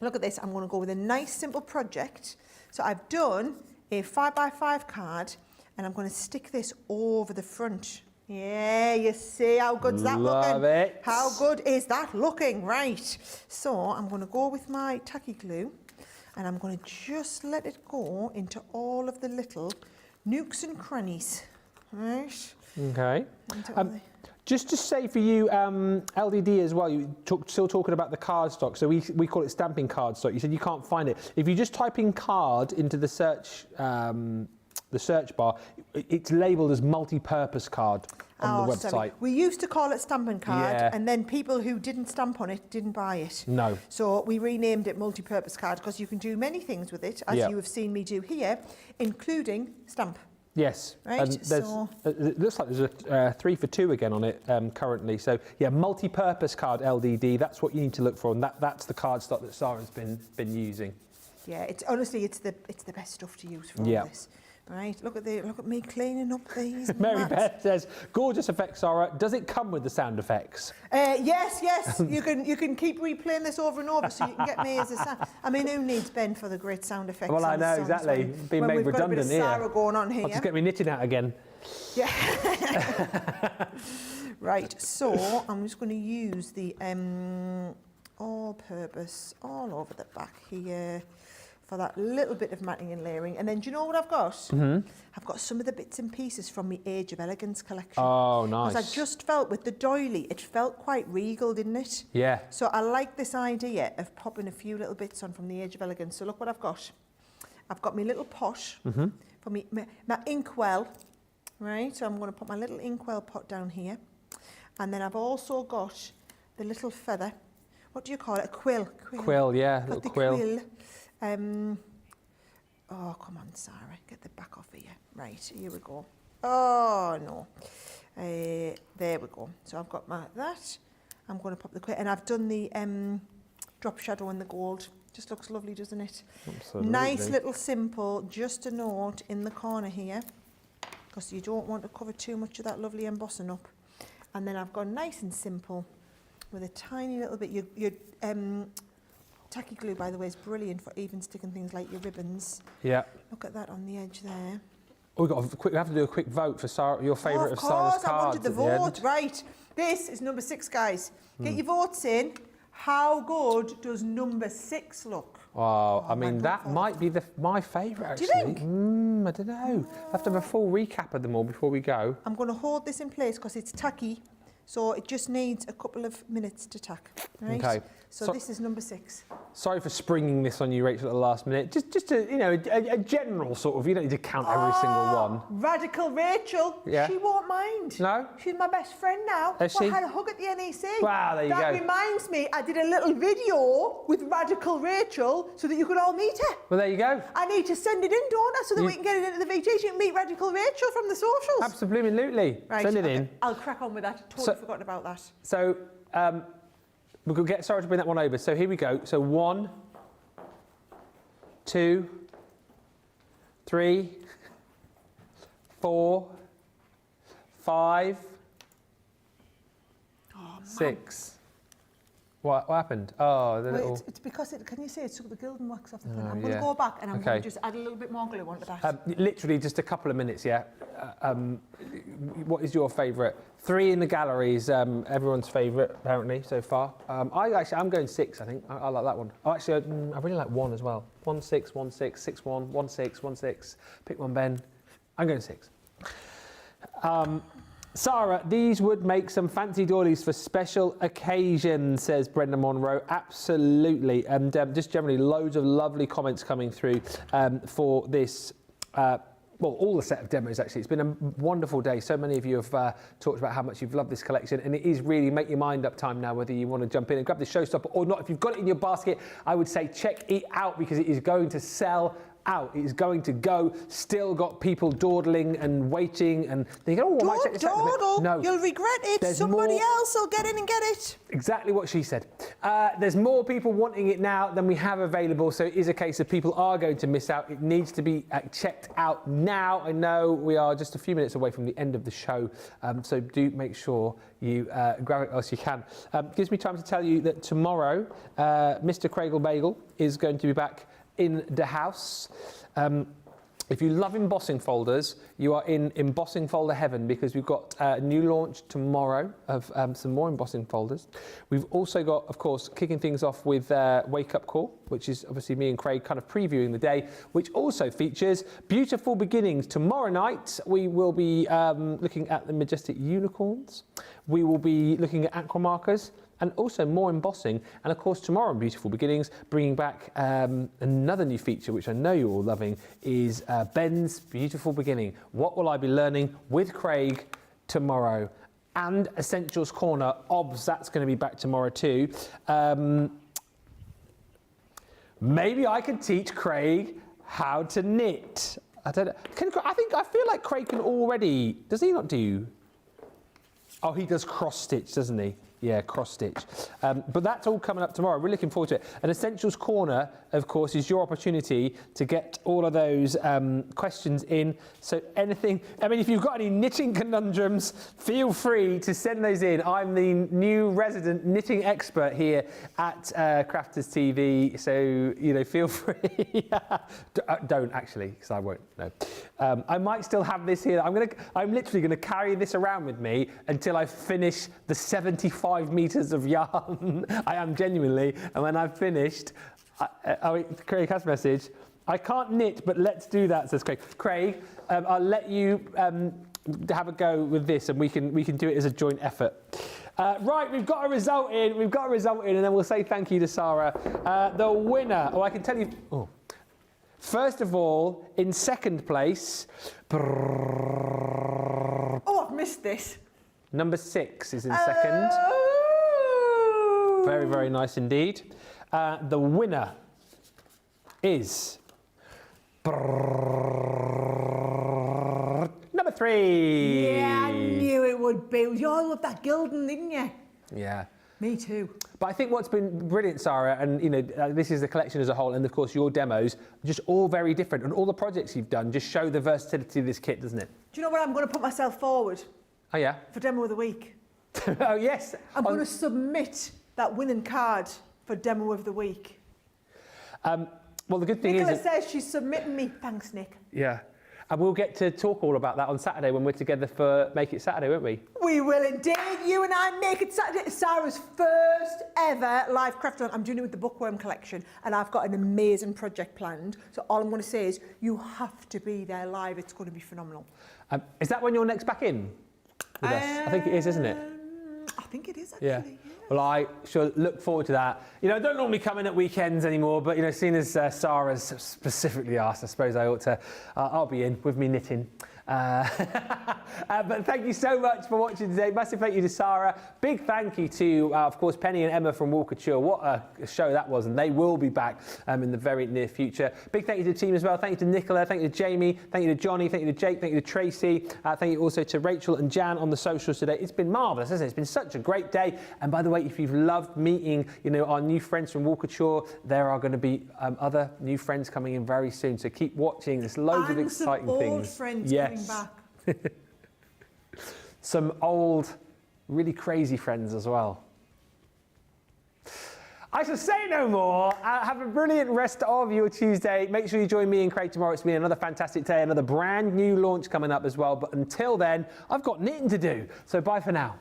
look at this. I'm going to go with a nice, simple project. So I've done a 5x5 card, and I'm going to stick this over the front. Yeah, you see how good's that looking? Love it. How good is that looking? Right. So I'm going to go with my tacky glue and I'm going to just let it go into all of the little nooks and crannies. Right. Okay. Just to say for you, LDD as well, you still talking about the cardstock. So we call it stamping cardstock. You said you can't find it. If you just type in card into the search bar, it's labelled as multi-purpose card on the website. Sorry. We used to call it stamping card, and then people who didn't stamp on it didn't buy it. No. So we renamed it multi-purpose card because you can do many things with it, as you have seen me do here, including stamp. Yes, right. And it looks like there's a 3 for 2 again on it currently. So yeah, multi-purpose card LDD. That's what you need to look for, and that's the cardstock that Sara's been using. Yeah, it's honestly it's the best stuff to use for all this. Right, look at me cleaning up these. Mary Beth says, gorgeous effect, Sara. Does it come with the sound effects? Yes. you can keep replaying this over and over so you can get me as a sound. I mean, who needs Ben for the great sound effects? Well, I know exactly. Being made redundant got a bit of Sara going on here. I'll just get me knitting out again. Yeah. Right. So I'm just going to use the all-purpose all over the back here. For that little bit of matting and layering. And then do you know what I've got? I've got some of the bits and pieces from my Age of Elegance collection. Oh, nice. Because I just felt with the doily, it felt quite regal, didn't it? Yeah. So I like this idea of popping a few little bits on from the Age of Elegance. So look what I've got. I've got my little pot for my inkwell, right? So I'm going to put my little inkwell pot down here. And then I've also got the little feather. What do you call it? A quill. Quill, yeah, little quill. Oh, come on, Sara, get the back off here. Right, here we go. Oh, no. There we go. So I've got that. I'm going to pop the quill. And I've done the drop shadow in the gold. Just looks lovely, doesn't it? Absolutely. Nice little simple, just a note in the corner here, because you don't want to cover too much of that lovely embossing up. And then I've gone nice and simple with a tiny little bit. Your tacky glue, by the way, is brilliant for even sticking things like your ribbons. Yeah. Look at that on the edge there. Oh, we have to do a quick vote for Sara, your favourite of Sara's cards. Of course, I wanted the vote. Right. This is number 6, guys. Get your votes in. How good does number 6 look? Wow, I mean, that might be my favourite, actually. Do you think? I don't know. I have to have a full recap of them all before we go. I'm going to hold this in place because it's tacky. So it just needs a couple of minutes to tack, right? Okay. So this is number 6. Sorry for springing this on you, Rachel, at the last minute. Just a, you know, a general sort of, you don't need to count every single one. Radical Rachel, Yeah. she won't mind. No? She's my best friend now. Is she? I had a hug at the NEC. Wow, there you That go. reminds me, I did a little video with Radical Rachel so that you could all meet her. Well, there you go. I need to send it in, don't I, so that we can get it into the VTs. You can meet Radical Rachel from the socials. Absolutely. Right, Send it okay. in. I'll crack on with that. Totally forgotten about that. So, we could get Sarah to bring that one over. So here we go. So 1, 2, 3, 4, 5, 6. What happened? Oh, the Wait, little... it's because can you see it took the gilding wax off the thing? Oh, I'm going to yeah. go back and I'm going Okay. to just add a little bit more glue onto that. Literally just a couple of minutes, yeah. What is your favourite? 3 in the galleries, everyone's favourite apparently so far. I'm going 6, I think. I like that one. Oh, actually, I really like 1 as well. 1, 6, 1, 6, 6, 1, 1, 6, 1, 6. Pick one, Ben. I'm going 6. Sarah, these would make some fancy doilies for special occasions, says Brenda Monroe. Absolutely. And just generally loads of lovely comments coming through for this. Well, all the set of demos, actually. It's been a wonderful day. So many of you have talked about how much you've loved this collection, and it is really make your mind up time now whether you want to jump in and grab the Showstopper or not. If you've got it in your basket, I would say check it out because it is going to sell out. It is going to go. Still got people dawdling and waiting, and they go, oh, I might check this out. Dawdle. No. You'll regret it. There's Somebody more. else will get in and get it. Exactly what she said. There's more people wanting it now than we have available, so it is a case of people are going to miss out. It needs to be checked out now. I know we are just a few minutes away from the end of the show, so do make sure you grab it whilst you can. Gives me time to tell you that tomorrow, Mr. Craigle Bagel is going to be back in the house. If you love embossing folders, you are in embossing folder heaven because we've got a new launch tomorrow of some more embossing folders. We've also got, of course, kicking things off with Wake Up Call, which is obviously me and Craig kind of previewing the day, which also features Beautiful Beginnings. Tomorrow night, we will be looking at the Majestic Unicorns. We will be looking at aqua markers and also more embossing. And of course, tomorrow on Beautiful Beginnings, bringing back another new feature, which I know you're all loving, is Ben's Beautiful Beginning. What will I be learning with Craig tomorrow? And Essentials Corner, OBS, that's going to be back tomorrow too. Maybe I can teach Craig how to knit. I don't know. I feel like Craig can already, does he not do? Oh, he does cross stitch, doesn't he? Yeah, cross stitch. But that's all coming up tomorrow. We're looking forward to it. An Essentials Corner, of course, is your opportunity to get all of those questions in. So anything, I mean, if you've got any knitting conundrums, feel free to send those in. I'm the new resident knitting expert here at Crafters TV. So, you know, feel free. Don't actually, because I won't. No. I might still have this here. I'm literally going to carry this around with me until I finish the 75 meters of yarn. I am genuinely, and when I've finished, Craig has a message. I can't knit, but let's do that, says Craig. Craig, I'll let you have a go with this, and we can do it as a joint effort. Right, we've got a result in, and then we'll say thank you to Sarah. The winner, I can tell you. Oh. First of all, in second place. Oh, I've missed this. Number 6 is in second. Very, very nice indeed. The winner is number 3. Yeah, I knew it would be. You all love that gilding, didn't you? Yeah. Me too. But I think what's been brilliant, Sarah, and you know, this is the collection as a whole, and of course your demos, just all very different, and all the projects you've done just show the versatility of this kit, doesn't it? Do you know what? I'm going to put myself forward Oh yeah. for Demo of the Week. Oh yes. I'm going to submit that winning card for Demo of the Week. Well, the good thing Nicola is says she's submitting me. Thanks, Nick. Yeah. And we'll get to talk all about that on Saturday when we're together for Make It Saturday, won't we? We will indeed. You and I Make It Saturday. Sarah's first ever live craft on. I'm doing it with the Bookworm collection, and I've got an amazing project planned. So all I'm going to say is you have to be there live. It's going to be phenomenal. Is that when you're next back in with us? I think it is, isn't it? I think it is, actually. Yeah. Well, I shall look forward to that. You know, I don't normally come in at weekends anymore, but, you know, seeing as Sarah's specifically asked, I suppose I ought to, I'll be in with me knitting. But thank you so much for watching today. Massive thank you to Sara. Big thank you to, of course, Penny and Emma from Walker Couture. What a show that was, and they will be back in the very near future. Big thank you to the team as well. Thank you to Nicola, thank you to Jamie, thank you to Johnny, thank you to Jake, thank you to Tracy. Thank you also to Rachel and Jan on the socials today. It's been marvellous, hasn't it? It's been such a great day. And by the way, if you've loved meeting, you know, our new friends from Walker Couture, there are going to be other new friends coming in very soon. So keep watching. There's loads of exciting some things. Old friends yes. coming back. Some old, really crazy friends as well. I shall say no more. Have a brilliant rest of your Tuesday. Make sure you join me and Craig tomorrow. It's been another fantastic day, another brand new launch coming up as well. But until then, I've got knitting to do. So bye for now.